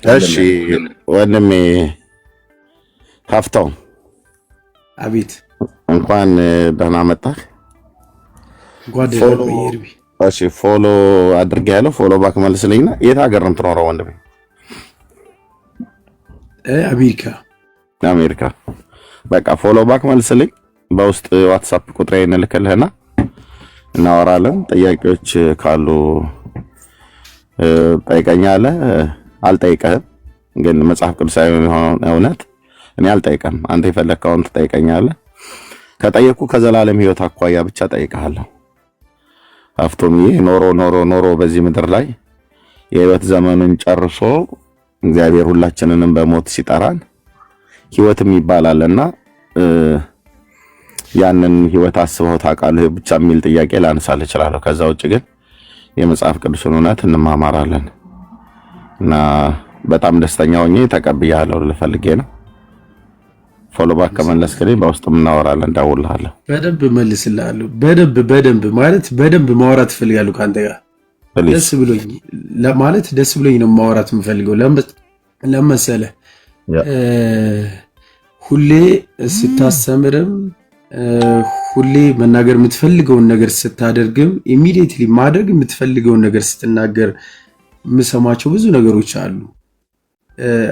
እሺ ወንድሜ ሀፍታው አቤት እንኳን ደህና መጣህ። ጓደኛዬ ይርቢ እሺ ፎሎ አድርጌያለሁ። ፎሎ ባክ መልስልኝና የት ሀገር ነው የምትኖረው ወንድሜ? አሜሪካ። በቃ ፎሎ ባክ መልስልኝ። በውስጥ ዋትስአፕ ቁጥሬን እልክልህና እናወራለን። ጥያቄዎች ካሉ ጠይቀኛለህ። አልጠይቀህም ግን መጽሐፍ ቅዱሳዊ እውነት እኔ አልጠይቀም። አንተ የፈለከውን ትጠይቀኛለህ። ከጠየቁ ከዘላለም ሕይወት አኳያ ብቻ ጠይቀሃለሁ። አፍቶምዬ ኖሮ በዚህ ምድር ላይ የሕይወት ዘመኑን ጨርሶ እግዚአብሔር ሁላችንንም በሞት ሲጠራን ሕይወትም ይባላልና ያንን ሕይወት አስበው ታውቃለህ ብቻ የሚል ጥያቄ ላነሳልህ እችላለሁ። ከዛ ውጭ ግን የመጽሐፍ ቅዱስን እውነት እንማማራለን እና በጣም ደስተኛ ሆኜ ተቀብያለሁ ልፈልጌ ነው። ፎሎ ባክ ከመለስክልኝ በውስጥም እናወራለን። እደውልልሃለሁ። በደንብ መልስልሃለሁ። በደንብ ማለት በደንብ ማውራት እፈልጋለሁ ካንተ ጋር። ደስ ብሎኝ ነው ማውራት የምፈልገው። ለመሰለህ ሁሌ ስታስተምርም ሁሌ መናገር የምትፈልገውን ነገር ስታደርግም ኢሚዲየትሊ ማድረግ የምትፈልገውን ነገር ስትናገር የምሰማቸው ብዙ ነገሮች አሉ።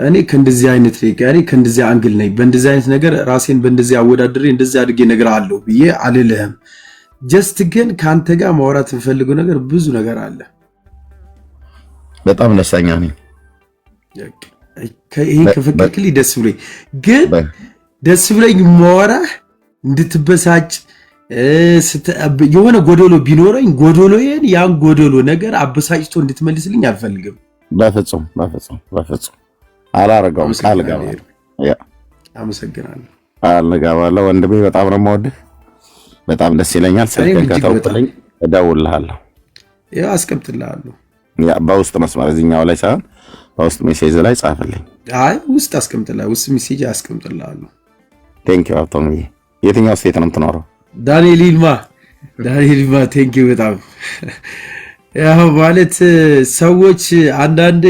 እኔ ከእንደዚህ አይነት እኔ ከእንደዚህ አንግል ነኝ። በእንደዚህ አይነት ነገር ራሴን በእንደዚህ አወዳድሬ እንደዚህ አድርጌ ነገር አለው ብዬ አልልህም። ጀስት ግን ከአንተ ጋር ማውራት የምፈልገው ነገር ብዙ ነገር አለ። በጣም ደስተኛ ነኝ። ይሄ ከፈቀድክልኝ ደስ ብሎኝ ግን ደስ ብሎኝ ማወራህ እንድትበሳጭ የሆነ ጎዶሎ ቢኖረኝ ጎዶሎዬን ያን ጎዶሎ ነገር አበሳጭቶ እንድትመልስልኝ አልፈልግም። በፍጹም አላረጋውም። ቃል ገባለሁ። አመሰግናለሁ። ቃል ገባለሁ ወንድሜ። በጣም ነው የምወድህ። በጣም ደስ ይለኛል። ስልክህን ከተውኩልኝ እደውልልሃለሁ። ያው አስቀምጥልሃለሁ። በውስጥ መስመር እዚህኛው ላይ ሳይሆን በውስጥ ሜሴጅ ላይ ጻፍልኝ። አይ ውስጥ አስቀምጥልሃለሁ። ውስጥ ሜሴጅ አስቀምጥልሃለሁ። ቴንኪው አብቶምዬ። የትኛው ስቴት ነው የምትኖረው? ዳንኤል ይልማ ቴንኪው በጣም ያው ማለት ሰዎች አንዳንዴ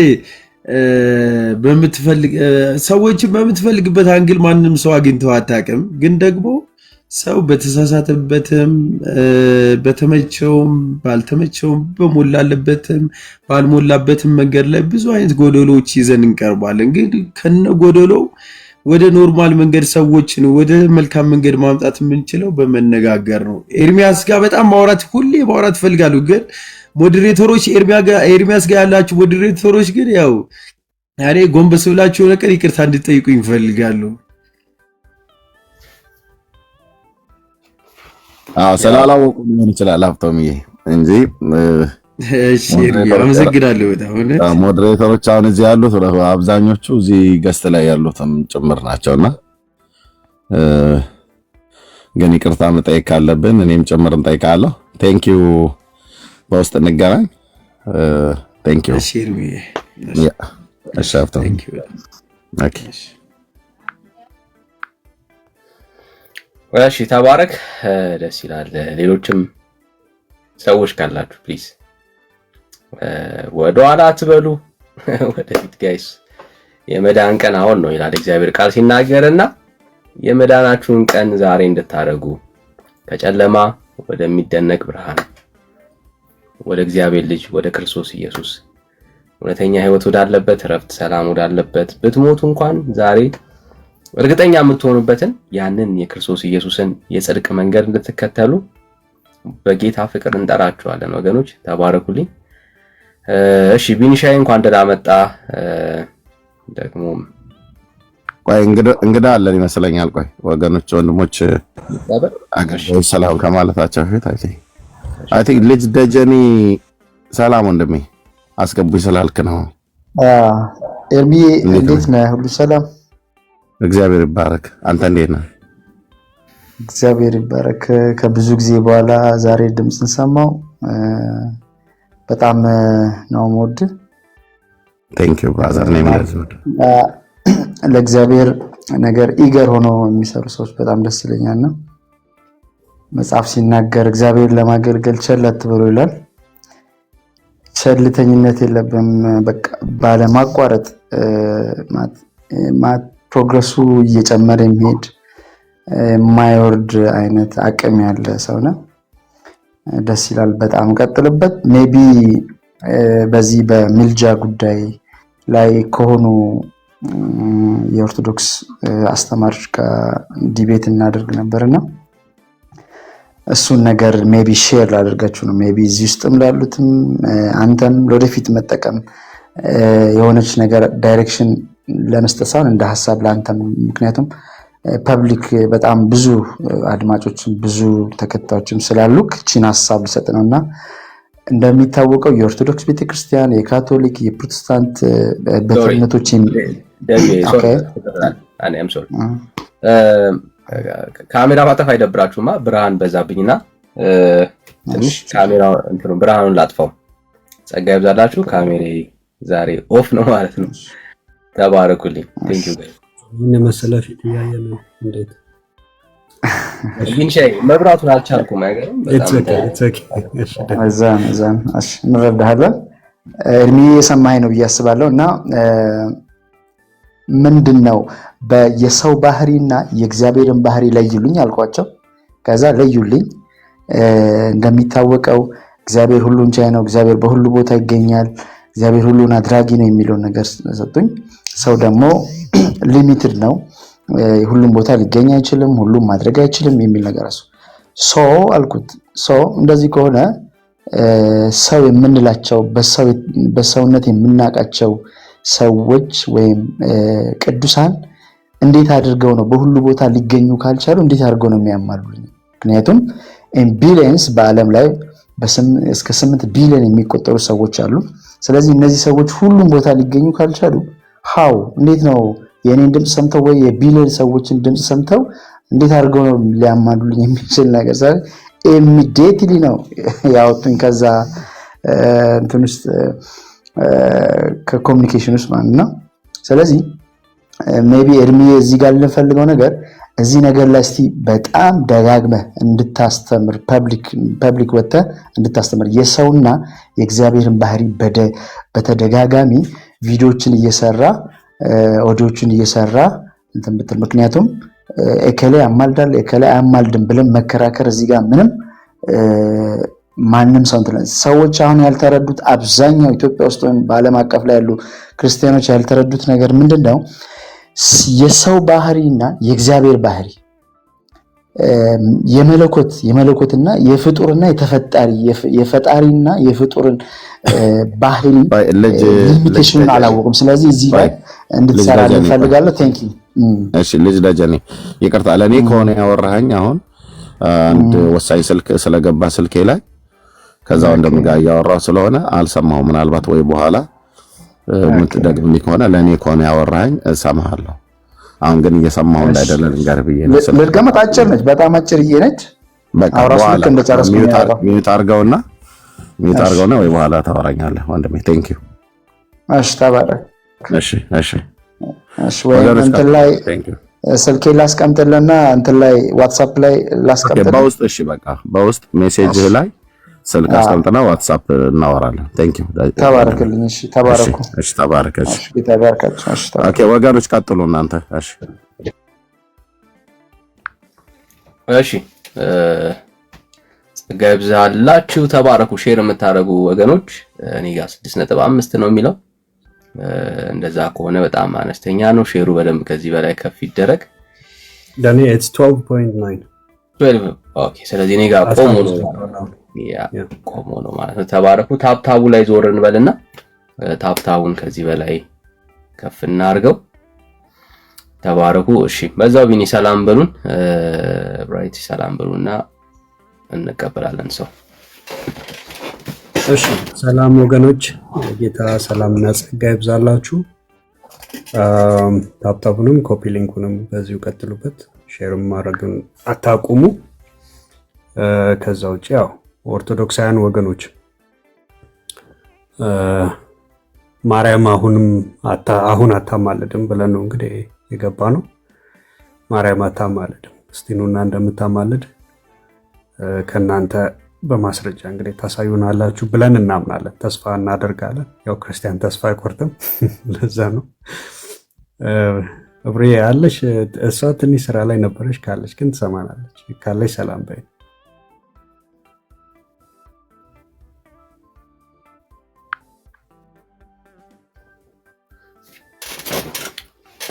ሰዎችን በምትፈልግበት አንግል ማንም ሰው አግኝተው አታውቅም። ግን ደግሞ ሰው በተሳሳተበትም በተመቸውም ባልተመቸውም በሞላለበትም ባልሞላበትም መንገድ ላይ ብዙ አይነት ጎደሎች ይዘን እንቀርባለን። ግን ከነ ጎደሎው ወደ ኖርማል መንገድ ሰዎችን ወደ መልካም መንገድ ማምጣት የምንችለው በመነጋገር ነው። ኤርሚያስ ጋር በጣም ሁሌ ማውራት እፈልጋለሁ። ግን ሞዴሬተሮች ኤርሚያስ ጋር ያላችሁ ሞዴሬተሮች ግን ያው እኔ ጎንበስ ብላችሁ ነገር ይቅርታ እንድጠይቁኝ እፈልጋለሁ። ስላላወቁ ሊሆን ይችላል ሀብቶምዬ እንጂ እሺ አመሰግናለሁ። በጣም ሞዴሬተሮች አሁን እዚህ ያሉት አብዛኞቹ እዚህ ገስት ላይ ያሉትም ጭምር ናቸውና ግን ይቅርታ መጠየቅ ካለብን እኔም ጭምር እንጠይቃለሁ። ቴንኪው። በውስጥ እንገናኝ። ቴንኪው። እሺ ኤርሚዬ። እሺ ሀብቶምዬ። ኦኬ እሺ ተባረክ። ደስ ይላል። ሌሎችም ሰዎች ካላችሁ ፕሊዝ ወደ ኋላ አትበሉ፣ ወደፊት ጋይስ። የመዳን ቀን አሁን ነው ይላል እግዚአብሔር ቃል ሲናገርና የመዳናችሁን ቀን ዛሬ እንድታረጉ ከጨለማ ወደሚደነቅ ብርሃን ወደ እግዚአብሔር ልጅ ወደ ክርስቶስ ኢየሱስ እውነተኛ ሕይወት ወዳለበት ረፍት፣ ሰላም ወዳለበት ብትሞቱ እንኳን ዛሬ እርግጠኛ የምትሆኑበትን ያንን የክርስቶስ ኢየሱስን የጽድቅ መንገድ እንድትከተሉ በጌታ ፍቅር እንጠራችኋለን። ወገኖች ተባረኩልኝ። እሺ ቢኒሻይ እንኳን ደህና መጣ። ደግሞ ቆይ እንግዳ አለን ይመስለኛል። ቆይ ወገኖች ወንድሞች አገር ሰላም ከማለታቸው በፊት አይ ቲንክ ልጅ ደጀኒ ሰላም ወንድሜ አስገቡኝ ስላልክ ነው። ኤርሚ እንዴት ነህ? ሁሉ ሰላም? እግዚአብሔር ይባረክ። አንተ እንዴት ነህ? እግዚአብሔር ይባረክ። ከብዙ ጊዜ በኋላ ዛሬ ድምፅን ሰማው። በጣም ነው ሞድ። ቴንክ ዩ ብራዘር። ነኝ ማለት ነው። ለእግዚአብሔር ነገር ኢገር ሆኖ የሚሰሩ ሰዎች በጣም ደስ ይለኛልና መጽሐፍ ሲናገር እግዚአብሔር ለማገልገል ቸል አትበሉ ይላል። ቸልተኝነት የለብም። በቃ ባለማቋረጥ ፕሮግረሱ እየጨመረ የሚሄድ የማይወርድ አይነት አቅም ያለ ሰው ነው። ደስ ይላል። በጣም ቀጥልበት። ሜቢ በዚህ በሚልጃ ጉዳይ ላይ ከሆኑ የኦርቶዶክስ አስተማሪዎች ጋር ዲቤት እናደርግ ነበርና እሱን ነገር ሜቢ ሼር ላደርጋችሁ ነው። ሜቢ እዚህ ውስጥም ላሉትም አንተም ለወደፊት መጠቀም የሆነች ነገር ዳይሬክሽን ለመስጠት ሳይሆን እንደ ሀሳብ ለአንተም፣ ምክንያቱም ፐብሊክ በጣም ብዙ አድማጮችም ብዙ ተከታዮችም ስላሉ እቺን ሀሳብ ልሰጥ ነውና እንደሚታወቀው የኦርቶዶክስ ቤተክርስቲያን፣ የካቶሊክ፣ የፕሮቴስታንት በእምነቶች ካሜራ ማጠፍ አይደብራችሁማ? ብርሃን በዛብኝና ትንሽ ካሜራ ብርሃኑን ላጥፋው። ጸጋ ይብዛላችሁ። ካሜሬ ዛሬ ኦፍ ነው ማለት ነው። ተባረኩልኝ። ቴንክ ዩ ጋይስ። ምን መሰለ ፊት እያየ ነው። እንዴት ግን ሻይ መብራቱን አልቻልኩም። አይገርም? እዛን እንረዳሃለን። እድሜ የሰማኸኝ ነው ብዬ አስባለሁ። እና ምንድን ነው የሰው ባህሪና የእግዚአብሔርን ባህሪ ለዩልኝ አልኳቸው። ከዛ ለዩልኝ። እንደሚታወቀው እግዚአብሔር ሁሉን ቻይ ነው። እግዚአብሔር በሁሉ ቦታ ይገኛል። እግዚአብሔር ሁሉን አድራጊ ነው የሚለውን ነገር ሰጡኝ። ሰው ደግሞ ሊሚትድ ነው፣ ሁሉም ቦታ ሊገኝ አይችልም፣ ሁሉም ማድረግ አይችልም የሚል ነገር ሶ አልኩት። እንደዚህ ከሆነ ሰው የምንላቸው በሰውነት የምናውቃቸው ሰዎች ወይም ቅዱሳን እንዴት አድርገው ነው በሁሉ ቦታ ሊገኙ ካልቻሉ እንዴት አድርገው ነው የሚያማሉልኝ? ምክንያቱም ቢሊየንስ በዓለም ላይ እስከ 8 ቢሊዮን የሚቆጠሩ ሰዎች አሉ። ስለዚህ እነዚህ ሰዎች ሁሉም ቦታ ሊገኙ ካልቻሉ እንዴት ነው የኔን ድምጽ ሰምተው ወይ የቢሊዮን ሰዎችን ድምጽ ሰምተው እንዴት አድርገው ነው ሊያማሉልኝ የሚችል ነገር ሳይ ኢሚዲየትሊ ነው ያወጡኝ ከዛ እንትን ውስጥ ከኮሙኒኬሽን ውስጥ ማለት ነው። ስለዚህ ሜቢ እድሜ እዚህ ጋር ልንፈልገው ነገር እዚህ ነገር ላይ እስቲ በጣም ደጋግመህ እንድታስተምር ፐብሊክ ወጥተህ እንድታስተምር የሰውና የእግዚአብሔርን ባህሪ በተደጋጋሚ ቪዲዮዎችን እየሰራ ኦዲዮዎችን እየሰራ እንትን ብትል፣ ምክንያቱም እከሌ ያማልዳል እከሌ አያማልድም ብለን መከራከር እዚህ ጋር ምንም ማንም ሰዎች አሁን ያልተረዱት አብዛኛው ኢትዮጵያ ውስጥ ወይም በዓለም አቀፍ ላይ ያሉ ክርስቲያኖች ያልተረዱት ነገር ምንድነው? የሰው ባህሪና የእግዚአብሔር ባህሪ የመለኮትና የፍጡርና የተፈጣሪ የፈጣሪና የፍጡርን ባህሪ ሊሚቴሽኑን አላወቁም። ስለዚህ እዚህ ላይ እንድትሰራ እንፈልጋለሁ። ቴንክ ዩ። እሺ ልጅ ደጀኔ ይቅርታ፣ ለኔ ከሆነ ያወራኸኝ አሁን አንድ ወሳኝ ስልክ ስለገባ ስልኬ ላይ ከዛ ወንድም ጋር ያወራው ስለሆነ አልሰማሁም። ምናልባት ወይ በኋላ የምትደግምልኝ ከሆነ ለኔ ከሆነ ያወራኸኝ እሰማሃለሁ። አሁን ግን እየሰማሁ እንዳይደለ ልንገርህ ብዬ ነው። ልድገመት። አጭር ነች፣ በጣም አጭርዬ ነች። በቃ ሚዩት አድርገውና ወይ በኋላ ታወራኛለህ ወንድሜ። ቴንክ ዩ። እሺ ተባረክ። እሺ ወይ እንትን ላይ ስልኬ ላስቀምጥልና እንትን ላይ ዋትስአፕ ላይ ላስቀምጥ በውስጥ። እሺ በቃ በውስጥ ሜሴጅ ላይ ስልክ አስቀምጥና ዋትስአፕ እናወራለን። ቴንክ ዩ። ተባረክልኝ። እሺ ተባረኩ። እሺ ተባረክ። እሺ ተባረካችሁ። እሺ ኦኬ ወገኖች ቀጥሉ እናንተ። እሺ ጸጋ ይብዛላችሁ። ተባረኩ። ሼር የምታደርጉ ወገኖች እኔ ጋር 6.5 ነው የሚለው። እንደዛ ከሆነ በጣም አነስተኛ ነው። ሼሩ በደንብ ከዚህ በላይ ከፍ ይደረግ። ለኔ it's 12.9 ኦኬ። ስለዚህ እኔ ጋር ቆሞ ነው ማለት ነው። ተባረኩ። ታፕታቡ ላይ ዞር እንበልና ታፕታቡን ከዚህ በላይ ከፍ እናርገው። ተባረኩ። እሺ በዛው ቢኒ ሰላም በሉን፣ ብራይት ሰላም በሉና እንቀበላለን ሰው። እሺ ሰላም ወገኖች፣ ጌታ ሰላምና ጸጋ ይብዛላችሁ። ታፕታቡንም ኮፒ ሊንኩንም በዚሁ ቀጥሉበት፣ ሼርም ማድረግን አታቁሙ። ከዛ ውጪ ያው ኦርቶዶክሳውያን ወገኖች ማርያም አሁን አታማልድም ብለን ነው እንግዲህ የገባ ነው። ማርያም አታማልድም። እስቲ ኑና እንደምታማልድ ከናንተ በማስረጃ እንግዲህ ታሳዩናላችሁ ብለን እናምናለን፣ ተስፋ እናደርጋለን። ያው ክርስቲያን ተስፋ አይቆርጥም። ለዛ ነው እብሬ ያለሽ እሷ ትንሽ ስራ ላይ ነበረች፣ ካለች ግን ትሰማናለች። ካለች ሰላም በይ።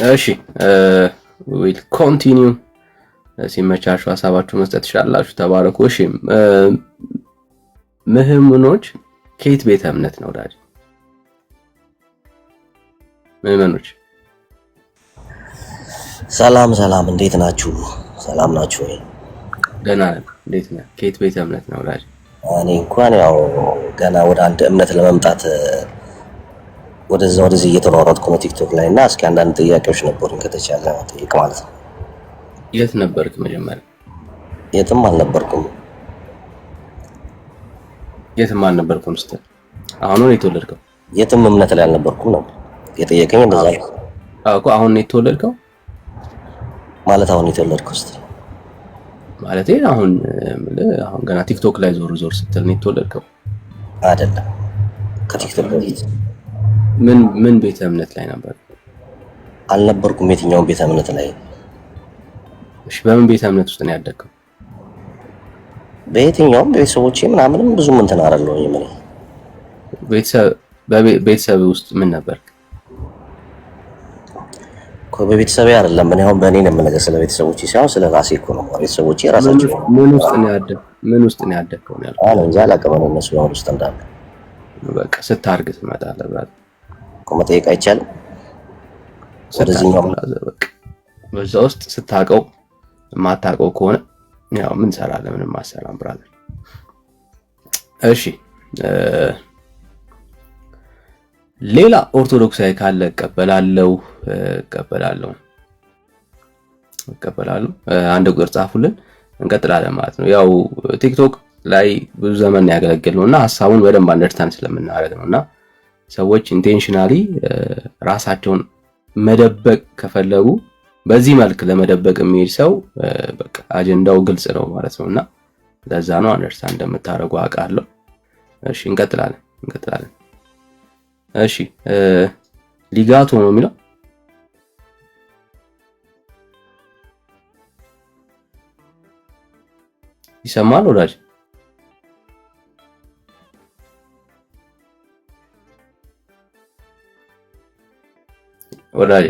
እሺ ዊል ኮንቲኒው። ሲመቻችሁ ሀሳባችሁ መስጠት ትችላላችሁ። ተባረኩ። እሺ ምህምኖች ከየት ቤተ እምነት ነው ዳጅ? ምህምኖች ሰላም ሰላም፣ እንዴት ናችሁ? ሰላም ናችሁ ወይ? ደህና ነን። እንዴት ነህ? ከየት ቤተ እምነት ነው ዳጅ? እኔ እንኳን ያው ገና ወደ አንድ እምነት ለመምጣት ወደዚህ እየተሯሯጥኩ ነው ቲክቶክ ላይ እና እስኪ አንዳንድ ጥያቄዎች ነበሩኝ ከተቻለ ጠይቅ ማለት ነው። የት ነበርክ መጀመሪያ? የትም አልነበርኩም። የትም አልነበርኩም ስትል አሁን ነው የተወለድከው? የትም እምነት ላይ አልነበርኩም ነው የጠየቀኝ። እንደዛ ነው እኮ። አሁን ነው የተወለድከው ማለት? አሁን የተወለድከው ስትል ማለት አሁን ገና ቲክቶክ ላይ ዞር ስትል ነው የተወለድከው? አይደለም፣ ከቲክቶክ በፊት ምን ቤተ እምነት ላይ ነበር? አልነበርኩም። የትኛውን ቤተ እምነት ላይ? እሺ በምን ቤተ እምነት ውስጥ ነው ያደግከው? በየትኛውም ቤተሰቦቼ ምናምንም ብዙ እንትን አደረለሁኝ። ምን ቤተሰብ ውስጥ ምን ነበር? በቤተሰቤ አይደለም። ምን አሁን በእኔ ነው የምነግርህ፣ ስለ ቤተሰቦቼ ሳይሆን ስለ ራሴ እኮ ነው። ቤተሰቦቼ ራሳቸው ምን ውስጥ ነው ያደግከው ነው ያልኩህ? እንጃ አላውቅም። እነሱ ያወሩ ውስጥ እንዳለ በቃ ስታርግ ትመጣለህ ብራል እኮ መጠየቅ አይቻልም። ወደዚህኛው በቃ በዛ ውስጥ ስታውቀው የማታውቀው ከሆነ ያው ምን ሰራለህ? ምንም አሰራም ብራል። እሺ ሌላ ኦርቶዶክሳዊ ካለ እቀበላለሁ። አንድ ቁጥር ጻፉልን፣ እንቀጥላለን ማለት ነው። ያው ቲክቶክ ላይ ብዙ ዘመን ያገለግልነውና ሐሳቡን በደንብ አንደርስታንድ ስለምናደርግ ነውና ሰዎች ኢንቴንሽናሊ ራሳቸውን መደበቅ ከፈለጉ በዚህ መልክ ለመደበቅ የሚሄድ ሰው በቃ አጀንዳው ግልጽ ነው ማለት ነውና ለዛ ነው አንደርስታንድ እንደምታደርጉ አውቃለሁ። እሺ እንቀጥላለን። እሺ ሊጋቶ ነው የሚለው ይሰማል ወዳጅ? ወዳጅ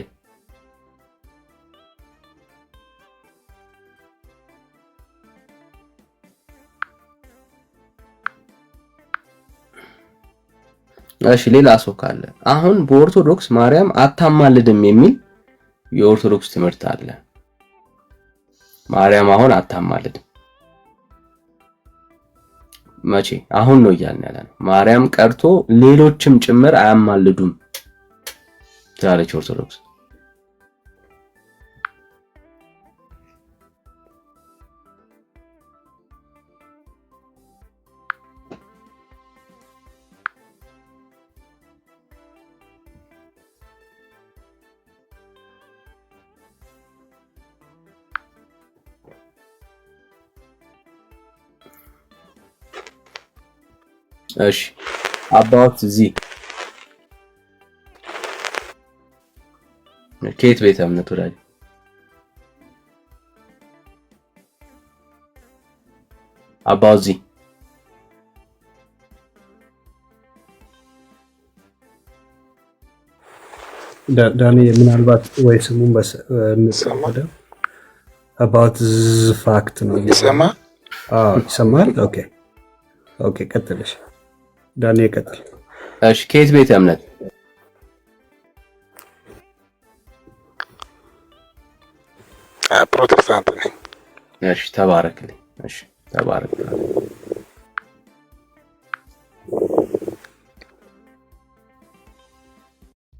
እሺ ሌላ ሰው ካለ አሁን በኦርቶዶክስ ማርያም አታማልድም የሚል የኦርቶዶክስ ትምህርት አለ። ማርያም አሁን አታማልድም መቼ? አሁን ነው እያልን ያለ ነው። ማርያም ቀርቶ ሌሎችም ጭምር አያማልዱም ትላለች ኦርቶዶክስ። እሺ about ዚ ከየት ቤተ እምነት ወዳጅ? about ዚ ዳኒ ምናልባት ወይ ስሙን እንሰማደ about the fact ነው ይሰማ? ይሰማል። ኦኬ ቀጥልሽ ዳኒ ቀጥል። እሺ ከየት ቤተ እምነት? ፕሮቴስታንት ነኝ። እሺ ተባረክልኝ። እሺ ተባረክልኝ።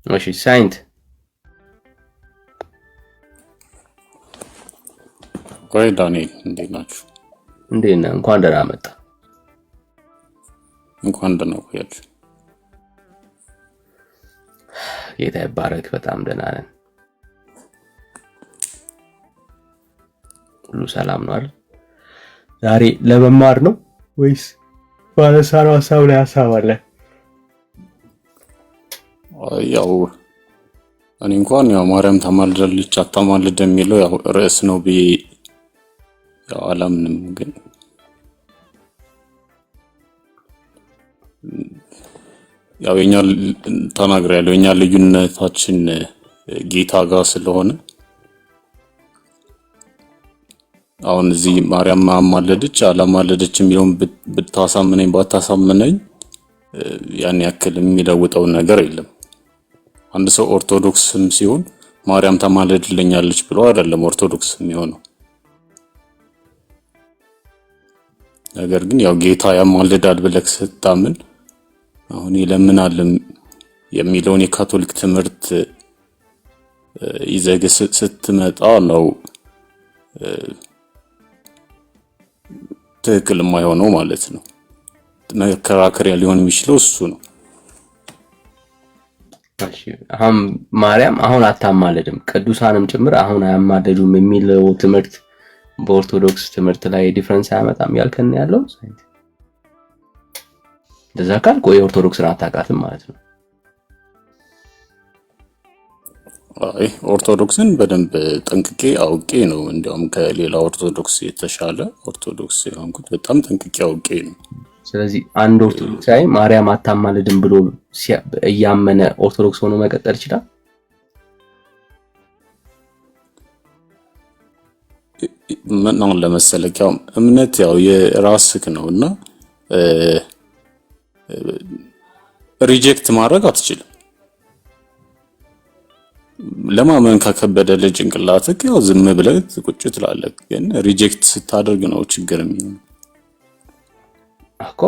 እሺ ሳይንት ቆይ ዳንኤል እንዴት ናችሁ? እንዴት ነህ? እንኳን ደህና መጣ። እንኳን ደህና ቆያችሁ። ጌታ ይባረክ። በጣም ደህና ነን። ሁሉ ሰላም ነው አይደል? ዛሬ ለመማር ነው ወይስ ባለሳራው ሐሳብ ላይ ሐሳብ አለ? ያው እኔ እንኳን ያው ማርያም ታማልዳለች አታማልድ የሚለው ያው ርዕስ ነው ብዬ ያው አላምንም። ግን ያው የኛ ተናግሬ ያለው የኛ ልዩነታችን ጌታ ጋር ስለሆነ አሁን እዚህ ማርያም ማማለደች አላማለደች የሚለውን ብታሳምነኝ ባታሳምነኝ ያን ያክል የሚለውጠው ነገር የለም። አንድ ሰው ኦርቶዶክስም ሲሆን ማርያም ታማልድልኛለች ብሎ አይደለም ኦርቶዶክስ የሚሆነው። ነገር ግን ያው ጌታ ያማልዳል ብለህ ስታምን አሁን ይለምናል የሚለውን የካቶሊክ ትምህርት ይዘህ ስትመጣ ነው ትክክል የማይሆነው ማለት ነው። መከራከሪያ ሊሆን የሚችለው እሱ ነው። እሺ አሁን ማርያም አሁን አታማልድም ቅዱሳንም ጭምር አሁን አያማልዱም የሚለው ትምህርት በኦርቶዶክስ ትምህርት ላይ ዲፈረንስ አያመጣም ያልከን ያለው እንደዛ ካልኩ የኦርቶዶክስን አታውቃትም ማለት ነው። አይ ኦርቶዶክስን በደንብ ጠንቅቄ አውቄ ነው እንዲያውም ከሌላ ኦርቶዶክስ የተሻለ ኦርቶዶክስ የሆንኩት በጣም ጠንቅቄ አውቄ ነው። ስለዚህ አንድ ኦርቶዶክሳዊ ማርያም አታማልድም ብሎ እያመነ ኦርቶዶክስ ሆኖ መቀጠል ይችላል? ምን ነው ለመሰለህ ያው እምነት ያው የራስህ ነውና ሪጀክት ማድረግ አትችልም። ለማመን ከከበደ ለጭንቅላትህ ያው ዝም ብለህ ቁጭ ትላለህ። ግን ሪጀክት ስታደርግ ነው ችግር የሚሆነው እኮ።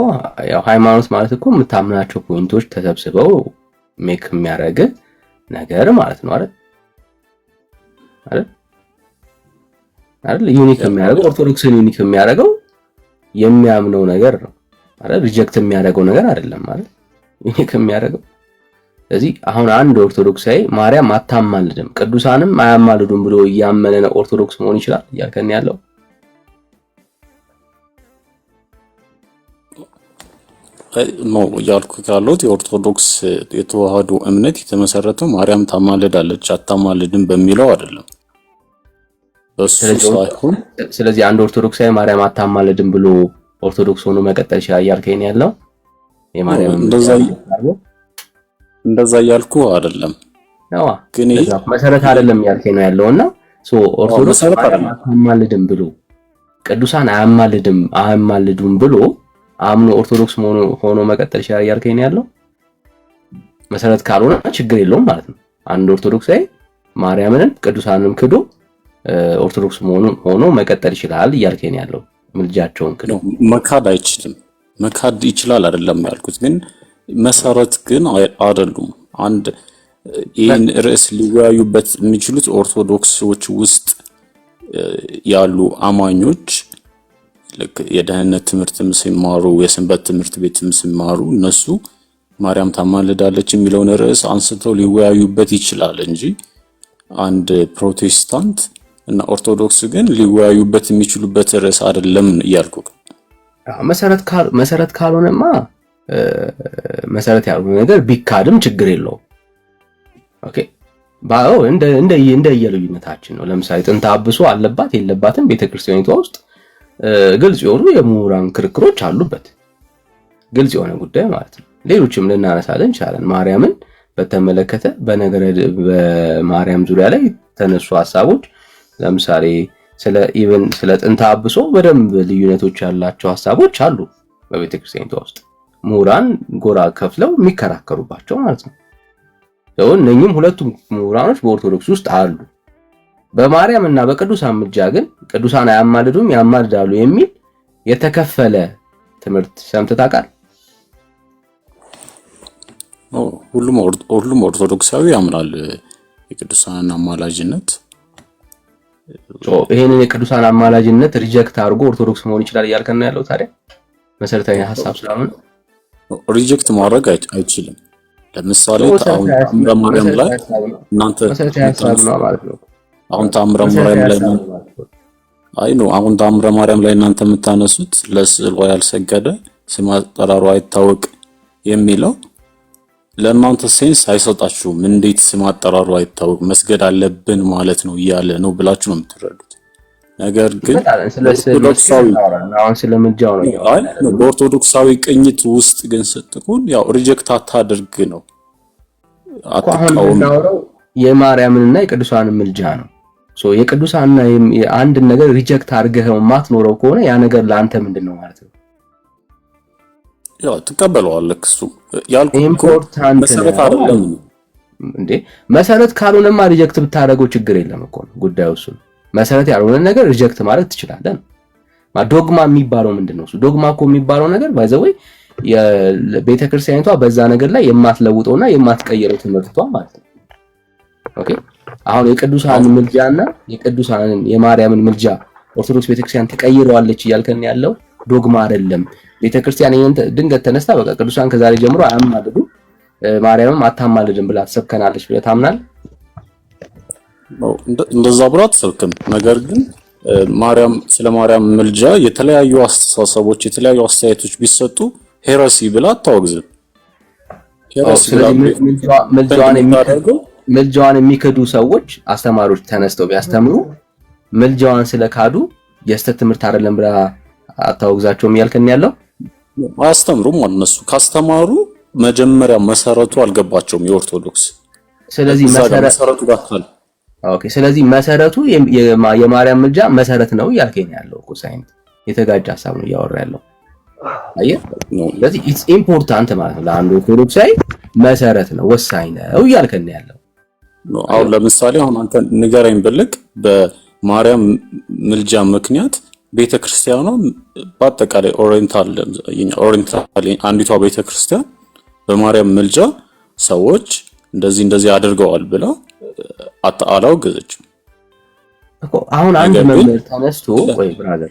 ያው ሃይማኖት ማለት እኮ የምታምናቸው ፖይንቶች ተሰብስበው ሜክ የሚያደርግ ነገር ማለት ነው አይደል? ዩኒክ የሚያደርገው ኦርቶዶክስን ዩኒክ የሚያደርገው የሚያምነው ነገር ነው አይደል? ሪጀክት የሚያደርገው ነገር አይደለም ማለት ዩኒክ የሚያደርገው። ስለዚህ አሁን አንድ ኦርቶዶክሳዊ ማርያም አታማልድም ቅዱሳንም አያማልዱም ብሎ እያመነ ነው ኦርቶዶክስ መሆን ይችላል እያልከን ያለው? ነው ያልኩ ካሉት የኦርቶዶክስ የተዋህዶ እምነት የተመሰረተው ማርያም ታማልዳለች አታማልድም በሚለው አይደለም በሱ ሳይሆን። ስለዚህ አንድ ኦርቶዶክሳዊ ማርያም አታማልድም ብሎ ኦርቶዶክስ ሆኖ መቀጠል ይችላል እያልከኝ ያለው? የማርያም እንደዛ ያልኩ አይደለም ነው ግን መሰረት አይደለም እያልከኝ ነው ያለውና ኦርቶዶክስ ማርያም አታማልድም ብሎ ቅዱሳን አያማልዱም ብሎ አምኖ ኦርቶዶክስ ሆኖ መቀጠል ይችላል እያልከኝ ያለው? መሰረት ካልሆነ ችግር የለውም ማለት ነው። አንድ ኦርቶዶክሳዊ ማርያምንም ቅዱሳንም ክዶ ኦርቶዶክስ ሆኖ መቀጠል ይችላል እያልከኝ ያለው? ምልጃቸውን ክዶ መካድ አይችልም። መካድ ይችላል አይደለም ያልኩት፣ ግን መሰረት ግን አይደሉም። አንድ ይህን ርዕስ ሊወያዩበት የሚችሉት ኦርቶዶክሶች ውስጥ ያሉ አማኞች ልክ የደህንነት ትምህርትም ሲማሩ የሰንበት ትምህርት ቤትም ሲማሩ እነሱ ማርያም ታማልዳለች የሚለውን ርዕስ አንስተው ሊወያዩበት ይችላል እንጂ አንድ ፕሮቴስታንት እና ኦርቶዶክስ ግን ሊወያዩበት የሚችሉበት ርዕስ አይደለም እያልኩ። መሰረት ካልሆነማ መሰረት ያልሆነ ነገር ቢካድም ችግር የለውም። ኦኬ ባው እንደ የልዩነታችን ነው። ለምሳሌ ጥንተ አብሶ አለባት የለባትም ቤተክርስቲያኒቷ ውስጥ ግልጽ የሆኑ የምሁራን ክርክሮች አሉበት። ግልጽ የሆነ ጉዳይ ማለት ነው። ሌሎችም ልናነሳለን እንችላለን። ማርያምን በተመለከተ በማርያም ዙሪያ ላይ ተነሱ ሐሳቦች ለምሳሌ ስለ ጥንተ አብሶ በደንብ ልዩነቶች ያላቸው ሐሳቦች አሉ በቤተክርስቲያኒቷ ውስጥ ምሁራን ጎራ ከፍለው የሚከራከሩባቸው ማለት ነው። እነኚህም ሁለቱም ምሁራኖች በኦርቶዶክስ ውስጥ አሉ። በማርያም እና በቅዱሳን ምልጃ ግን ቅዱሳን አያማልዱም ያማልዳሉ የሚል የተከፈለ ትምህርት ሰምተህ ታውቃለህ? ሁሉም ኦርቶዶክሳዊ ያምናል የቅዱሳን አማላጅነት። ይሄንን የቅዱሳን አማላጅነት ሪጀክት አድርጎ ኦርቶዶክስ መሆን ይችላል እያልከን ነው ያለው? ታዲያ መሰረታዊ ሐሳብ ስለሆነ ሪጀክት ማድረግ አይችልም። ለምሳሌ ተአምረ ማርያም ላይ እናንተ መሰረታዊ ሐሳብ ነው ማለት ነው። አሁን ተአምረ ማርያም ላይ አይ ነው አሁን ታምረ ማርያም ላይ እናንተ የምታነሱት ለስዕሏ ያልሰገደ ስም አጠራሩ አይታወቅ የሚለው ለእናንተ ሴንስ አይሰጣችሁም። እንዴት ስም አጠራሩ አይታወቅ መስገድ አለብን ማለት ነው እያለ ነው ብላችሁ ነው የምትረዱት። ነገር ግን በኦርቶዶክሳዊ ቅኝት ውስጥ ግን ስትሆን ያው ሪጀክት አታድርግ ነው አሁን የማርያምንና የቅዱሳንን ምልጃ ነው። የቅዱሳንና አንድ ነገር ሪጀክት አድርገው ማትኖረው ከሆነ ያ ነገር ለአንተ ምንድነው ማለት ነው? ያው ትቀበለዋለህ። እሱ ያልኩት መሰረት አይደለም እንዴ? መሰረት ካልሆነማ ሪጀክት ብታደርገው ችግር የለም እኮ ነው ጉዳዩ። እሱ መሰረት ያልሆነ ነገር ሪጀክት ማለት ትችላለህ። ዶግማ የሚባለው ምንድነው? እሱ ዶግማ እኮ የሚባለው ነገር ባይዘው የቤተክርስቲያኒቷ በዛ ነገር ላይ የማትለውጠውና የማትቀየረው ትምህርቷ ማለት ነው። ኦኬ አሁን የቅዱሳን ምልጃና የቅዱሳንን የማርያምን ምልጃ ኦርቶዶክስ ቤተክርስቲያን ትቀይረዋለች እያልከን ያለው ዶግማ አይደለም። ቤተክርስቲያን ይሄን ድንገት ተነስታ በቃ ቅዱሳን ከዛሬ ጀምሮ አያማልዱ ማርያምም አታማልድም ብላ ትሰብከናለች ብለህ ታምናለህ? እንደዛ ብላ አትሰብክም። ነገር ግን ማርያም ስለ ማርያም ምልጃ የተለያዩ አስተሳሰቦች የተለያዩ አስተያየቶች ቢሰጡ ሄረሲ ብላ አታወግዝም። ሄረሲ ምልጃዋን የሚከዱ ሰዎች አስተማሪዎች ተነስተው ቢያስተምሩ ምልጃዋን ስለካዱ የስተት ትምህርት አይደለም ብላ አታወግዛቸውም እያልከን ያለው? አስተምሩም እነሱ ካስተማሩ መጀመሪያ መሰረቱ አልገባቸውም የኦርቶዶክስ። ስለዚህ መሰረቱ ጋር ኦኬ ስለዚህ መሰረቱ የማርያም ምልጃ መሰረት ነው እያልከኝ ያለው እኮ ሳይንት የተጋጨ ሐሳብ ነው እያወራ ያለው። አየህ ስለዚህ ኢትስ ኢምፖርታንት ማለት ነው ለአንድ ኦርቶዶክሳዊ መሰረት ነው ወሳኝ ነው እያልከን ያለው። አሁን ለምሳሌ አሁን አንተ ንገረኝ ብልክ በማርያም ምልጃ ምክንያት ቤተክርስቲያኗ በአጠቃላይ ኦሪየንታል አንዲቷ ቤተክርስቲያን በማርያም ምልጃ ሰዎች እንደዚህ አድርገዋል ብላ አላወገዘችም እኮ። አሁን አንድ መምህር ተነስቶ ወይ ብራዘር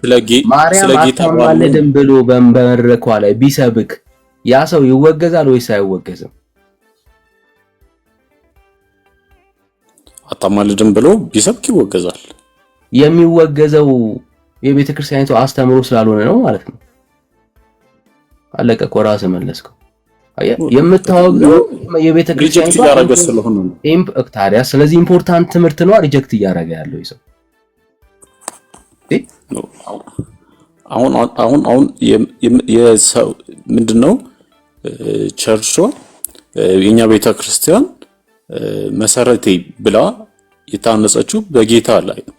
ማርያም አታማልድም ብሎ በመድረኳ ላይ ቢሰብክ ያ ሰው ይወገዛል ወይስ አይወገዝም? አታማልድም ብሎ ቢሰብክ ይወገዛል። የሚወገዘው የቤተክርስቲያኒቱ አስተምሮ ስላልሆነ ነው ማለት ነው። አለቀ እኮ ራስህ መለስከው። የምታወግዘው የቤተክርስቲያኒቱ ያረገ ስለሆነ ነው። ታዲያ ስለዚህ ኢምፖርታንት ትምህርት ነው ሪጀክት እያደረገ ያለው ይሰው። አሁን የሰው ምንድነው ቸርቿ የኛ ቤተክርስቲያን መሰረቴ ብላ የታነጸችው በጌታ ላይ ነው።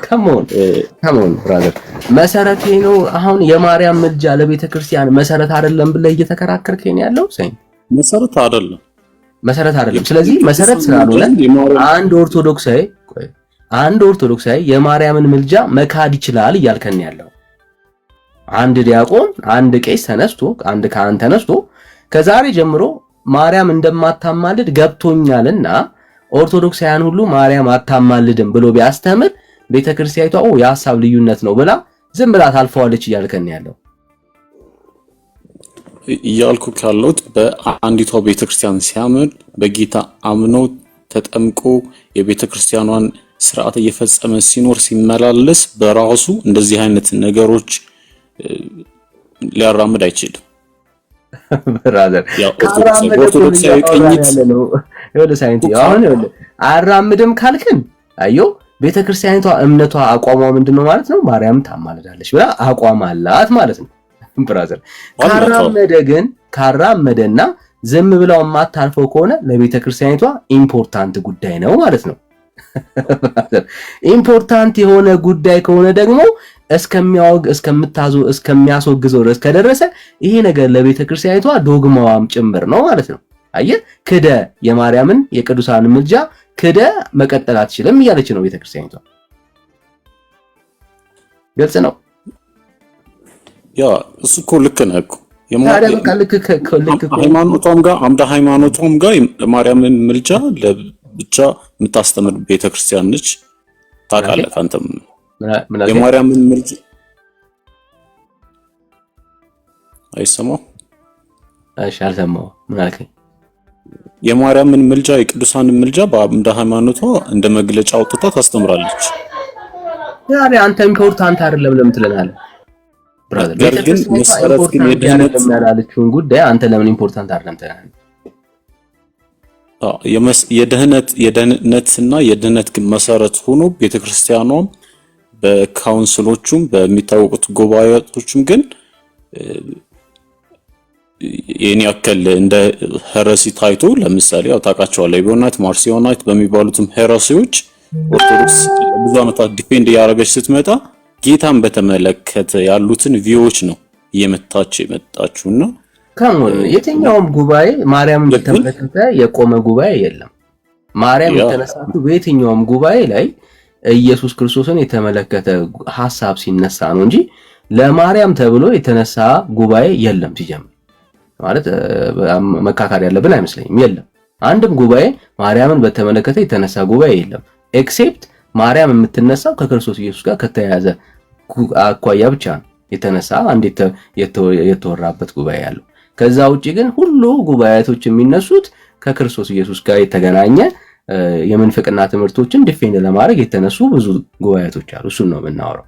ከሞን ብራዘር መሰረቴ ነው። አሁን የማርያም ምልጃ ለቤተክርስቲያን መሰረት አይደለም ብለህ እየተከራከርከኝ ያለው ሳይን መሰረት አይደለም። ስለዚህ መሰረት ስላልሆነ አንድ ኦርቶዶክሳዊ የማርያምን ምልጃ መካድ ይችላል እያልከን ያለው። አንድ ዲያቆን አንድ ቄስ ተነስቶ አንድ ካህን ተነስቶ ከዛሬ ጀምሮ ማርያም እንደማታማልድ ገብቶኛልና ኦርቶዶክሳውያን ሁሉ ማርያም አታማልድም ብሎ ቢያስተምር ቤተክርስቲያኒቷ የሐሳብ ልዩነት ነው ብላ ዝም ብላ ታልፈዋለች እያልከን ያለው። እያልኩ ካለሁት በአንዲቷ ቤተክርስቲያን ሲያምን በጌታ አምኖ ተጠምቆ የቤተክርስቲያኗን ስርዓት እየፈጸመ ሲኖር ሲመላለስ በራሱ እንደዚህ አይነት ነገሮች ሊያራምድ አይችልም። ብራዘር ኦርቶዶክሳዊ ቅኝት ወደ ሳይንስ አሁን አራምድም ካልከን አዮ ቤተክርስቲያኒቷ እምነቷ አቋሟ ምንድነው ማለት ነው? ማርያም ታማልዳለች ብላ አቋም አላት ማለት ነው። ብራዘር ካራመደና ዝም ብላው ማታልፈው ከሆነ ለቤተክርስቲያኒቷ ኢምፖርታንት ጉዳይ ነው ማለት ነው። ኢምፖርታንት የሆነ ጉዳይ ከሆነ ደግሞ እስከሚያስወግዘው ድረስ ከደረሰ ይሄ ነገር ለቤተክርስቲያኒቷ ዶግማዋም ጭምር ነው ማለት ነው። አየህ ክደ የማርያምን የቅዱሳን ምልጃ ክደ መቀጠል አትችልም እያለች ነው ቤተክርስቲያኒቷ። ግልጽ ነው። ያ እሱ እኮ ልክ ነህ እኮ ሃይማኖቷም ጋር የማርያምን ምልጃ ለብቻ የምታስተምር ቤተክርስቲያን ነች። ታውቃለህ አንተም የማርያምን ምልጃ አይሰማው? እሺ አልሰማው። ምን አልከኝ? የማርያምን ምልጃ የቅዱሳንን ምልጃ በአምደ ሃይማኖቷ እንደ መግለጫ አውጥታ ታስተምራለች። ዛሬ አንተ ኢምፖርታንት አይደለም ለምን ትለናለህ? ብራዘር ግን መሰረት ግን ያለችውን ጉዳይ አንተ ለምን ኢምፖርታንት አይደለም ትለናለህ? የደህንነትና የድህነት ግን መሰረት ሆኖ ቤተክርስቲያኗም በካውንስሎቹም በሚታወቁት ጉባኤዎችም ግን የኔ ያከል እንደ ሄረሲ ታይቶ ለምሳሌ ያው ታውቃቸዋለህ ቢሆናት ማርሲዮናይት በሚባሉትም ሄረሲዎች ኦርቶዶክስ ብዙ ዓመታት ዲፔንድ ያደረገች ስትመጣ ጌታን በተመለከተ ያሉትን ቪዎች ነው እየመታች የመጣችውና ካሞን የትኛውም ጉባኤ ማርያምን በተመለከተ የቆመ ጉባኤ የለም። ማርያም የተነሳችው በየትኛውም ጉባኤ ላይ ኢየሱስ ክርስቶስን የተመለከተ ሐሳብ ሲነሳ ነው እንጂ ለማርያም ተብሎ የተነሳ ጉባኤ የለም። ሲጀምር ማለት መካካድ ያለብን አይመስለኝም። የለም አንድም ጉባኤ ማርያምን በተመለከተ የተነሳ ጉባኤ የለም። ኤክሴፕት ማርያም የምትነሳው ከክርስቶስ ኢየሱስ ጋር ከተያያዘ አኳያ ብቻ ነው የተነሳ አንድ የተወራበት ጉባኤ ያለው። ከዛ ውጪ ግን ሁሉ ጉባኤቶች የሚነሱት ከክርስቶስ ኢየሱስ ጋር የተገናኘ የምንፍቅና ትምህርቶችን ዲፌንድ ለማድረግ የተነሱ ብዙ ጉባኤቶች አሉ። እሱን ነው የምናወራው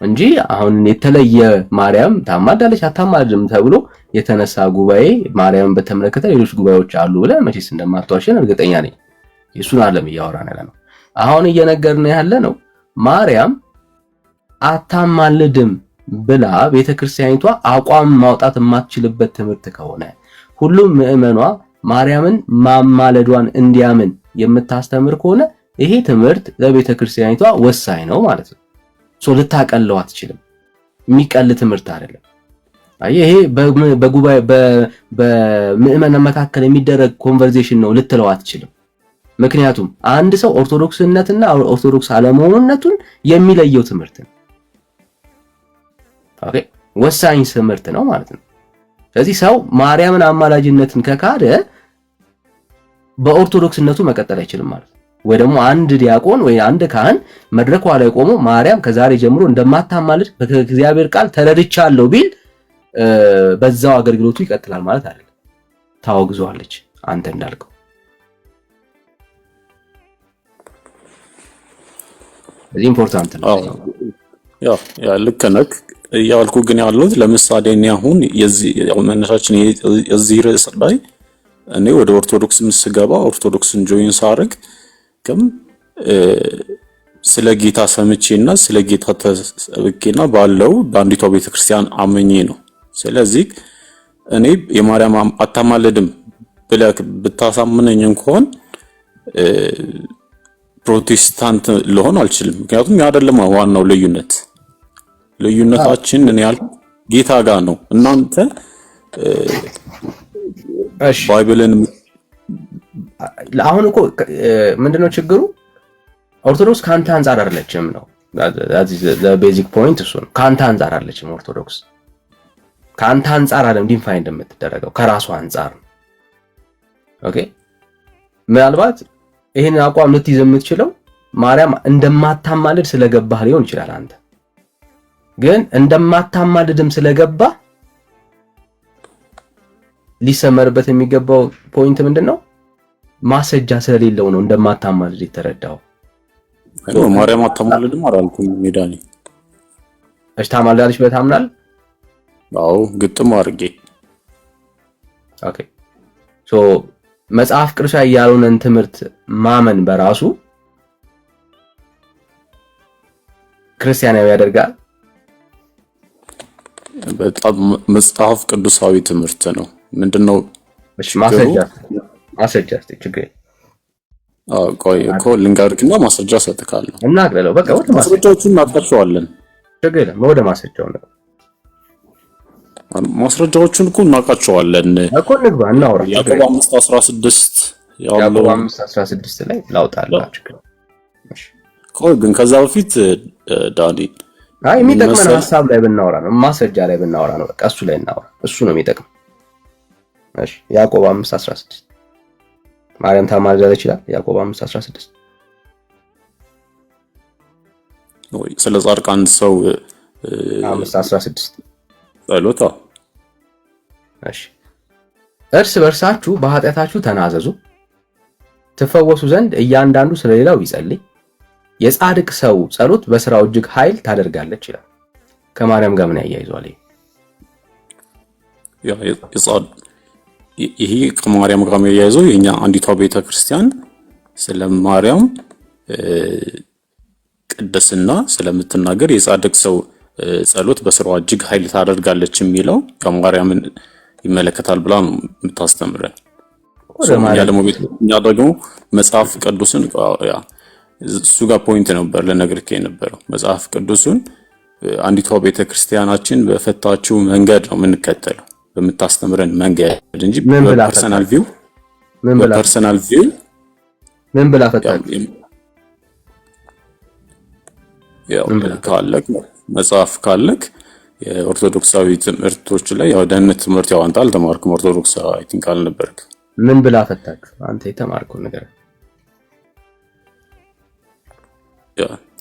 እንጂ አሁን የተለየ ማርያም ታማልዳለች አታማልድም ተብሎ የተነሳ ጉባኤ ማርያምን በተመለከተ ሌሎች ጉባኤዎች አሉ ብለህ መቼስ እንደማትዋሸን እርግጠኛ ነኝ። እሱን አይደለም እያወራን ያለ ነው። አሁን እየነገርን ያለ ነው ማርያም አታማልድም ብላ ቤተክርስቲያኒቷ አቋም ማውጣት የማትችልበት ትምህርት ከሆነ ሁሉም ምዕመኗ ማርያምን ማማለዷን እንዲያምን የምታስተምር ከሆነ ይሄ ትምህርት ለቤተክርስቲያኒቷ ወሳኝ ነው ማለት ነው። ልታቀለው አትችልም። የሚቀል ትምህርት አይደለም። ይሄ በጉባኤ በምዕመና መካከል የሚደረግ ኮንቨርሴሽን ነው ልትለው አትችልም። ምክንያቱም አንድ ሰው ኦርቶዶክስነትና ኦርቶዶክስ አለመሆኑነቱን የሚለየው ትምህርት ነው። ኦኬ ወሳኝ ትምህርት ነው ማለት ነው። ስለዚህ ሰው ማርያምን አማላጅነትን ከካደ በኦርቶዶክስነቱ መቀጠል አይችልም ማለት ነው። ወይ ደግሞ አንድ ዲያቆን ወይ አንድ ካህን መድረኳ ላይ ቆሞ ማርያም ከዛሬ ጀምሮ እንደማታማልድ በእግዚአብሔር ቃል ተረድቻለሁ ቢል በዛው አገልግሎቱ ይቀጥላል ማለት አይደለም። ታወግዟለች አንተ እንዳልከው። እዚህ ኢምፖርታንት ነው። ያ ልክ ነህ ያልኩ ግን ያሉት ለምሳሌ እኔ አሁን የዚህ መነሻችን የዚህ ርዕስ ላይ እኔ ወደ ኦርቶዶክስ ስገባ ኦርቶዶክስን ጆይን ሳረግ ከም ስለ ጌታ ሰምቼና ስለ ጌታ ተሰብኬና ባለው በአንዲቷ ቤተክርስቲያን አመኜ ነው። ስለዚህ እኔ የማርያም አታማልድም ብለህ ብታሳምነኝ እንኳን ፕሮቴስታንት ልሆን አልችልም። ምክንያቱም ያደለም ዋናው ልዩነታችን እኔ ያልኩ ጌታ ጋር ነው። እናንተ ባይብልን አሁን እኮ ምንድነው ችግሩ? ኦርቶዶክስ ካንተ አንፃር አይደለችም ነው። that is the basic point እሱ ነው። ካንተ አንፃር አይደለችም ኦርቶዶክስ። ካንተ አንፃር አይደለም ዲፋይን እንደምትደረገው ከራሷ አንፃር። ኦኬ ምናልባት ይሄን አቋም ልትይዝ የምትችለው ማርያም እንደማታማልድ ስለገባህ ሊሆን ይችላል። አንተ ግን እንደማታማልድም ስለገባህ ሊሰመርበት የሚገባው ፖይንት ምንድነው? ማስረጃ ስለሌለው ነው እንደማታማልድ የተረዳው። ማርያም አታማልድም አላልኩም ሜዳኒ። እሺ ታማልዳለች ብለህ ታምናለህ? አዎ ግጥም አድርጌ። ኦኬ ሶ መጽሐፍ ቅዱሳዊ ያልሆነን ትምህርት ማመን በራሱ ክርስቲያናዊ ያደርጋል? በጣም መጽሐፍ ቅዱሳዊ ትምህርት ነው። ምንድነው? እሺ ማስረጃ ችግር ቆይ እኮ ልንገርክና ማስረጃ ሰጥካለሁ። እናግረለው በቃ ወደ ማስረጃዎቹን እናጣቸዋለን። ችግር የለም ወደ ማስረጃው ነው። ማስረጃዎቹን እኮ እናውቃቸዋለን እኮ እንግባ እናውራ። ያዕቆብ 5:16 ያዕቆብ 5:16 ላይ ላውጣላችሁ። እሺ ቆይ ግን ከዛ በፊት ዳኒ የሚጠቅመን ሐሳብ ላይ ብናወራ ነው፣ ማስረጃ ላይ ብናወራ ነው። በቃ እሱ ላይ እናወራ። እሱ ነው የሚጠቅም። እሺ ያዕቆብ 5:16 ማርያም ታማልዳለች ይላል። ያዕቆብ 5:16 ወይ ስለ ጻድቃን ሰው 5:16 ጸሎታ። እሺ እርስ በርሳችሁ በኃጢአታችሁ ተናዘዙ ትፈወሱ ዘንድ እያንዳንዱ ስለሌላው ይጸልይ። የጻድቅ ሰው ጸሎት በስራው እጅግ ኃይል ታደርጋለች ይላል። ከማርያም ጋር ምን ያያይዘዋል? ይሄ ከማርያም ጋር የሚያያይዘው የኛ አንዲቷ ቤተክርስቲያን ስለ ማርያም ቅድስና ስለምትናገር የጻድቅ ሰው ጸሎት በስራው እጅግ ኃይል ታደርጋለች የሚለው ከማርያምን ይመለከታል ብላ ነው የምታስተምረን። እኛ ደግሞ መጽሐፍ ቅዱስን እሱ ጋር ፖይንት ነበር ለነገርክ የነበረው መጽሐፍ ቅዱስን አንዲቷ ቤተክርስቲያናችን በፈታችው መንገድ ነው የምንከተለው በምታስተምረን መንገድ እንጂ በፐርሰናል ቪው ምን ብላ ፈታችሁ? ካለክ መጽሐፍ ካለክ የኦርቶዶክሳዊ ትምህርቶች ላይ ያው ደህንነት ትምህርት ያው አንተ አልተማርክም ኦርቶዶክሳዊ አይ ቲንክ አልነበርክ። ምን ብላ ፈታችሁ? አንተ የተማርከው ነገር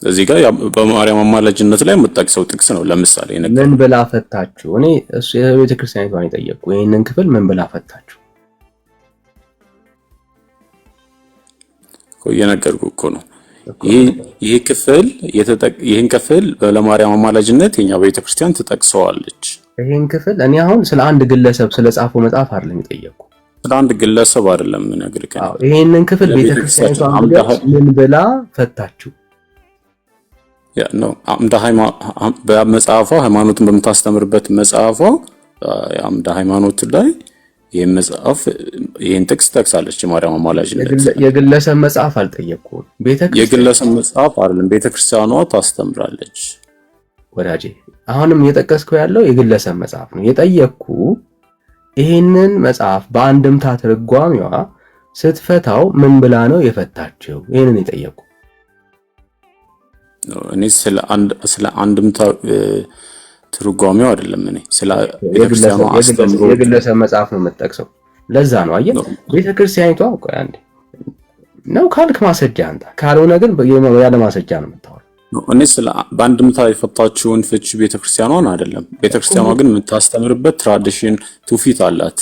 እዚህ ጋር በማርያም አማላጅነት ላይ የምጠቅሰው ጥቅስ ነው። ለምሳሌ ምን ብላ ፈታችሁ? እኔ እሱ የቤተክርስቲያኒቷን የጠየቁ ይሄንን ክፍል ምን ብላ ፈታችሁ? እየነገርኩህ እኮ ነው። ይህን ክፍል ለማርያም አማላጅነት የኛ ቤተክርስቲያን ትጠቅሰዋለች። ይህን ክፍል እኔ አሁን ስለ አንድ ግለሰብ ስለ ጻፈው መጽሐፍ አይደለም የጠየቁ ስለ አንድ ግለሰብ አይደለም ነገርክ። ይሄንን ክፍል ቤተክርስቲያኒቷ ምን ብላ ፈታችሁ? ነው በመጽሐፏ ሃይማኖትን በምታስተምርበት መጽሐፏ አምደ ሃይማኖት ላይ ይህን ጥቅስ ጠቅሳለች። የማርያም አማላጅነት የግለሰብ መጽሐፍ አልጠየቅኩም። የግለሰብ መጽሐፍ አይደለም ቤተክርስቲያኗ ታስተምራለች። ወዳጄ አሁንም እየጠቀስከው ያለው የግለሰብ መጽሐፍ ነው። የጠየቅኩ ይህንን መጽሐፍ በአንድምታ ትርጓሜዋ ስትፈታው ምን ብላ ነው የፈታችው? ይህንን የጠየቅኩ እኔ ስለ አንድምታ ትርጓሜው አይደለም። እኔ ስለ ቤተክርስቲያኗ አስተምሮ የግለሰብ መጽሐፍ ነው የምትጠቅሰው። ለዛ ነው አየህ ቤተክርስቲያኒቷ ቆይ አንዴ ነው ካልክ ማስረጃ አንተ ካልሆነ ግን ያለ ማስረጃ ነው የምታወራው። እኔ ስለ በአንድምታ የፈታችውን ፍቺ ቤተክርስቲያኗን አይደለም። ቤተክርስቲያኗ ግን የምታስተምርበት ትራዲሽን ትውፊት አላት።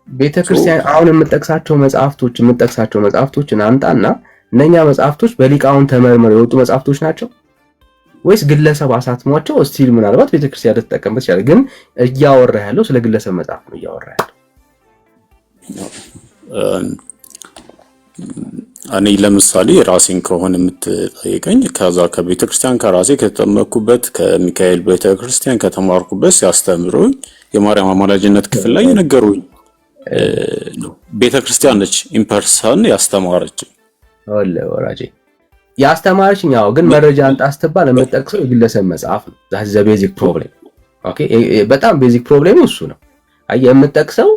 ቤተክርስቲያን አሁን የምትጠቅሳቸው መጽሐፍቶችን አምጣና እነኛ መጽሐፍቶች በሊቃውን ተመርምረው የወጡ መጽሐፍቶች ናቸው ወይስ ግለሰብ አሳትሟቸው? ስቲል ምናልባት ቤተክርስቲያን ልትጠቀምበት ይችላል። ግን እያወራ ያለው ስለ ግለሰብ መጽሐፍ ነው እያወራ ያለው። እኔ ለምሳሌ ራሴን ከሆነ የምትጠይቀኝ ከዛ ከቤተክርስቲያን ከራሴ ከተጠመቅኩበት ከሚካኤል ቤተክርስቲያን ከተማርኩበት ሲያስተምሩኝ የማርያም አማላጅነት ክፍል ላይ የነገሩኝ ቤተክርስቲያን ነች ኢምፐርሰን ያስተማረችኝ። ወራጄ ያስተማረችኝ ያው ግን መረጃ አንጣ ስትባል የምትጠቅሰው የግለሰብ መጽሐፍ ነው። that's the basic problem ኦኬ። በጣም ቤዚክ ፕሮብሌሙ እሱ ነው። አይ የምትጠቅሰው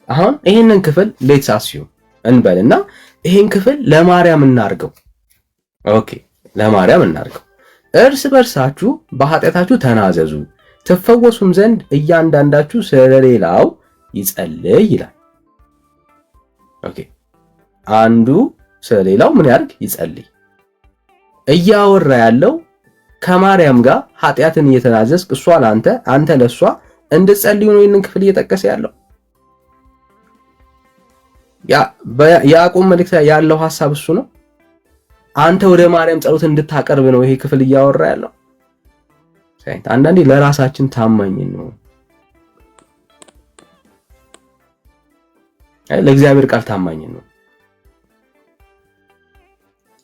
አሁን ይሄንን ክፍል ሌትስ አስዩም እንበልና ይሄን ክፍል ለማርያም እናርገው። ኦኬ ለማርያም እናርገው። እርስ በርሳችሁ በኃጢአታችሁ ተናዘዙ ትፈወሱም ዘንድ እያንዳንዳችሁ ስለሌላው ይጸልይ ይላል። ኦኬ አንዱ ስለሌላው ምን ያርግ? ይጸልይ። እያወራ ያለው ከማርያም ጋር ኃጢአትን እየተናዘዝክ እሷ ለአንተ አንተ ለሷ እንድትጸልዩ ነው ይሄንን ክፍል እየጠቀሰ ያለው። ያዕቆብ መልእክት ያለው ሐሳብ እሱ ነው። አንተ ወደ ማርያም ጸሎት እንድታቀርብ ነው ይሄ ክፍል እያወራ ያለው። አንዳንዴ ለራሳችን ታማኝ ነው፣ ለእግዚአብሔር ቃል ታማኝ ነው።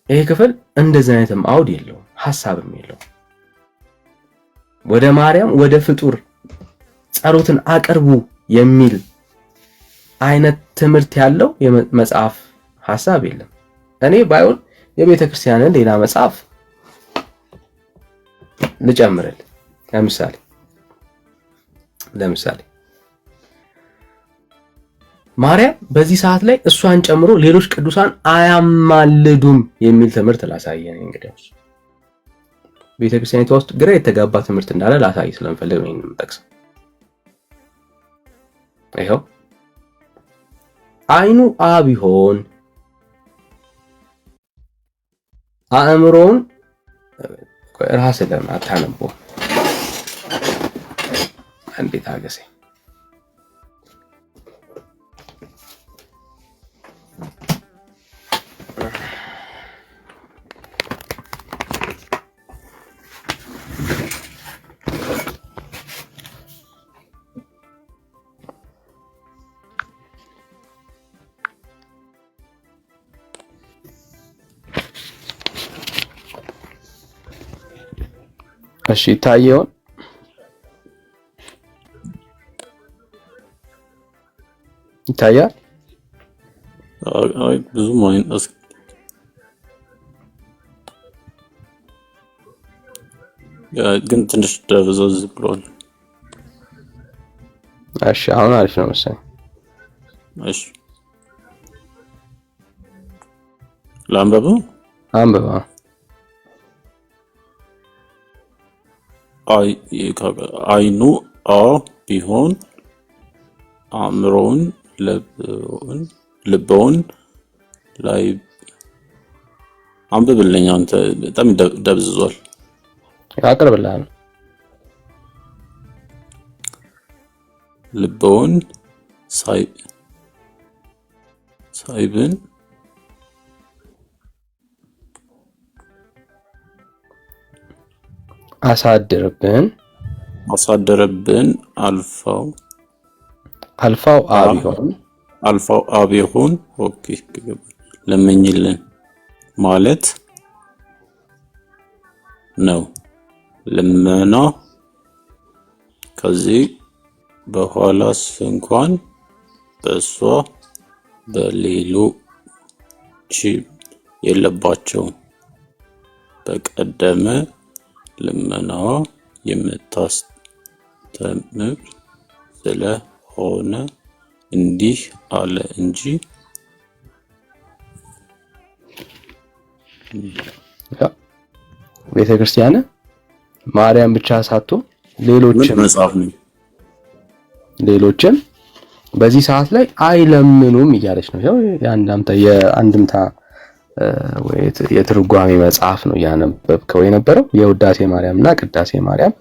ይሄ ክፍል እንደዚህ አይነትም አውድ የለውም ሐሳብም የለውም። ወደ ማርያም ወደ ፍጡር ጸሎትን አቅርቡ የሚል አይነት ትምህርት ያለው የመጽሐፍ ሐሳብ የለም። እኔ ባይሆን የቤተ ክርስቲያንን ሌላ መጽሐፍ ልጨምርል። ለምሳሌ ማርያም በዚህ ሰዓት ላይ እሷን ጨምሮ ሌሎች ቅዱሳን አያማልዱም የሚል ትምህርት ላሳየን። እንግዲያውስ ቤተክርስቲያኒቷ ውስጥ ግራ የተጋባ ትምህርት እንዳለ ላሳይ ስለምፈልግ ነው ይሄንን የምጠቅሰው። ይሄው አይኑ አ ቢሆን አእምሮውን ራስ ለምን አታነቦ? እንዴት አገሰ እሺ ይታየውን ይታያል። አይ ብዙ ማይን ግን ትንሽ ደብዘዝ ብሏል። እሺ አሁን አሪፍ ነው መሰለኝ። እሺ ላምበበው አንብባ አይኑ ቢሆን አእምሮውን ልቦውን ላይ አንብብልኝ። አንተ በጣም ደብዝዟል። ያቀርብልሃል። ልቦውን ሳይብን አሳድርብን አልፋው አቢሆን ኦኬ ለመኝልን ማለት ነው። ልመና ከዚህ በኋላስ እንኳን በሷ በሌሎች የለባቸውም። በቀደመ ልመናዋ የምታስተምር ስለሆነ እንዲህ አለ እንጂ ቤተክርስቲያን ማርያም ብቻ ሳትሆን ሌሎችም በዚህ ሰዓት ላይ አይለምኑም እያለች ነው። ያው የአንድምታ ወይ የትርጓሜ መጽሐፍ ነው ያነበብከው የነበረው። የውዳሴ ማርያም እና ቅዳሴ ማርያም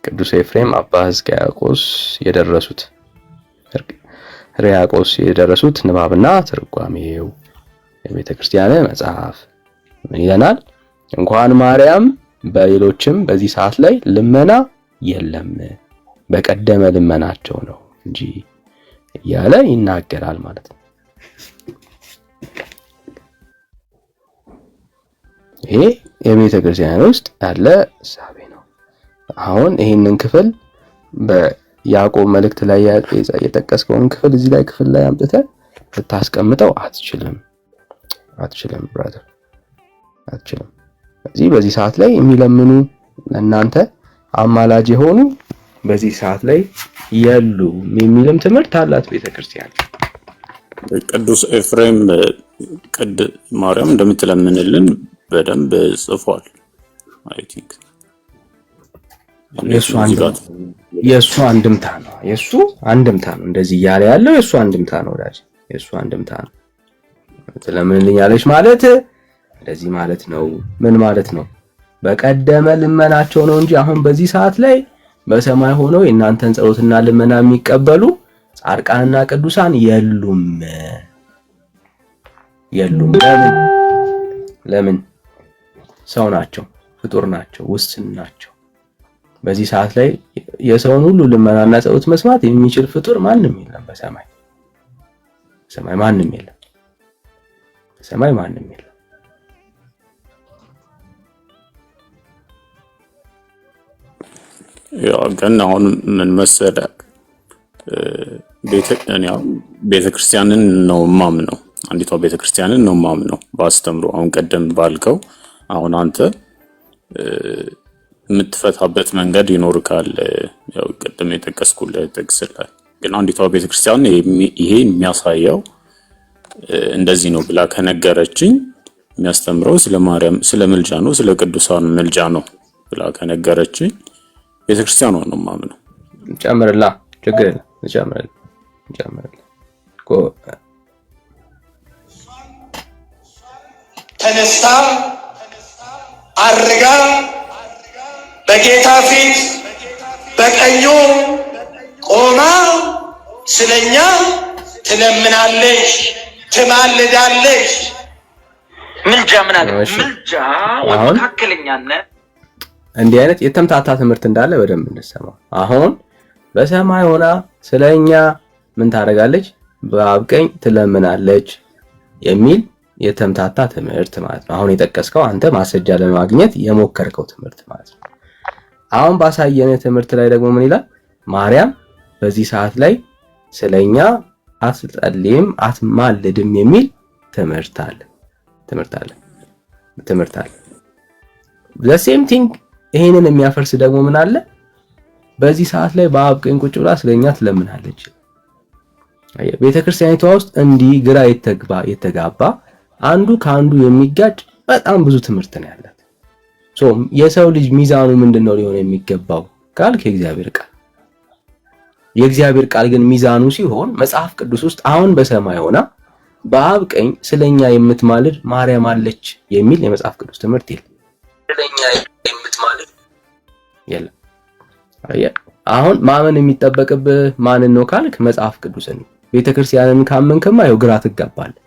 ቅዱስ ኤፍሬም አባ ሕዝቅያቆስ የደረሱት ንባብና ትርጓሜው የቤተ ክርስቲያን መጽሐፍ ምን ይለናል? እንኳን ማርያም በሌሎችም በዚህ ሰዓት ላይ ልመና የለም በቀደመ ልመናቸው ነው እንጂ እያለ ይናገራል ማለት ነው። ይሄ የቤተ ክርስቲያን ውስጥ ያለ ሐሳብ ነው። አሁን ይሄንን ክፍል በያዕቆብ መልእክት ላይ የጠቀስከውን ክፍል እዚህ ላይ ክፍል ላይ አምጥተህ ልታስቀምጠው አትችልም ብራዘር አትችልም። ስለዚህ በዚህ ሰዓት ላይ የሚለምኑ እናንተ አማላጅ የሆኑ በዚህ ሰዓት ላይ የሉም የሚልም ትምህርት አላት ቤተክርስቲያን። ቅዱስ ኤፍሬም ማርያም እንደምትለምንልን በደንብ ጽፏል። አይ ቲንክ የሱ አንድምታ ነው እንደዚህ እያለ ያለው የሱ አንድምታ ነው ወዳጅ፣ የሱ አንድምታ ነው። ትለምንልኛለች ማለት እንደዚህ ማለት ነው። ምን ማለት ነው? በቀደመ ልመናቸው ነው እንጂ አሁን በዚህ ሰዓት ላይ በሰማይ ሆነው የእናንተን ጸሎትና ልመና የሚቀበሉ ጻድቃንና ቅዱሳን የሉም። ለምን? ሰው ናቸው፣ ፍጡር ናቸው፣ ውስን ናቸው። በዚህ ሰዓት ላይ የሰውን ሁሉ ልመናና ጸሎት መስማት የሚችል ፍጡር ማንም የለም። በሰማይ ማንም የለም። በሰማይ ማንም የለም። ያው ግን አሁን ምን መሰለህ ቤተክርስቲያንን ነው ማምነው፣ አንዲቷ ቤተክርስቲያንን ነው ማምነው ባስተምሮ። አሁን ቀደም ባልከው አሁን አንተ የምትፈታበት መንገድ ይኖርካል። ያው ቀደም የጠቀስኩልህ ጥቅስ ላይ ግን አንዲቷ ቤተክርስቲያን ይሄ የሚያሳየው እንደዚህ ነው ብላ ከነገረችኝ የሚያስተምረው ስለ ማርያም ስለ ምልጃ ነው፣ ስለ ቅዱሳን ምልጃ ነው ብላ ከነገረችኝ ቤተክርስቲያኗ ነው ማምነው። ጨምርላ ችግር የለም ጨምርላ ተነስታ አርጋ በጌታ ፊት በቀኙ ቆማ ስለኛ ትለምናለች፣ ትማልዳለች። ምልጃ ምን አለ? ምልጃ ወመካከለኛነት እንዲህ አይነት የተምታታ ትምህርት እንዳለ በደንብ እንሰማው። አሁን በሰማይ ሆና ስለኛ ምን ታደርጋለች? በአብ ቀኝ ትለምናለች የሚል የተምታታ ትምህርት ማለት ነው። አሁን የጠቀስከው አንተ ማስረጃ ለማግኘት የሞከርከው ትምህርት ማለት ነው። አሁን ባሳየነ ትምህርት ላይ ደግሞ ምን ይላል? ማርያም በዚህ ሰዓት ላይ ስለኛ አትጸልይም አትማልድም የሚል ትምህርት አለ። the same thing ይሄንን የሚያፈርስ ደግሞ ምን አለ? በዚህ ሰዓት ላይ በአብ ቀኝ ቁጭ ብላ ስለኛ ትለምናለች። ቤተክርስቲያኒቷ ውስጥ እንዲህ ግራ የተጋባ አንዱ ከአንዱ የሚጋጭ በጣም ብዙ ትምህርት ነው ያላት። የሰው ልጅ ሚዛኑ ምንድነው ሊሆን የሚገባው ካልክ የእግዚአብሔር ቃል ግን ሚዛኑ ሲሆን መጽሐፍ ቅዱስ ውስጥ አሁን በሰማይ ሆና በአብ ቀኝ ስለኛ የምትማልድ ማርያም አለች የሚል የመጽሐፍ ቅዱስ ትምህርት የለም። ስለኛ የምትማልድ የለም። አሁን ማመን የሚጠበቅብህ ማንን ነው ካልክ መጽሐፍ ቅዱስን። ቤተክርስቲያንን ካመንክማ ይኸው ግራ ትጋባለህ።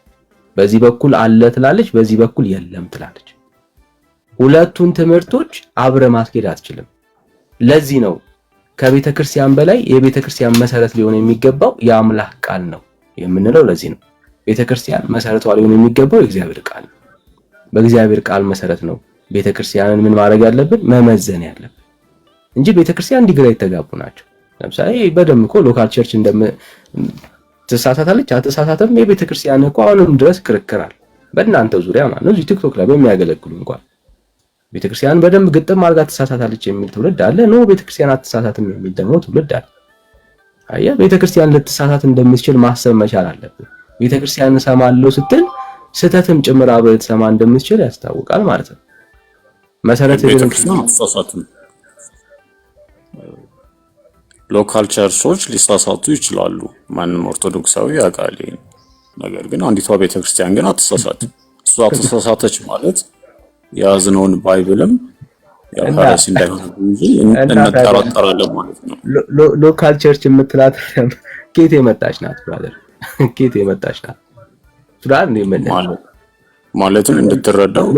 በዚህ በኩል አለ ትላለች፣ በዚህ በኩል የለም ትላለች። ሁለቱን ትምህርቶች አብረ ማስኬድ አትችልም። ለዚህ ነው ከቤተክርስቲያን በላይ የቤተክርስቲያን መሰረት ሊሆን የሚገባው የአምላክ ቃል ነው የምንለው። ለዚህ ነው ቤተክርስቲያን መሰረቷ ሊሆን የሚገባው የእግዚአብሔር ቃል ነው። በእግዚአብሔር ቃል መሰረት ነው ቤተክርስቲያንን ምን ማድረግ ያለብን መመዘን ያለብን እንጂ ቤተክርስቲያን እንዲግራ የተጋቡ ናቸው። ለምሳሌ በደም እኮ ሎካል ቸርች ትሳሳታለች አትሳሳተም የቤተክርስቲያን እኮ አሁንም ድረስ ክርክራል በእናንተ ዙሪያ ማለት ነው። እዚህ ቲክቶክ ላይ በሚያገለግሉ እንኳን ቤተክርስቲያን በደንብ ግጥም አድርጋ ትሳሳታለች የሚል ትውልድ አለ። ነው ቤተክርስቲያን አትሳሳትም የሚል ደግሞ ትውልድ አለ። አያ ቤተክርስቲያን ልትሳሳት እንደምትችል ማሰብ መቻል አለብን። ቤተክርስቲያን ሰማለው ስትል ስተትም ጭምር አብረህ ትሰማ እንደምትችል ያስታውቃል ማለት ነው። መሰረት ቤተክርስቲያን አትሳሳትም። ሎካል ቸርቾች ሊሳሳቱ ይችላሉ፣ ማንም ኦርቶዶክሳዊ ያውቃል። ነገር ግን አንዲቷ ቤተክርስቲያን ግን አትሳሳትም። እሷ ተሳሳተች ማለት ያዝነውን ባይብልም ያፈረስ እንዳይሆን እንጂ እንጠራጠራለን ማለት ነው። ሎካል ቸርች የምትላት ኬት የመጣች ናት ብራዘር? ኬት የመጣች ናት ሱዳን ማለትም እንድትረዳው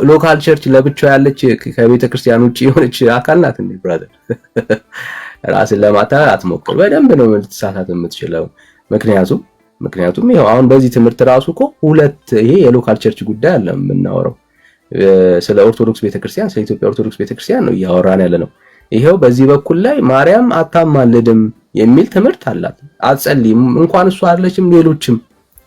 ሎካል ቸርች ለብቻው ያለች ከቤተ ክርስቲያን ውጪ የሆነች አካል ናት እንዴ ብራዘር? ራስን ለማታለል አትሞክር። በደንብ ነው ልትሳሳት የምትችለው። ምክንያቱም ይሄው አሁን በዚህ ትምህርት ራሱ እኮ ይሄ የሎካል ቸርች ጉዳይ አለ የምናወራው። ስለ ኦርቶዶክስ ቤተክርስቲያን ስለ ኢትዮጵያ ኦርቶዶክስ ቤተክርስቲያን ነው እያወራን ያለ ነው። ይሄው በዚህ በኩል ላይ ማርያም አታማልድም የሚል ትምህርት አላት። አትጸልይም እንኳን እሷ አይደለችም ሌሎችም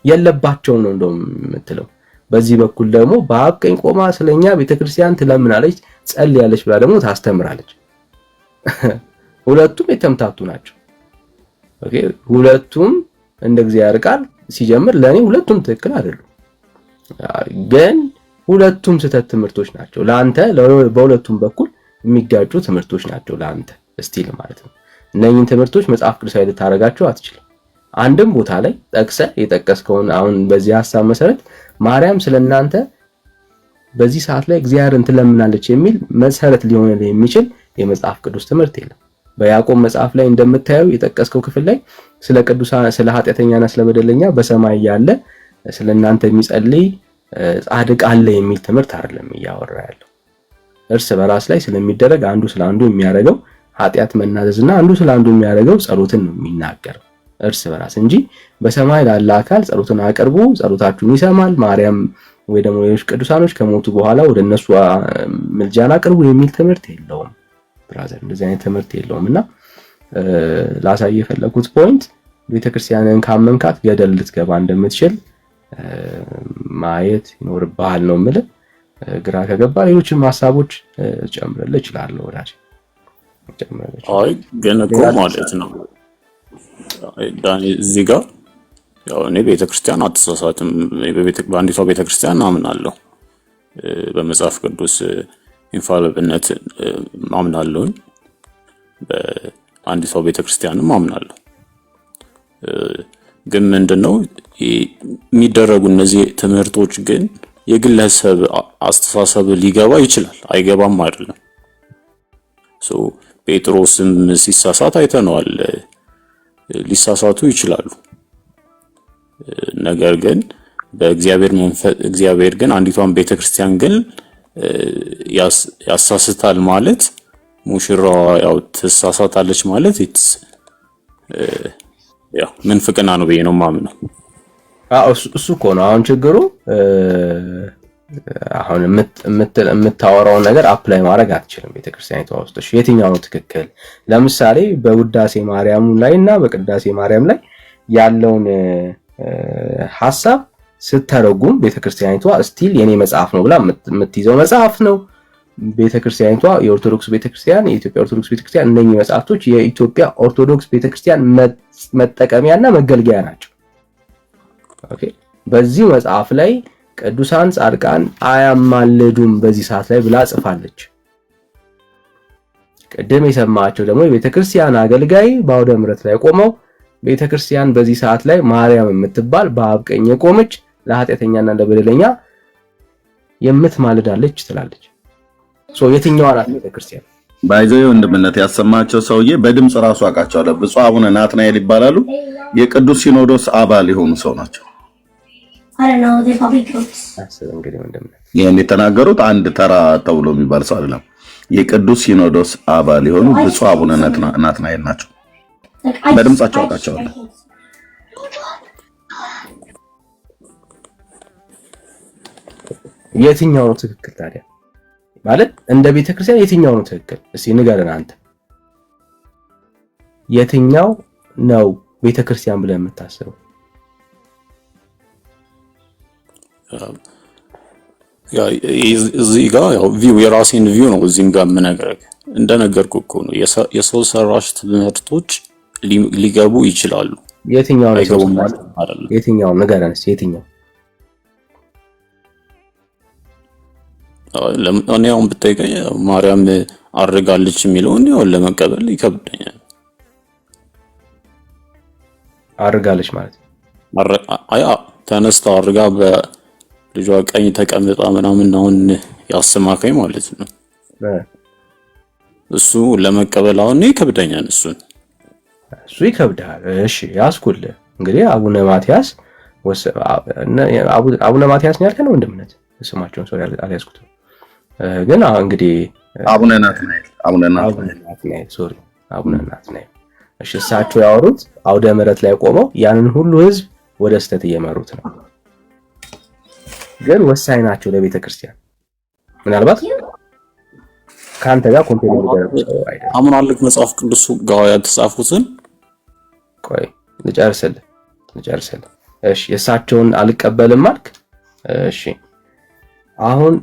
የለባቸው ነው እንደውም የምትለው። በዚህ በኩል ደግሞ በአብ ቀኝ ቆማ ስለኛ ቤተክርስቲያን ትለምናለች፣ ጸልያለች ብላ ደግሞ ታስተምራለች። ሁለቱም የተምታቱ ናቸው። ኦኬ ሁለቱም እንደ እግዚአብሔር ቃል ሲጀምር ለኔ ሁለቱም ትክክል አይደሉም። ግን ሁለቱም ስህተት ትምህርቶች ናቸው ለአንተ። በሁለቱም በኩል የሚጋጩ ትምህርቶች ናቸው ለአንተ ስቲል ማለት ነው። እነኚህን ትምህርቶች መጽሐፍ ቅዱሳዊ ልታረጋቸው አትችልም። አንድም ቦታ ላይ የጠቀስከውን አሁን በዚህ ሐሳብ መሰረት ማርያም ስለናንተ በዚህ ሰዓት ላይ እግዚአብሔርን ትለምናለች የሚል መሰረት ሊሆን የሚችል የመጽሐፍ ቅዱስ ትምህርት የለም። በያዕቆብ መጽሐፍ ላይ እንደምታየው የጠቀስከው ክፍል ላይ ስለ ቅዱሳን ስለ ኃጢአተኛና ስለ በደለኛ በሰማይ ያለ ስለናንተ የሚጸልይ ጻድቅ አለ የሚል ትምህርት አይደለም እያወራ ያለው። እርስ በራስ ላይ ስለሚደረግ አንዱ ስለ አንዱ የሚያደርገው ኃጢአት መናዘዝና አንዱ ስለ አንዱ የሚያደርገው ጸሎትን ነው የሚናገረው እርስ በራስ እንጂ በሰማይ ላለ አካል ጸሎትን አቅርቡ ጸሎታችሁን ይሰማል ማርያም ወይ ደግሞ ሌሎች ቅዱሳኖች ከሞቱ በኋላ ወደነሱ ምልጃን አቅርቡ የሚል ትምህርት የለውም ብራዘር። እንደዚህ አይነት ትምህርት የለውምና ላሳይ የፈለኩት ፖይንት ቤተክርስቲያንን ካመንካት ገደል ልትገባ እንደምትችል ማየት ይኖርብሃል ነው የምልህ። ግራ ከገባ ሌሎችም ሐሳቦች ጨምረልህ እችላለሁ ወዳጅ ጨምረልህ። አይ ግን እኮ ማለት ነው ዳኒ እዚህ ጋር ያው እኔ ቤተክርስቲያን አትሳሳትም፣ በአንዲቷ ቤተክርስቲያን አምናለሁ፣ በመጽሐፍ ቅዱስ ኢንፋሊብልነት አምናለሁ፣ በአንዲቷ ቤተክርስቲያንም አምናለሁ። ግን ምንድነው የሚደረጉ እነዚህ ትምህርቶች ግን የግለሰብ አስተሳሰብ ሊገባ ይችላል፣ አይገባም አይደለም። ጴጥሮስም ሲሳሳት አይተነዋል፣ ሊሳሳቱ ይችላሉ። ነገር ግን እግዚአብሔር ግን አንዲቷን ቤተክርስቲያን ግን ያሳስታል ማለት ሙሽራዋ ያው ትሳሳታለች ማለት ያው ምንፍቅና ነው ብዬ ነው የማምነው። እሱ እኮ ነው አሁን ችግሩ። አሁን የምታወራው ነገር አፕላይ ማድረግ አትችልም ቤተክርስቲያኒቷ ውስጥ። እሺ የትኛው ነው ትክክል? ለምሳሌ በውዳሴ ማርያም ላይና በቅዳሴ ማርያም ላይ ያለውን ሐሳብ ስተረጉም ቤተክርስቲያኒቷ ስቲል የኔ መጽሐፍ ነው ብላ የምትይዘው መጽሐፍ ነው። ቤተክርስቲያኒቷ የኦርቶዶክስ ቤተክርስቲያን የኢትዮጵያ ኦርቶዶክስ ቤተክርስቲያን እነኚህ መጽሐፍቶች የኢትዮጵያ ኦርቶዶክስ ቤተክርስቲያን መጠቀሚያና መገልገያ ናቸው። ኦኬ በዚህ መጽሐፍ ላይ ቅዱሳን ጻድቃን አያማልዱም በዚህ ሰዓት ላይ ብላ ጽፋለች። ቀደም የሰማቸው ደግሞ የቤተክርስቲያን አገልጋይ በአውደ ምሕረት ላይ ቆመው ቤተክርስቲያን በዚህ ሰዓት ላይ ማርያም የምትባል በአብ ቀኝ የቆመች ለኃጢአተኛና ለበደለኛ የምትማልዳለች ትላለች። የትኛዋ ናት ቤተክርስቲያን? ባይዘው ወንድምነት ያሰማቸው ሰውዬ በድምጽ ራሱ አውቃቸዋለሁ። ብፁዕ አቡነ ናትናኤል ይባላሉ። የቅዱስ ሲኖዶስ አባል የሆኑ ሰው ናቸው። ይሄን የተናገሩት አንድ ተራ ተብሎ የሚባል ሰው አይደለም። የቅዱስ ሲኖዶስ አባል የሆኑ ብፁዕ አቡነ ናትናኤል ናቸው። በድምጻቸው አውቃቸዋለሁ። የትኛው ነው ትክክል ታዲያ? ማለት እንደ ቤተክርስቲያን የትኛው ነው ትክክል? እስኪ ንገረን አንተ። የትኛው ነው ቤተክርስቲያን ብለህ የምታስበው? እዚህ ጋር ያው ቪው የራሴን ቪው ነው እዚህም ጋር የምነግርህ። እንደነገርኩህ እኮ ነው የሰው ሰራሽ ትምህርቶች ሊገቡ ይችላሉ። የትኛው ነው አይደለም? የትኛው ንገረን እስኪ የትኛው? እኔ አሁን ብትጠይቀኝ ማርያም አርጋለች የሚለውን ያው ለመቀበል ይከብደኛል። አርጋለች ማለት ተነስታ አርጋ በልጇ ቀኝ ተቀምጣ ምናምን አሁን ያስማከኝ ማለት ነው። እሱ ለመቀበል አሁን ይከብደኛል። እሱ ይከብዳል። እሺ ያስኩልህ እንግዲህ አቡነ ማትያስ አቡነ ማትያስ ነው ያልከው ወንድምነት ስማቸውን ሰው አልያዝኩትም። ግን እንግዲህ አቡነ ናትናኤል አቡነ ናትናኤል እሺ እሳቸው ያወሩት አውደ ምሕረት ላይ ቆመው ያንን ሁሉ ህዝብ ወደ ስተት እየመሩት ነው። ግን ወሳኝ ናቸው ለቤተ ክርስቲያን። ምናልባት ካንተ ጋር ኮምፔር ያደርጋሉ አይደል? አምናልክ መጽሐፍ ቅዱስ ጋር ያተጻፉትን ቆይ ልጨርስልህ። እሺ የእሳቸውን አልቀበልም አልክ። እሺ አሁን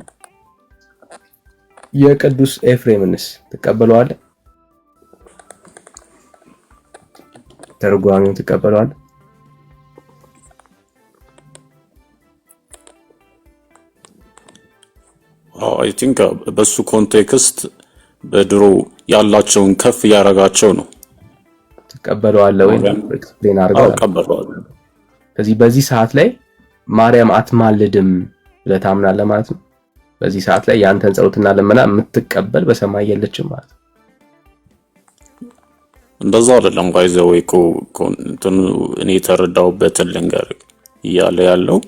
የቅዱስ ኤፍሬምንስ ትቀበለዋለህ? ተርጓሚውን ትቀበለዋለህ? አይ ቲንክ በሱ ኮንቴክስት በድሮ ያላቸውን ከፍ ያረጋቸው ነው። ትቀበለዋለህ ወይ? ኤክስፕሌን አድርገው። ተቀበለዋለሁ። ስለዚህ በዚህ ሰዓት ላይ ማርያም አትማልድም ብለህ ታምናለህ ማለት ነው። በዚህ ሰዓት ላይ ያንተን ጸሎትና ልመና የምትቀበል በሰማይ የለችም ማለት ነው። እንደዛ አይደለም ባይዘው እኮ እኔ የተረዳሁበትን ልንገርህ እያለ ያለው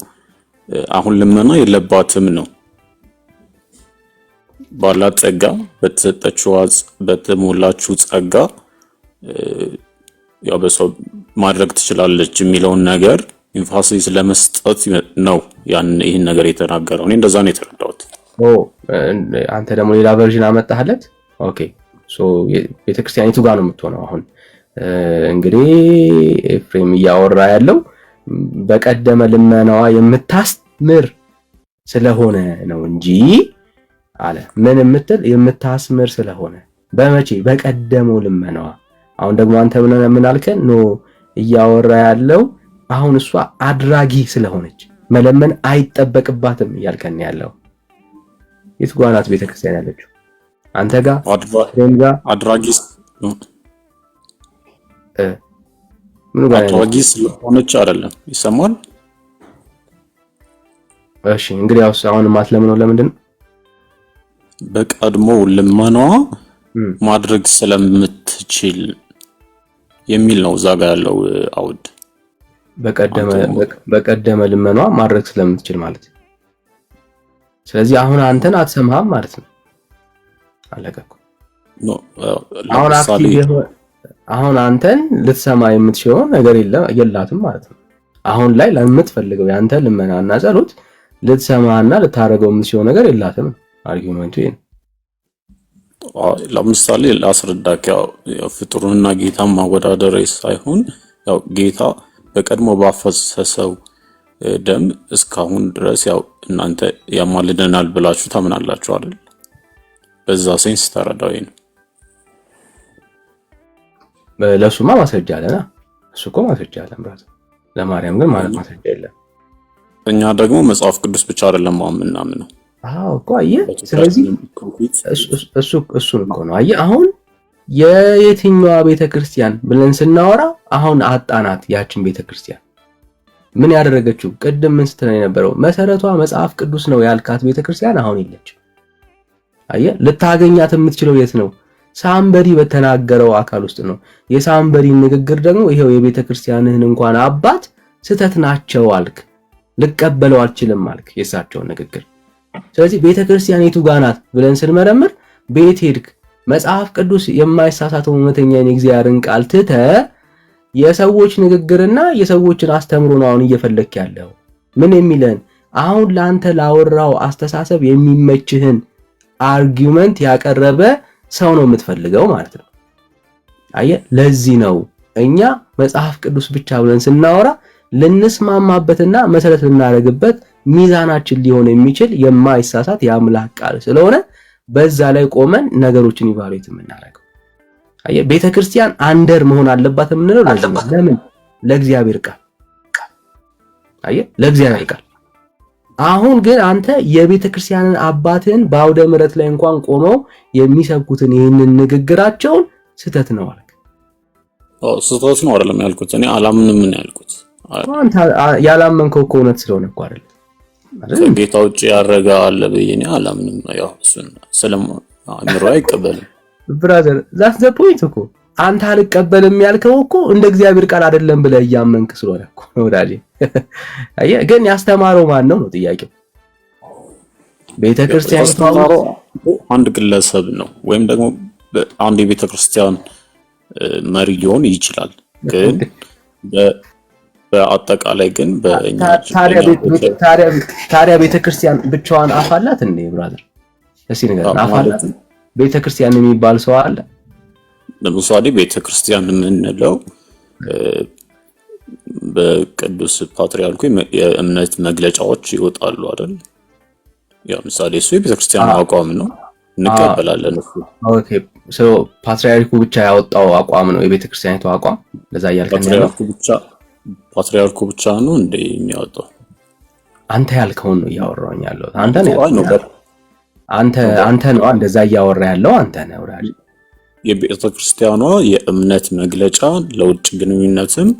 አሁን ልመና የለባትም ነው። ባላት ጸጋ በተሰጠችው በተሞላችው ጸጋ ያው በሰው ማድረግ ትችላለች የሚለውን ነገር ኢንፋሲስ ለመስጠት ነው ይህን ነገር የተናገረው። እኔ እንደዛ ነው የተረዳሁት። አንተ ደግሞ ሌላ ቨርዥን አመጣህለት። ኦኬ ቤተክርስቲያኒቱ ጋር ነው የምትሆነው። አሁን እንግዲህ ኤፍሬም እያወራ ያለው በቀደመ ልመናዋ የምታስምር ስለሆነ ነው እንጂ አለ። ምን የምታስምር ስለሆነ በመቼ? በቀደመው ልመናዋ። አሁን ደግሞ አንተ ምን አልከን? ኖ እያወራ ያለው አሁን እሷ አድራጊ ስለሆነች መለመን አይጠበቅባትም እያልከን ያለው። የት ጋር ናት ቤተክርስቲያን ያለችው? አንተ ጋር አድራጊ ምን ጋር አድራጊ ስለሆነች አይደለም። ይሰማል? እሺ እንግዲህ አሁን ማትለምነው ለምንድን ነው? በቀድሞ ልመናዋ ማድረግ ስለምትችል የሚል ነው እዛ ጋር ያለው አውድ። በቀደመ ልመናዋ ማድረግ ስለምትችል ማለት። ስለዚህ አሁን አንተን አትሰማህም ማለት ነው። አለቀኩ። አሁን አንተን ልትሰማ የምትችለው ነገር የላትም ማለት ነው። አሁን ላይ ለምትፈልገው ያንተ ልመናና ጸሎት ልትሰማና ልታረገው የምትችለው ነገር የላትም። አርጊውመንቱ ይሄ ነው። ለምሳሌ ላስረዳክ፣ ያው ፍጡርንና ጌታን ማወዳደር ሳይሆን ያው ጌታ በቀድሞ ባፈሰሰው ደም እስካሁን ድረስ ያው እናንተ ያማልደናል ብላችሁ ታምናላችሁ አይደል? በዛ ሴንስ ተረዳው ነው። ለሱማ ማስረጃ አለና እሱ እኮ ማስረጃ አለ ብራዘር። ለማርያም ግን ማለት ማስረጃ የለም። እኛ ደግሞ መጽሐፍ ቅዱስ ብቻ አይደለም ማምናምነው። አዎ እኮ አየህ። ስለዚህ እሱ እኮ ነው አየህ። አሁን የየትኛዋ ቤተክርስቲያን ብለን ስናወራ አሁን አጣናት። ያችን ቤተክርስቲያን ምን ያደረገችው? ቅድም ምን ስትነኝ የነበረው መሰረቷ መጽሐፍ ቅዱስ ነው ያልካት ቤተክርስቲያን አሁን የለችም። አየህ፣ ልታገኛት የምትችለው የት ነው? ሳምበዲ በተናገረው አካል ውስጥ ነው። የሳምበዲ ንግግር ደግሞ ይሄው የቤተክርስቲያንህን እንኳን አባት ስተት ናቸው አልክ፣ ልቀበለው አልችልም አልክ የሳቸውን ንግግር። ስለዚህ ቤተክርስቲያን የቱ ጋር ናት ብለን ስንመረምር ቤት ሄድክ፣ መጽሐፍ ቅዱስ የማይሳሳተው እውነተኛ የእግዚአብሔርን ቃል ትተህ የሰዎች ንግግርና የሰዎችን አስተምሮ ነው አሁን እየፈለክ ያለው። ምን የሚለን አሁን ላንተ ላወራው አስተሳሰብ የሚመችህን አርጊውመንት ያቀረበ ሰው ነው የምትፈልገው ማለት ነው። አየህ፣ ለዚህ ነው እኛ መጽሐፍ ቅዱስ ብቻ ብለን ስናወራ ልንስማማበትና መሰረት ልናደርግበት ሚዛናችን ሊሆን የሚችል የማይሳሳት የአምላክ ቃል ስለሆነ በዛ ላይ ቆመን ነገሮችን ኢቫሉዌት የምናደርገው። አየህ፣ ቤተክርስቲያን አንደር መሆን አለባት የምንለው ለዚህ ነው። ለምን? ለእግዚአብሔር ቃል። አየህ፣ ለእግዚአብሔር ቃል። አሁን ግን አንተ የቤተክርስቲያንን አባትን በአውደ ምሕረት ላይ እንኳን ቆመው የሚሰብኩትን ይህንን ንግግራቸውን ስተት ነው አልክ። ስተት ነው አይደለም ያልኩት፣ እኔ አላምንም ነው ያልኩት። አንተ ያላመንከው እኮ እውነት ስለሆነ እኮ አይደለም። ከጌታ ውጭ ያረጋ አለ በይ እኔ አላምንም። ያው እሱን አእምሮ አይቀበልም ብራዘር። ዛት ዘ ፖይንት እኮ አንተ አልቀበልም ያልከው እኮ እንደ እግዚአብሔር ቃል አይደለም ብለህ እያመንክ ስለሆነ እኮ ወዳጄ። አየህ፣ ግን ያስተማረው ማን ነው ነው ጥያቄው። ቤተክርስቲያን ያስተማረው አንድ ግለሰብ ነው ወይም ደግሞ አንድ የቤተክርስቲያን መሪ ሊሆን ይችላል። ግን በአጠቃላይ ግን በእኛ ታዲያ ቤተክርስቲያን ብቻዋን አፋላት እንዴ ብራዘር? እስኪ ንገረን፣ አፋላት ቤተክርስቲያን የሚባል ሰው አለ? ለምሳሌ ቤተክርስቲያን የምንለው በቅዱስ ፓትርያርኩ የእምነት መግለጫዎች ይወጣሉ አይደል? ያው ምሳሌ እሱ የቤተክርስቲያን አቋም ነው፣ እንቀበላለን እሱ። ኦኬ፣ ሶ ፓትርያርኩ ብቻ ያወጣው አቋም ነው የቤተክርስቲያኒቱ አቋም? ለዛ ያልከኝ ነው። ፓትርያርኩ ብቻ ነው እንደ የሚያወጣው? አንተ ያልከውን ነው እያወራሁኝ ያለው። አንተ ነው እንደዛ እያወራ ያለው አንተ ነው ወዳጅ። የቤተክርስቲያኗ የእምነት መግለጫ ለውጭ ግንኙነትም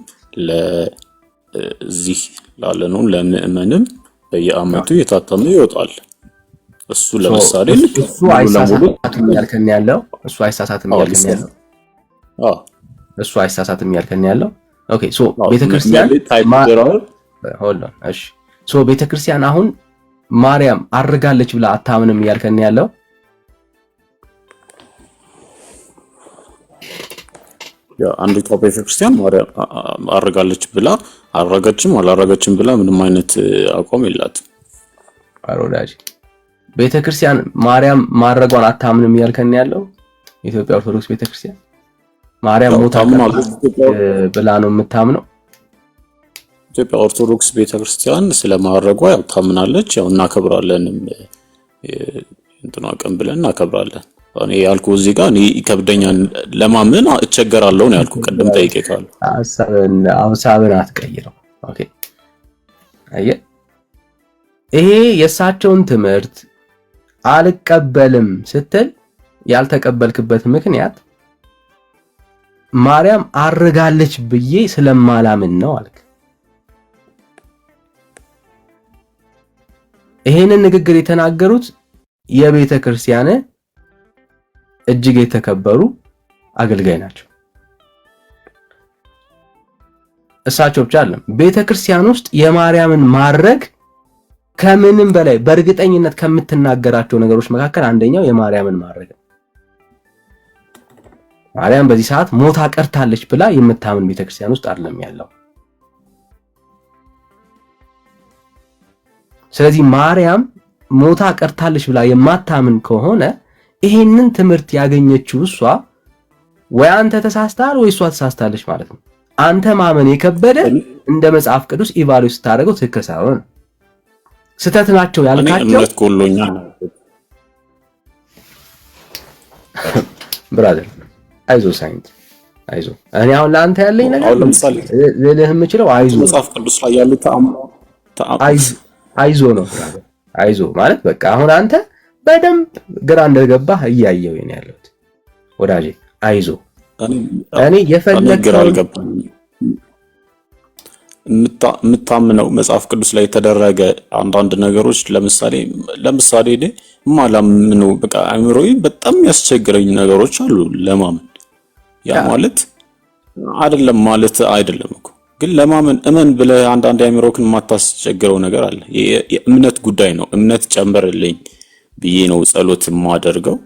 ለዚህ ላለነው ለምእመንም በየአመቱ የታተመ ይወጣል። እሱ ለምሳሌ እሱ አይሳሳትም ያልከኝ ያለው እሱ አይሳሳትም ያልከኝ ያለው እሱ አይሳሳትም ያልከኝ ያለው። ኦኬ፣ ሶ ቤተክርስቲያን እሺ፣ ሶ ቤተክርስቲያን አሁን ማርያም አርጋለች ብላ አታምንም ያልከኝ ያለው? አንድ ቤተክርስቲያን ማርያም አርጋለች ብላ አረጋችም አላረጋችም ብላ ምንም አይነት አቋም የላትም። አሮዳጅ ቤተክርስቲያን ማርያም ማረጓን አታምንም ያልከኝ ያለው? ኢትዮጵያ ኦርቶዶክስ ቤተክርስቲያን ማርያም ሞታ ብላ ነው የምታምነው? ኢትዮጵያ ኦርቶዶክስ ቤተክርስቲያን ስለማረጓ ያው ታምናለች። ያው እናከብራለን፣ እንትና ቀን ብለን እናከብራለን። እኔ ያልኩ እዚህ ጋር እኔ ይከብደኛል ለማመን እቸገራለሁ ነው ያልኩ። ቀደም ጠይቄካለሁ። ሐሳብን አትቀይረው። ኦኬ፣ አየህ፣ ይሄ የእሳቸውን ትምህርት አልቀበልም ስትል ያልተቀበልክበት ምክንያት ማርያም አርጋለች ብዬ ስለማላምን ነው አልክ። ይሄንን ንግግር የተናገሩት የቤተ ክርስቲያን እጅግ የተከበሩ አገልጋይ ናቸው። እሳቸው ብቻ አይደለም፣ ቤተ ክርስቲያን ውስጥ የማርያምን ማረግ ከምንም በላይ በእርግጠኝነት ከምትናገራቸው ነገሮች መካከል አንደኛው የማርያምን ማረግ ነው። ማርያም በዚህ ሰዓት ሞታ ቀርታለች ብላ የምታምን ቤተክርስቲያን ውስጥ አይደለም ያለው። ስለዚህ ማርያም ሞታ ቀርታለች ብላ የማታምን ከሆነ ይሄንን ትምህርት ያገኘችው እሷ ወይ አንተ ተሳስተሃል ወይ እሷ ተሳስታለች ማለት ነው። አንተ ማመን የከበደ እንደ መጽሐፍ ቅዱስ ኢቫሉዌት ስታደርገው ትክክል ሳይሆን ስተት ናቸው ያልካቸው እምነት ጎሎኛል ብራዘር አይዞ ሳይንት አይዞ እኔ አሁን ለአንተ ያለኝ ነገር ለምሳሌ ልልህ የምችለው አይዞ መጽሐፍ ቅዱስ ላይ ያሉ አይዞ ነው ብራዘር አይዞ ማለት በቃ አሁን አንተ በደንብ ግራ እንደገባህ እያየው ነው ያለሁት ወዳጄ አይዞ እኔ የፈለግከው የምታምነው መጽሐፍ ቅዱስ ላይ የተደረገ አንዳንድ ነገሮች ለምሳሌ ማላምነው በቃ አእምሮዬ በጣም ያስቸግረኝ ነገሮች አሉ ለማመን ያ ማለት አይደለም እኮ ግን ለማመን እመን ብለህ አንዳንድ አእምሮክን ማታስቸግረው ነገር አለ የእምነት ጉዳይ ነው እምነት ጨምርልኝ ብዬ ነው ጸሎት የማደርገው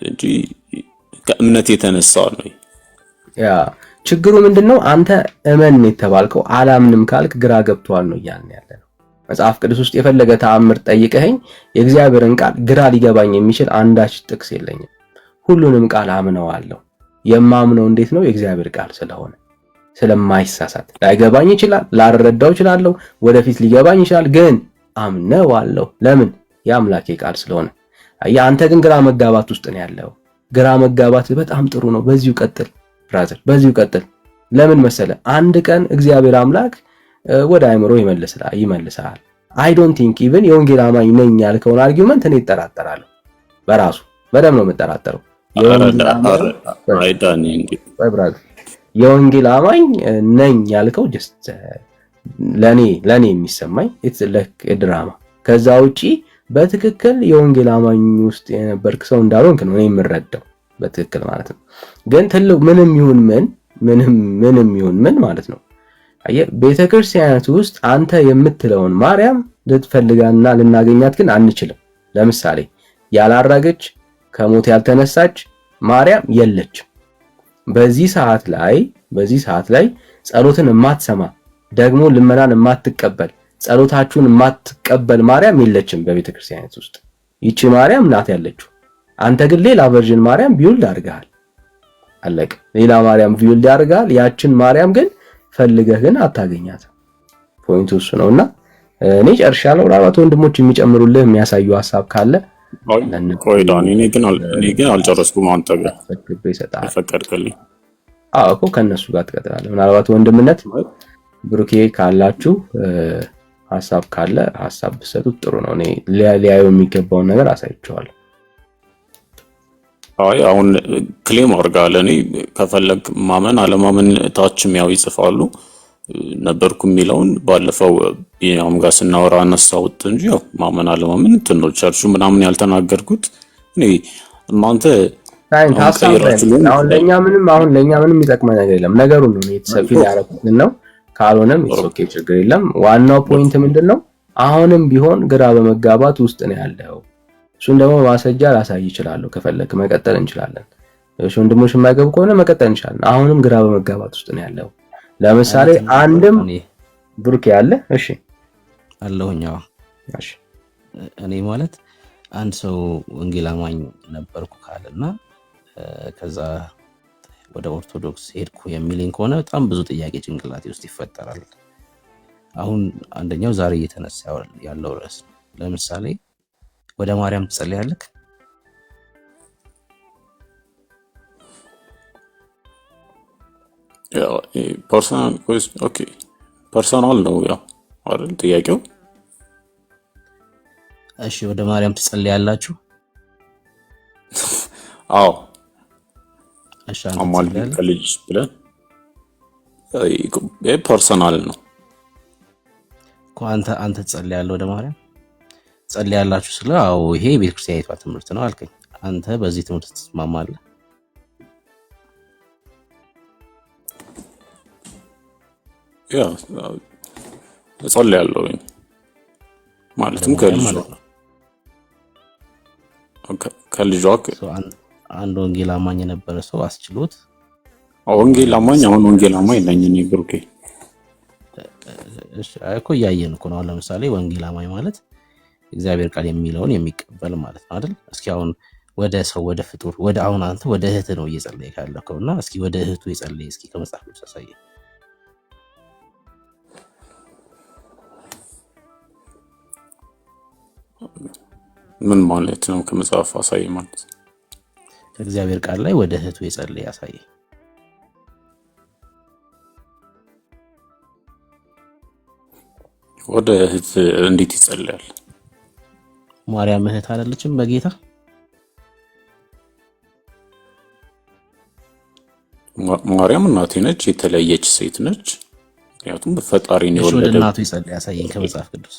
እንጂ ከእምነት የተነሳ ነው ያ ችግሩ ምንድነው አንተ እመን የተባልከው አላምንም ካልክ ግራ ገብቷል ነው ያለነው መጽሐፍ ቅዱስ ውስጥ የፈለገ ተአምር ጠይቀኸኝ የእግዚአብሔርን ቃል ግራ ሊገባኝ የሚችል አንዳች ጥቅስ የለኝም ሁሉንም ቃል አምነዋለሁ የማምነው እንዴት ነው የእግዚአብሔር ቃል ስለሆነ ስለማይሳሳት ላይገባኝ ይችላል ላልረዳው ይችላል ወደፊት ሊገባኝ ይችላል ግን አምነዋለሁ ለምን የአምላኬ ቃል ስለሆነ አንተ ግን ግራ መጋባት ውስጥ ነው ያለው ግራ መጋባት በጣም ጥሩ ነው በዚሁ ቀጥል ብራዘር በዚሁ ቀጥል ለምን መሰለ አንድ ቀን እግዚአብሔር አምላክ ወደ አእምሮ ይመልሳል አይ ዶንት ቲንክ ኢቭን የወንጌል አማኝ ነኝ ያልከውን አርጊውመንት እኔ እጠራጠራለሁ በራሱ በደም ነው የምጠራጠረው የወንጌል አማኝ ነኝ ያልከው ጀስት ለኔ የሚሰማኝ ኢትስ ላይክ ድራማ ከዛ ውጪ በትክክል የወንጌል አማኝ ውስጥ የነበርክ ሰው እንዳልሆንክ ነው እኔ የምረዳው በትክክል ማለት ነው ግን ምንም ይሁን ምን ማለት ነው ቤተክርስቲያናት ውስጥ አንተ የምትለውን ማርያም ልትፈልጋና ልናገኛት ግን አንችልም ለምሳሌ ያላረገች ከሞት ያልተነሳች ማርያም የለችም በዚህ ሰዓት ላይ ጸሎትን የማትሰማ ደግሞ ልመናን የማትቀበል ጸሎታችሁን የማትቀበል ማርያም የለችም በቤተክርስቲያናት ውስጥ ይቺ ማርያም ናት ያለችው አንተ ግን ሌላ ቨርዥን ማርያም ቢውልድ አድርገሃል አለቀ ሌላ ማርያም ቢውልድ አድርገሃል ያችን ማርያም ግን ፈልገህ ግን አታገኛት ፖይንቱ እሱ ነውና እኔ ጨርሻለሁ ምናልባት ወንድሞች የሚጨምሩልህ የሚያሳዩ ሐሳብ ካለ ቆይ ዳኒ እኔ ግን አልጨረስኩም አንተ ጋር ፈቀድክልኝ እኮ ከነሱ ጋር ትቀጥላለህ ምናልባት ወንድምነት ብሩኬ ካላችሁ ሐሳብ ካለ ሐሳብ ብሰጡት ጥሩ ነው እኔ ሊያዩ የሚገባውን ነገር አሳይቻለሁ አሁን ክሌም አድርጋለህ እኔ ከፈለግ ማመን አለማመን ታችም ያው ይጽፋሉ ነበርኩ የሚለውን ባለፈው ያውም ጋር ስናወራ አነሳውት እንጂ ያው ማመን አለማመን ነው ቸርቹ ምናምን ያልተናገርኩት እኔ እናንተ አሁን ለኛ ምንም ይጠቅመን ነገር የለም ነገሩን ነው የተሰፊ ያረኩት ነው ካልሆነም ኦኬ ችግር የለም ዋናው ፖይንት ምንድነው አሁንም ቢሆን ግራ በመጋባት ውስጥ ነው ያለው እሱን ደግሞ ማስረጃ ላሳይ ይችላል ከፈለክ መቀጠል እንችላለን እሺ ወንድሞች የማይገቡ ከሆነ መቀጠል እንችላለን አሁንም ግራ በመጋባት ውስጥ ነው ያለው ለምሳሌ አንድም ብሩክ ያለ እሺ አለሁኛው እሺ እኔ ማለት አንድ ሰው ወንጌል አማኝ ነበርኩ ካለና ከዛ ወደ ኦርቶዶክስ ሄድኩ የሚልኝ ከሆነ በጣም ብዙ ጥያቄ ጭንቅላቴ ውስጥ ይፈጠራል አሁን አንደኛው ዛሬ እየተነሳ ያለው ርዕስ ለምሳሌ ወደ ማርያም ትጸልያለህ ያው ፐርሰናል ነው ያው አይደል ጥያቄው እሺ ወደ ማርያም ትጸልያላችሁ አዎ እሺ አማል ከልጅ ብለን ፐርሰናል ነው አንተ ትጸልያለህ ወደ ማርያም ጸልያላችሁ ስለ አዎ ይሄ ቤተክርስቲያኒቷ ትምህርት ነው አልከኝ አንተ በዚህ ትምህርት ትስማማለህ ያ ጸልያለሁ ማለትም ከልጇ አንድ ወንጌል አማኝ የነበረ ሰው አስችሎት ወንጌል አማኝ አሁን ወንጌል አማኝ ነኝ እኔ ብሩኬ እሺ እኮ እያየን እኮ ነው። አሁን ለምሳሌ ወንጌል አማኝ ማለት እግዚአብሔር ቃል የሚለውን የሚቀበል ማለት ነው አይደል? እስኪ አሁን ወደ ሰው ወደ ፍጡር ወደ አሁን አንተ ወደ እህት ነው እየጸለይክ ያለከውና እስኪ ወደ እህቱ የጸለይ እስኪ ከመጽሐፍ ቅዱስ አሳየኝ። ምን ማለት ነው? ከመጽሐፍ አሳይ ማለት ከእግዚአብሔር ቃል ላይ ወደ እህቱ የጸለይ አሳየኝ። ወደ እህት እንዴት ይጸልያል? ማርያም እህት አይደለችም በጌታ? ማርያም እናቴ ነች፣ የተለየች ሴት ነች። ምክንያቱም ፈጣሪን ወደ የወለደ እናቱ ይጸልይ አሳየኝ ከመጽሐፍ ቅዱስ።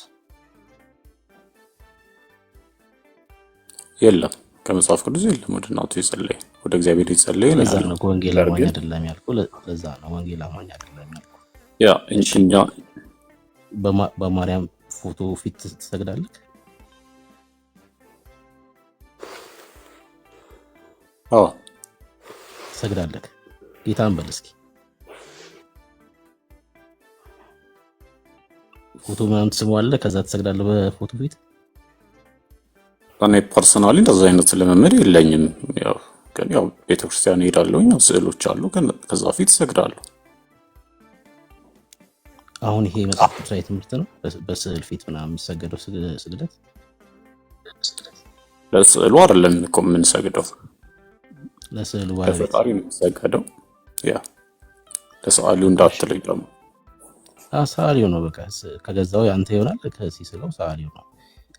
የለም፣ ከመጽሐፍ ቅዱስ የለም። ወደ እናቱ ይጸልይ፣ ወደ እግዚአብሔር ይጸልይ ነው። ለዛ ነው ወንጌል አማኝ አይደለም ያልኩ። ለዛ ነው ወንጌል አማኝ አይደለም ያልኩ። ያ እንኛ በማርያም ፎቶ ፊት ትሰግዳለህ? አዎ ትሰግዳለህ። ጌታን በል እስኪ። ፎቶ ምናምን ትስመዋለህ፣ ከዛ ትሰግዳለህ በፎቶ ፊት? እኔ ፐርሰናሊ እንደዛ አይነት ልምምድ የለኝም። ያው ግን ያው ቤተክርስቲያን እሄዳለሁኝ፣ ስዕሎች አሉ፣ ከዛ ፊት እሰግዳለሁ። አሁን ይሄ መጽሐፍ ቅዱሳዊ ትምህርት ነው? በስዕል ፊት ምናምን የሚሰገደው ስግደት? ለስዕሉ አይደለም እኮ የምንሰግደው፣ ለስዕሉ ባለቤት ለፈጣሪ ነው የሚሰገደው። ያ ለሰዓሊው እንዳትለኝ ደግሞ ሰዓሊው ነው። በቃ ከገዛው ያንተ ይሆናል፣ ከሲስለው ሰዓሊው ነው።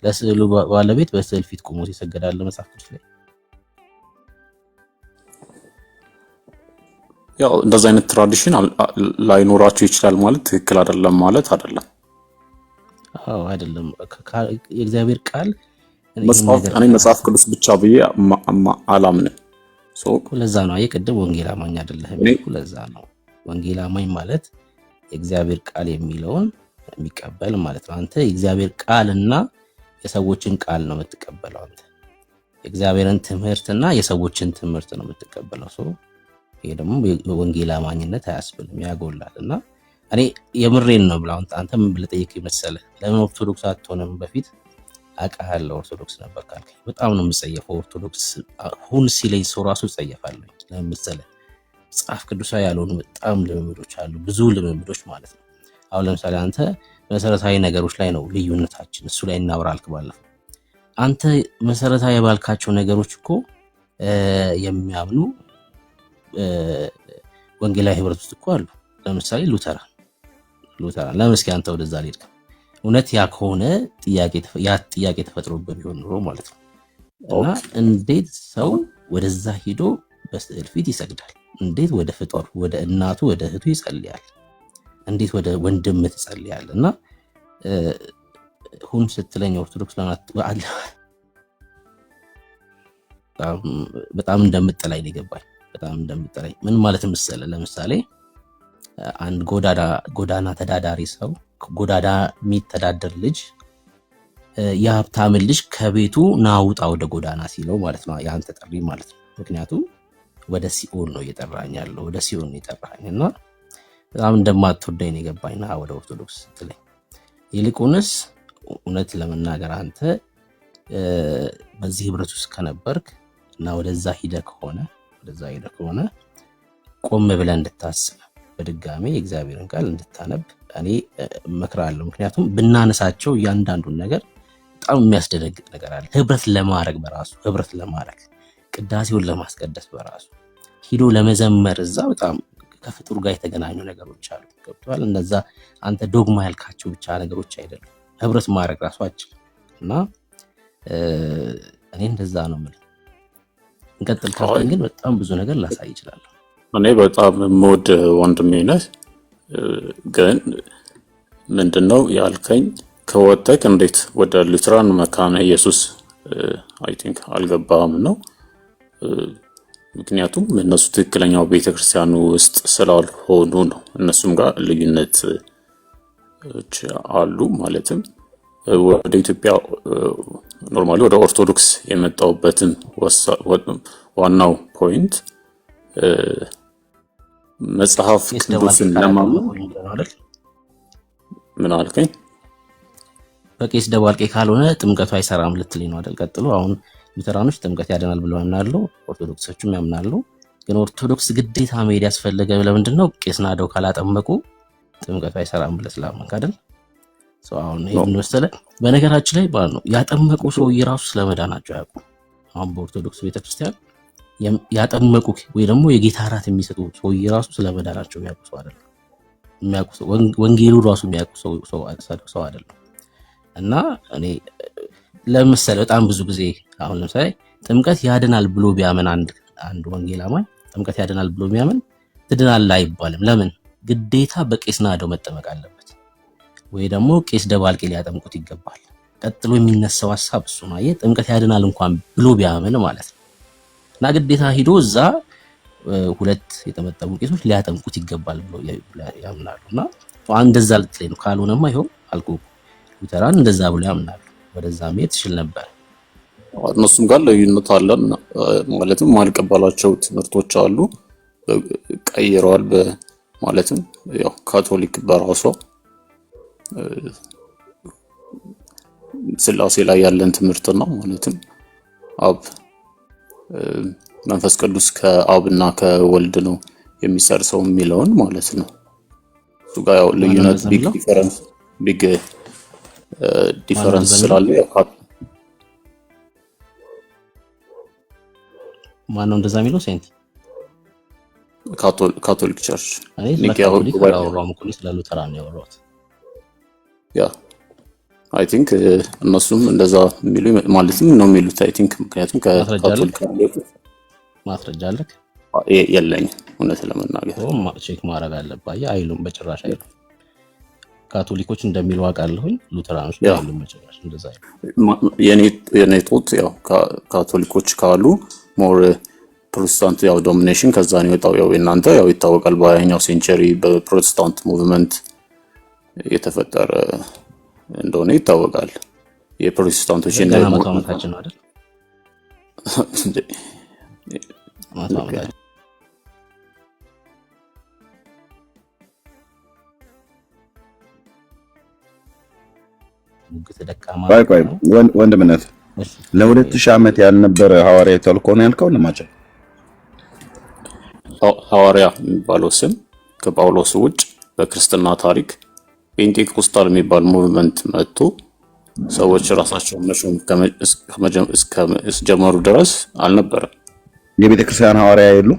ለስዕሉ ባለቤት በስዕል ፊት ቆሞ ሲሰገዳል መጽሐፍ ቅዱስ ላይ። ያው እንደዛ አይነት ትራዲሽን ላይኖራቸው ይችላል ማለት ትክክል አይደለም ማለት አይደለም። አዎ አይደለም። የእግዚአብሔር ቃል እኔ መጽሐፍ ቅዱስ ብቻ ብዬ አላምንም። ለዛ ነው የቅድም ወንጌል አማኝ አይደለህም። ለዛ ነው ወንጌል አማኝ ማለት የእግዚአብሔር ቃል የሚለውን የሚቀበል ማለት ነው። አንተ የእግዚአብሔር ቃልና የሰዎችን ቃል ነው የምትቀበለው። አንተ የእግዚአብሔርን ትምህርትና የሰዎችን ትምህርት ነው የምትቀበለው። ይሄ ደግሞ ወንጌል አማኝነት አያስብልም፣ ያጎላል። እና እኔ የምሬን ነው ብላ አንተ ምን ብለህ ጠይቀኝ መሰለህ? ለምን ኦርቶዶክስ አትሆንም? በፊት አውቃለሁ ኦርቶዶክስ ነበር ካልከኝ በጣም ነው የምጸየፈው። ኦርቶዶክስ ሁን ሲለኝ ሰው ራሱ እጸየፋለሁ። ለምን መሰለህ? መጽሐፍ ቅዱሳዊ ያልሆኑ በጣም ልምምዶች አሉ፣ ብዙ ልምምዶች ማለት ነው። አሁን ለምሳሌ አንተ መሰረታዊ ነገሮች ላይ ነው ልዩነታችን፣ እሱ ላይ እናወራልክ ባለፈው። አንተ መሰረታዊ ባልካቸው ነገሮች እኮ የሚያምኑ ወንጌላዊ ህብረት ውስጥ እኮ አሉ። ለምሳሌ ሉተራን ለምን እስኪ አንተ ወደዛ ልሄድክ? እውነት ያ ከሆነ ጥያቄ ተፈጥሮበት ቢሆን ኑሮ ማለት ነው። እና እንዴት ሰው ወደዛ ሂዶ በስዕል ፊት ይሰግዳል? እንዴት ወደ ፍጡር ወደ እናቱ ወደ እህቱ ይጸልያል? እንዴት ወደ ወንድም ትጸልያል? እና ሁን ስትለኝ ኦርቶዶክስ በጣም እንደምጠላኝ ነው የገባኝ። በጣም እንደምጠላኝ ምን ማለት መሰለህ? ለምሳሌ አንድ ጎዳና ተዳዳሪ ሰው ጎዳና የሚተዳደር ልጅ የሀብታምን ልጅ ከቤቱ ናውጣ ወደ ጎዳና ሲለው ማለት ነው የአንተ ጥሪ ማለት ነው። ምክንያቱም ወደ ሲኦል ነው እየጠራኝ ያለው፣ ወደ ሲኦል ነው እየጠራኝ። እና በጣም እንደማትወደኝ ነው የገባኝ ና ወደ ኦርቶዶክስ ስትለኝ። ይልቁንስ እውነት ለመናገር አንተ በዚህ ህብረት ውስጥ ከነበርክ እና ወደዛ ሂደ ከሆነ ቆም ብለህ እንድታስብ በድጋሚ የእግዚአብሔርን ቃል እንድታነብ እኔ እመክራለሁ። ምክንያቱም ብናነሳቸው እያንዳንዱን ነገር በጣም የሚያስደነግጥ ነገር አለ። ህብረት ለማድረግ ቅዳሴውን ለማስቀደስ በራሱ ሂዶ ለመዘመር እዛ በጣም ከፍጡር ጋር የተገናኙ ነገሮች አሉ። ገብቶሃል? እነዛ አንተ ዶግማ ያልካቸው ብቻ ነገሮች አይደሉም። ህብረት ማድረግ ራሷችን እና እኔ እንደዛ ነው የምልህ። እንቀጥል ካልከኝ ግን በጣም ብዙ ነገር ላሳይ እችላለሁ። እኔ በጣም የምወድ ወንድሜ ነህ፣ ግን ምንድነው ያልከኝ? ከወጣክ እንዴት ወደ ሉትራን መካነ ኢየሱስ አይ ቲንክ አልገባም ነው። ምክንያቱም እነሱ ትክክለኛው ቤተክርስቲያኑ ውስጥ ስላልሆኑ ነው። እነሱም ጋር ልዩነት አሉ። ማለትም ወደ ኢትዮጵያ ኖርማሊ ወደ ኦርቶዶክስ የመጣውበትን ዋናው ፖይንት መጽሐፍ ቅዱስን ለማመን ምን አልከኝ? በቄስ ደባልቄ ካልሆነ ጥምቀቱ አይሰራም ልትለኝ ነው አይደል? ቀጥሎ አሁን ሉተራኖች ጥምቀት ያድናል ብለው ያምናሉ፣ ኦርቶዶክሶችም ያምናሉ። ግን ኦርቶዶክስ ግዴታ መሄድ ያስፈለገ ለምንድን ነው? ቄስ ናደው ካላጠመቁ ጥምቀቱ አይሰራም ብለህ ስላመንክ አይደል? አሁን ይሄን መሰለ። በነገራችን ላይ ማለት ነው ያጠመቁ ሰውዬ ራሱ ስለመዳናቸው ያውቁ። አሁን በኦርቶዶክስ ቤተክርስቲያን ያጠመቁ ወይ ደግሞ የጌታ እራት የሚሰጡ ሰውዬ ራሱ ስለመዳናቸው የሚያውቁ ሰው አይደለም። የሚያውቁ ሰው ወንጌሉ ራሱ የሚያውቁ ሰው አይደለም። እና እኔ ለምሳሌ በጣም ብዙ ጊዜ አሁን ለምሳሌ ጥምቀት ያድናል ብሎ ቢያምን አንድ ወንጌል አማኝ ጥምቀት ያድናል ብሎ ቢያምን ትድናለህ አይባልም። ለምን? ግዴታ በቄስ ናደው መጠመቅ አለበት ወይ ደግሞ ቄስ ደባልቄ ሊያጠምቁት ይገባል። ቀጥሎ የሚነሳው ሐሳብ እሱ ነው። ጥምቀት ያድናል እንኳን ብሎ ቢያምን ማለት ነው። እና ግዴታ ሂዶ እዛ ሁለት የጠመጠሙ ቄሶች ሊያጠምቁት ይገባል ብሎ ያምናሉ። እና እንደዛ ልትለኝ ነው። ካልሆነማ ይኸው አልኩህ ሉተራን እንደዛ ብሎ ያምናሉ። ወደዛ መሄድ ትችል ነበር። እነሱም ጋር ልዩነት አለን። ማለትም ማልቀበላቸው ትምህርቶች አሉ ቀይረዋል። ማለትም ያው ካቶሊክ በራሷ ስላሴ ላይ ያለን ትምህርት ነው። ማለትም አብ መንፈስ ቅዱስ ከአብና ከወልድ ነው የሚሰርሰው የሚለውን ማለት ነው። እሱ ጋር ያው ልዩነት ቢግ ዲፈረንስ ስላለ ማነው እንደዛ የሚለው? ሴንት ካቶሊክ ቸርች ስላሉ ተራ ነው ያወራሁት። ያ አይ ቲንክ እነሱም እንደዛ የሚሉ ማለትም ነው የሚሉት አይ ቲንክ። ምክንያቱም ከካቶሊክ ማስረጃ አለክ? የለኝም እውነት ለመናገር ቼክ ማድረግ አለብህ። አይሉም በጭራሽ አይሉም። ካቶሊኮች እንደሚሉ አውቃለሁኝ፣ ሉተራኖች አይሉም በጭራሽ እንደዛ አይሉም። የኔ ቶት ያው ካቶሊኮች ካሉ ሞር ፕሮቴስታንት ያው ዶሚኔሽን ከዛ ነው የወጣው። ያው እናንተ ያው ይታወቃል በ20ኛው ሴንቸሪ በፕሮቴስታንት ሙቭመንት የተፈጠረ እንደሆነ ይታወቃል። የፕሮቴስታንቶች እንደማታውቃቸው ነው አይደል? ቆይ ወንድምነት ለ2000 ዓመት ያልነበረ ሐዋርያ ተልኮ ነው ያልከው ለማጨ ሐዋርያ የሚባለው ስም ከጳውሎስ ውጭ በክርስትና ታሪክ ፔንቴኮስታል የሚባል ሙቭመንት መጥቶ ሰዎች ራሳቸውን መሾም እስከጀመሩ ድረስ አልነበረም። የቤተክርስቲያን ሐዋርያ የሉ?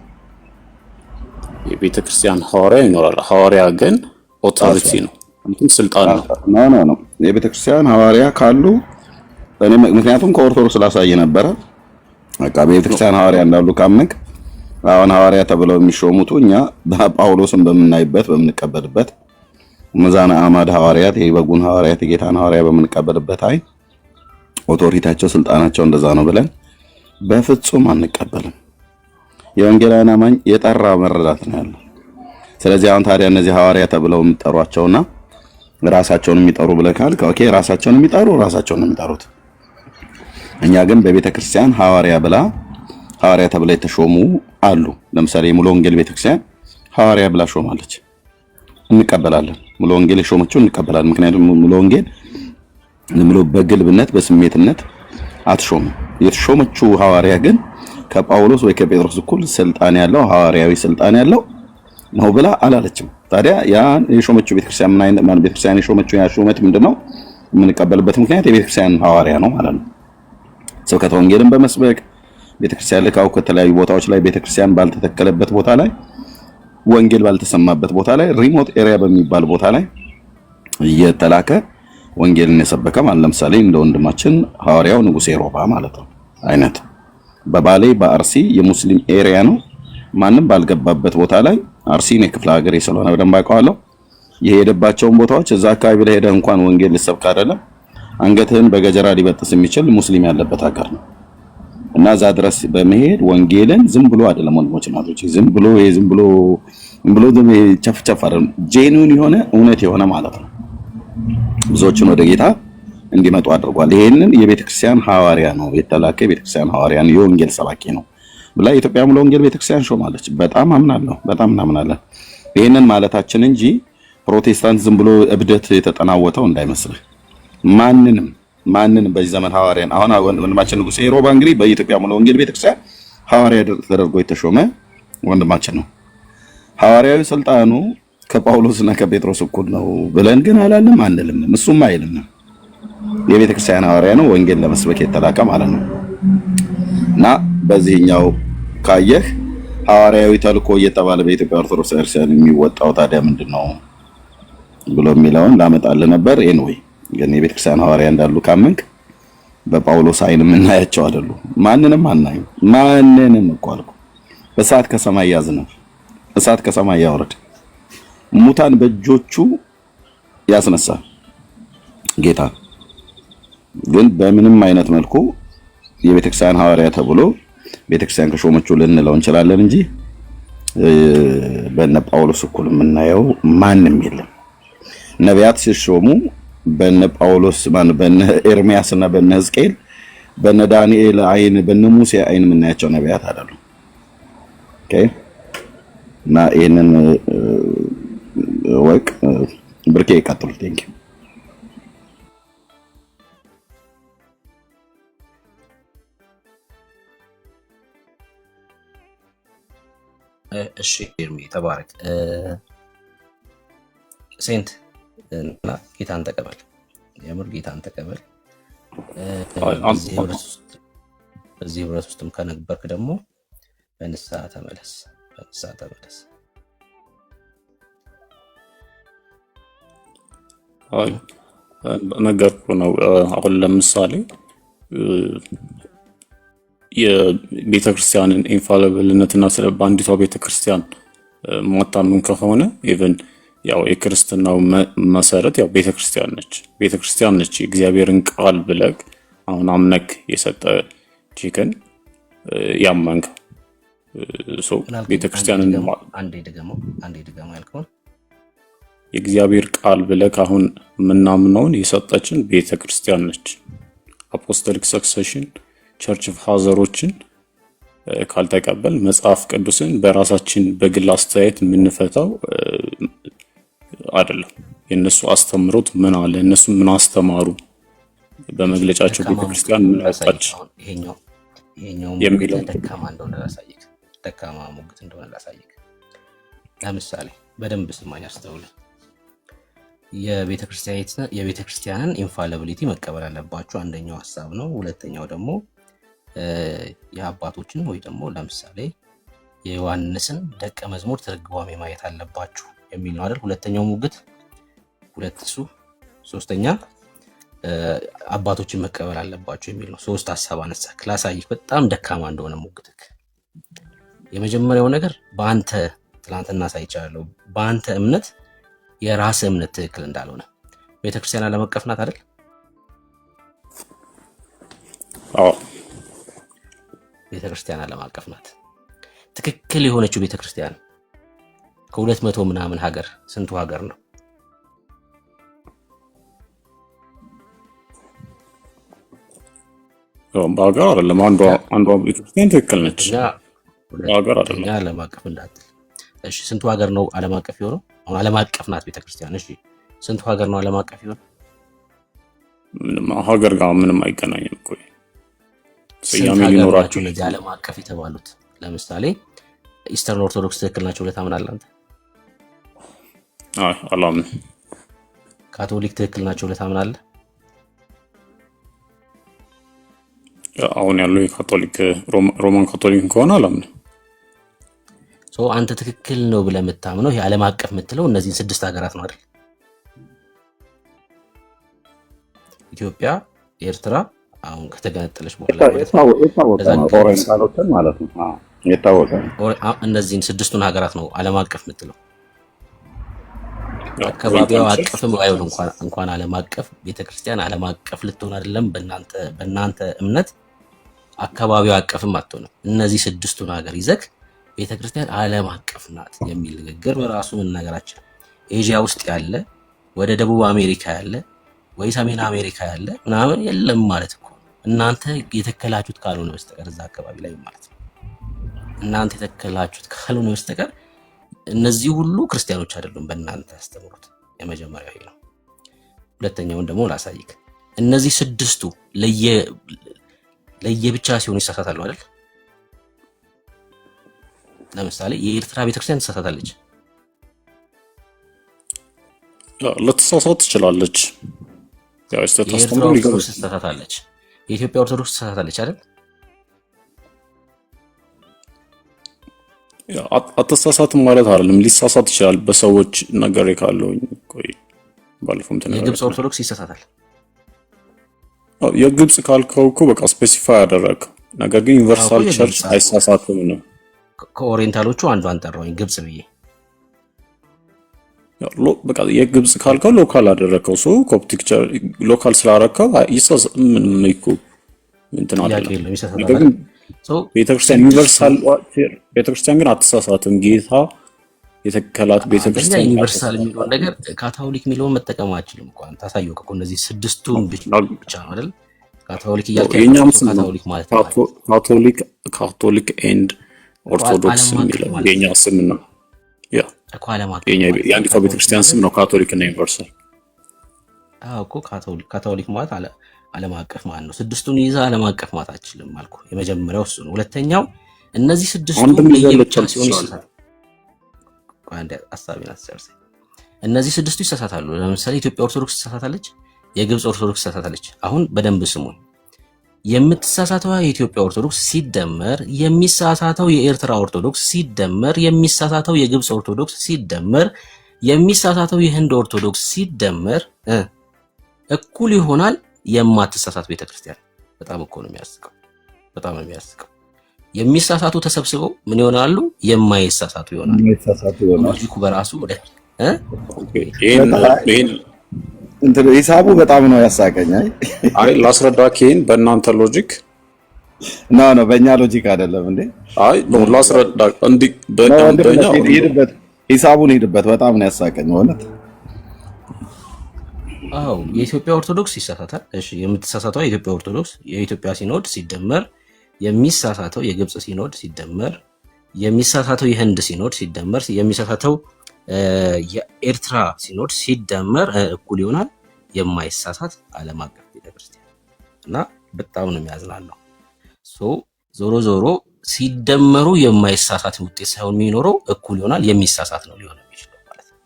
የቤተክርስቲያን ሐዋርያ ይኖራል። ሐዋርያ ግን ኦቶሪቲ ነው፣ ስልጣን ነው። ነው የቤተክርስቲያን ሐዋርያ ካሉ እኔ ምክንያቱም ከኦርቶዶክስ ስላሳየ ነበረ። በቃ ቤተክርስቲያን ሐዋርያ እንዳሉ ካመንክ አሁን ሐዋርያ ተብለው የሚሾሙት እኛ ጳውሎስን በምናይበት በምንቀበልበት መዛና አማድ ሐዋርያት የበጉን ሐዋርያት የጌታን ሐዋርያ በምንቀበልበት አይ ኦቶሪቲያቸው ስልጣናቸው እንደዛ ነው ብለን በፍጹም አንቀበልም። የወንጌላውያን አማኝ የጠራ መረዳት ነው ያለው። ስለዚህ አሁን ታዲያ እነዚህ ሐዋርያ ተብለው የሚጠሯቸውና ራሳቸውን የሚጠሩ ብለህ ካልክ ኦኬ ራሳቸውን የሚጠሩት እኛ ግን በቤተክርስቲያን ሐዋርያ ብላ ሐዋርያ ተብላ የተሾሙ አሉ። ለምሳሌ ሙሉ ወንጌል ቤተክርስቲያን ሐዋርያ ብላ ሾማለች፣ እንቀበላለን። ሙሉ ወንጌል የሾመችው እንቀበላለን። ምክንያቱም ሙሉ ወንጌል ሙሉ በግልብነት በስሜትነት አትሾም። የተሾመችው ሐዋርያ ግን ከጳውሎስ ወይ ከጴጥሮስ እኩል ስልጣን ያለው ሐዋርያዊ ስልጣን ያለው ነው ብላ አላለችም። ታዲያ ያን የሾመችው ቤተክርስቲያን ምን አይነት ማለት ቤተክርስቲያን የሾመችው ያ ሾመት ምንድነው? የምንቀበልበት ምክንያት የቤተክርስቲያን ሐዋርያ ነው ማለት ነው። ስብከተ ወንጌልን በመስበክ ቤተክርስቲያን ልካው ከተለያዩ ቦታዎች ላይ ቤተክርስቲያን ባልተተከለበት ቦታ ላይ ወንጌል ባልተሰማበት ቦታ ላይ ሪሞት ኤሪያ በሚባል ቦታ ላይ እየተላከ ወንጌልን የሰበከ ማለት ለምሳሌ እንደ ወንድማችን ሐዋርያው ንጉሴ ሮባ ማለት ነው አይነት በባሌ በአርሲ የሙስሊም ኤሪያ ነው። ማንም ባልገባበት ቦታ ላይ አርሲን የክፍለ ሀገር ስለሆነ በደንብ አውቀዋለሁ። የሄደባቸውን ቦታዎች እዛ አካባቢ ላይ ሄደ እንኳን ወንጌል ሊሰብክ አይደለም አንገትህን በገጀራ ሊበጥስ የሚችል ሙስሊም ያለበት ሀገር ነው። እና እዛ ድረስ በመሄድ ወንጌልን ዝም ብሎ አይደለም ወንድሞች እናቶች፣ ዝም ብሎ ቸፍቸፍ አይደለም፣ ጄኑዊን የሆነ እውነት የሆነ ማለት ነው ብዙዎችን ወደ ጌታ እንዲመጡ አድርጓል። ይሄንን የቤተክርስቲያን ሐዋርያ ነው የተላከ የቤተክርስቲያን ሐዋርያ ነው የወንጌል ሰባኪ ነው ብላ የኢትዮጵያ ሙሉ ወንጌል ቤተክርስቲያን ሾማለች። በጣም አምናለሁ፣ በጣም እናምናለን። ይሄንን ማለታችን እንጂ ፕሮቴስታንት ዝም ብሎ እብደት የተጠናወተው እንዳይመስልህ። ማንንም በዚህ ዘመን ሐዋርያን አሁን ወንድማችን ንጉሴ ሮባ እንግዲህ በኢትዮጵያ ሙሉ ወንጌል ቤተክርስቲያን ሐዋርያ ተደርጎ የተሾመ ወንድማችን ነው። ሐዋርያዊ ስልጣኑ ከጳውሎስና ከጴጥሮስ እኩል ነው ብለን ግን አላለም አንልም። እሱም አይልም። የቤተክርስቲያን ሐዋርያ ነው፣ ወንጌል ለመስበክ የተላከ ማለት ነው። እና በዚህኛው ካየህ ሐዋርያዊ ተልእኮ እየተባለ በኢትዮጵያ ኦርቶዶክስ ክርስቲያን የሚወጣው ታዲያ ምንድነው ብሎ የሚለውን ላመጣልህ ነበር። ኤንዌይ ግን የቤተክርስቲያን ሐዋርያ እንዳሉ ካመንክ በጳውሎስ አይን የምናያቸው አይደሉ። ማንንም አናዩ። ማንንም እኮ አልኩ። እሳት ከሰማይ ያዝነብ፣ እሳት ከሰማይ ያወርድ፣ ሙታን በእጆቹ ያስነሳል ጌታ። ግን በምንም አይነት መልኩ የቤተክርስቲያን ሐዋርያ ተብሎ ቤተክርስቲያን ከሾመችው ልንለው እንችላለን እንጂ በእነ ጳውሎስ እኩል የምናየው ማንም የለም። ነቢያት ሲሾሙ በእነ ጳውሎስ በእነ ኤርሚያስ እና በእነ ሕዝቅኤል በእነ ዳንኤል አይን በእነ ሙሴ አይን የምናያቸው ነቢያት አይደሉም። ኦኬ። እና ይሄንን ወቅ ብርኬ ይቀጥሉ። ቴንክ ዩ። እሺ ኤርሚ ተባረክ። ሴንት እና ጌታን ተቀበል፣ የምር ጌታን ተቀበል። በዚህ ህብረት ውስጥም ከነበርክ ደግሞ በንስሐ ተመለስ፣ በንስሐ ተመለስ። አይ ነገርኩ ነው። አሁን ለምሳሌ የቤተክርስቲያንን ኢንፋሊብልነትና ስለ ባንዲቷ ቤተክርስቲያን ማታምን ከሆነ ኢቭን ያው የክርስትናው መሰረት ያው ቤተክርስቲያን ነች። የእግዚአብሔርን ቃል ብለክ አሁን አምነክ የሰጠ ቺክን ያማንክ ቤተክርስቲያንን አንዴ ደግሞ ያልከውን የእግዚአብሔር ቃል ብለክ አሁን ምናምነውን የሰጠችን ቤተክርስቲያን ነች። አፖስቶሊክ ሰክሰሽን ቸርች ፋዘሮችን ካልተቀበል መጽሐፍ ቅዱስን በራሳችን በግል አስተያየት የምንፈታው አይደለም። የነሱ አስተምሮት ምን አለ፣ እነሱ ምን አስተማሩ፣ በመግለጫቸው ቤተክርስቲያን ምን አጣች የሚለው ደካማ እንደሆነ ላሳይክ፣ ደካማ ሙግት እንደሆነ ላሳይክ። ለምሳሌ በደንብ ስማኝ አስተውል። የቤተክርስቲያንን ኢንፋሊቢሊቲ መቀበል አለባችሁ፣ አንደኛው ሐሳብ ነው። ሁለተኛው ደግሞ የአባቶችን ወይ ደግሞ ለምሳሌ የዮሐንስን ደቀ መዝሙር ትርጓሜ ማየት አለባችሁ የሚል ነው አይደል? ሁለተኛው ሙግት ሁለት እሱ። ሶስተኛ አባቶችን መቀበል አለባችሁ የሚል ነው። ሶስት ሐሳብ አነሳ። ላሳይህ በጣም ደካማ እንደሆነ ሙግትክ። የመጀመሪያው ነገር በአንተ ትላንትና ሳይቻለው በአንተ እምነት የራስ እምነት ትክክል እንዳልሆነ። ቤተክርስቲያን ዓለም አቀፍ ናት አይደል? አዎ ቤተክርስቲያን ዓለም አቀፍ ናት። ትክክል የሆነችው ቤተክርስቲያን ከ200 ምናምን ሀገር ስንቱ ሀገር ነው? በሀገር አይደለም። አንዷ ቤተክርስቲያን ትክክል ነች፣ በሀገር አይደለም። ዓለም አቀፍ እንዳትል። እሺ ስንቱ ሀገር ነው ዓለም አቀፍ የሆነው? አሁን ዓለም አቀፍ ናት ቤተክርስቲያን። እሺ ስንቱ ሀገር ነው ዓለም አቀፍ የሆነው? ምንም ሀገር ጋር ምንም አይገናኝም እኮ። ስያሜ ሊኖራቸው እነዚህ ዓለም አቀፍ የተባሉት ለምሳሌ ኢስተርን ኦርቶዶክስ ትክክል ናቸው ብለህ ታምናለህ አንተ? አይ አላምንም። ካቶሊክ ትክክል ናቸው ብለህ ታምናለህ? አሁን ያለው የካቶሊክ ሮማን ካቶሊክ ከሆነ አላምንም። አንተ ትክክል ነው ብለህ የምታምነው ይሄ ዓለም አቀፍ የምትለው እነዚህን 6 ሀገራት ነው አይደል? ኢትዮጵያ፣ ኤርትራ አሁን ከተገነጠለች በኋላ ኦሪየንታሎችን ማለት ነው። የታወቀ እነዚህን 6ቱን ሀገራት ነው ዓለም አቀፍ የምትለው። አካባቢው አቀፍም ባይሆን እንኳን ዓለም አቀፍ ቤተክርስቲያን ዓለም አቀፍ ልትሆን አይደለም በእናንተ እምነት አካባቢው አቀፍም አትሆንም። እነዚህ 6ቱን ሀገር ይዘክ ቤተክርስቲያን ዓለም አቀፍ ናት የሚል ንግግር በራሱ መናገራችን ኤዥያ ውስጥ ያለ ወደ ደቡብ አሜሪካ ያለ ወይ ሰሜን አሜሪካ ያለ ምናምን የለም ማለት እኮ እናንተ የተከላችሁት ካልሆነ በስተቀር እዛ አካባቢ ላይ ማለት ነው። እናንተ የተከላችሁት ካልሆነ በስተቀር እነዚህ ሁሉ ክርስቲያኖች አይደሉም በእናንተ አስተምሮት። የመጀመሪያው ይሄ ነው። ሁለተኛውን ደግሞ ላሳይክ። እነዚህ ስድስቱ ለየብቻ ሲሆኑ ይሳሳታሉ አይደል? ለምሳሌ የኤርትራ ቤተክርስቲያን ትሳሳታለች። ልትሳሳት ትችላለች። የኤርትራ ኦርቶዶክስ ትሳሳታለች። የኢትዮጵያ ኦርቶዶክስ ትሳሳታለች አይደል? አትሳሳትም ማለት አይደለም። ሊሳሳት ይችላል በሰዎች ነገር ካለው። ቆይ ባለፈውም ተነገረ። የግብጽ ኦርቶዶክስ ይሳሳታል። የግብጽ ካልከው እኮ በቃ ስፔሲፋይ ያደረገው ነገር ግን ዩኒቨርሳል ቸርች አይሳሳትም ነው። ከኦሪየንታሎቹ አንዷን ጠራውኝ ግብጽ ብዬ። በቃ የግብጽ ካልከው ሎካል አደረከው። ሶ ኮፕቲክ ቸርች ሎካል ስላረከው ይሳሳት ምን ነው እንትን አይደለም። ግን ቤተክርስቲያን ዩኒቨርሳል ቤተክርስቲያን ግን አትሳሳትም። ጌታ የተከላት ቤተክርስቲያን ዩኒቨርሳል የሚለውን ነገር ካቶሊክ የሚለውን መጠቀም አችልም እንኳን ታሳየው እኮ እነዚህ ስድስቱን ብቻ ነው አይደል? ካቶሊክ የኛም ካቶሊክ ማለት ነው። ካቶሊክ ኤንድ ኦርቶዶክስ የሚለው የኛ ስም ነው። ያ የአንዲቷ ቤተክርስቲያን ስም ነው ካቶሊክ እና ዩኒቨርሳል። እኮ ካቶሊክ ማለት ዓለም አቀፍ ማለት ነው። ስድስቱን ይዛ ዓለም አቀፍ ማለት አችልም አልኩ። የመጀመሪያው እሱ ነው። ሁለተኛው እነዚህ ስድስቱ ለየብቻ ሲሆን ይሳሳታሉ። አንድ አሳቢና አስተርሰ እነዚህ ስድስቱ ይሳሳታሉ። ለምሳሌ ኢትዮጵያ ኦርቶዶክስ ትሳሳታለች፣ የግብጽ ኦርቶዶክስ ትሳሳታለች። አሁን በደንብ ስሙኝ። የምትሳሳተው የኢትዮጵያ ኦርቶዶክስ ሲደመር የሚሳሳተው የኤርትራ ኦርቶዶክስ ሲደመር የሚሳሳተው የግብጽ ኦርቶዶክስ ሲደመር የሚሳሳተው የህንድ ኦርቶዶክስ ሲደመር እኩል ይሆናል የማትሳሳት ቤተክርስቲያን። በጣም እኮ ነው የሚያስቀው። በጣም ነው የሚያስቀው። የሚሳሳቱ ተሰብስበው ምን ይሆናሉ? የማይሳሳቱ ይሆናሉ። ሎጂኩ በራሱ ሂሳቡ በጣም ነው ያሳቀኝ። አይ ላስረዳክ። ይሄን በእናንተ ሎጂክ ነው በእኛ ሎጂክ አይደለም እንዴ? አይ ላስረዳ እንዴ በእኛ ሄድበት፣ ሂሳቡን ሄድበት። በጣም ነው ያሳቀኝ ማለት። አዎ የኢትዮጵያ ኦርቶዶክስ ይሳሳታል። እሺ የምትሳሳተው የኢትዮጵያ ኦርቶዶክስ የኢትዮጵያ ሲኖድ ሲደመር የሚሳሳተው የግብጽ ሲኖድ ሲደመር የሚሳሳተው የህንድ ሲኖድ ሲደመር የሚሳሳተው የኤርትራ ሲኖድ ሲደመር እኩል ይሆናል የማይሳሳት ዓለም አቀፍ ቤተክርስቲያን። እና በጣም ነው የሚያዝናለው። ዞሮ ዞሮ ሲደመሩ የማይሳሳት ውጤት ሳይሆን የሚኖረው እኩል ይሆናል የሚሳሳት ነው ሊሆን የሚችለው ማለት ነው።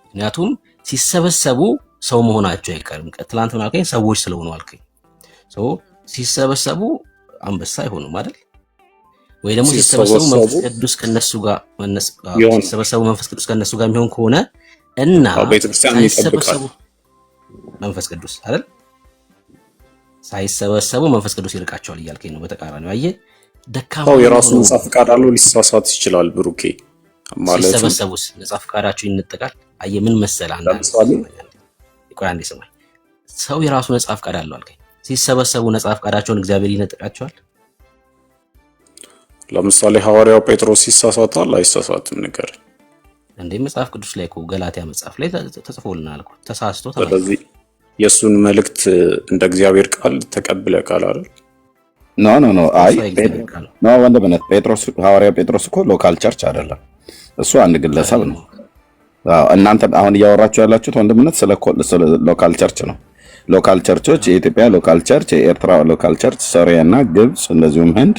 ምክንያቱም ሲሰበሰቡ ሰው መሆናቸው አይቀርም። ትላንት ምን አልከኝ? ሰዎች ስለሆኑ አልከኝ። ሲሰበሰቡ አንበሳ አይሆኑም አይደል? ወይ ደግሞ ሲሰበሰቡ መንፈስ ቅዱስ ከነሱ ጋር ሲሰበሰቡ መንፈስ ቅዱስ ከነሱ ጋር የሚሆን ከሆነ እና ሳይሰበሰቡ መንፈስ ቅዱስ አይደል? ሳይሰበሰቡ መንፈስ ቅዱስ ይርቃቸዋል እያልከኝ ነው። በተቃራኒው አየህ፣ ደካማ የራሱን ነጻ ፈቃድ አለው፣ ሊሳሳት ይችላል። ብሩኬ ማለት ሲሰበሰቡስ ነጻ ፈቃዳቸው ይነጠቃል። አየህ ምን መሰለህ፣ አንዴ ስማኝ። ሰው የራሱ ነጻ ፈቃድ አለው አልከኝ። ሲሰበሰቡ ነጻ ፈቃዳቸውን እግዚአብሔር ይነጥቃቸዋል። ለምሳሌ ሐዋርያው ጴጥሮስ ይሳሳታል አይሳሳትም? ነገር እንዴ መጽሐፍ ቅዱስ ላይ እኮ ገላትያ መጽሐፍ ላይ ተጽፎልናል እኮ ተሳስቶ። ስለዚህ የሱን መልእክት እንደ እግዚአብሔር ቃል ተቀብለ ቃል አይደል? ኖ አይ ወንድምነት ሐዋርያው ጴጥሮስ እኮ ሎካል ቸርች አይደለም። እሱ አንድ ግለሰብ ነው። እናንተ አሁን እያወራችሁ ያላችሁት ወንድምነት ስለ ሎካል ቸርች ነው። ሎካል ቸርቾች የኢትዮጵያ ሎካል ቸርች፣ የኤርትራ ሎካል ቸርች፣ ሶሪያ እና ግብጽ እንደዚሁም ህንድ፣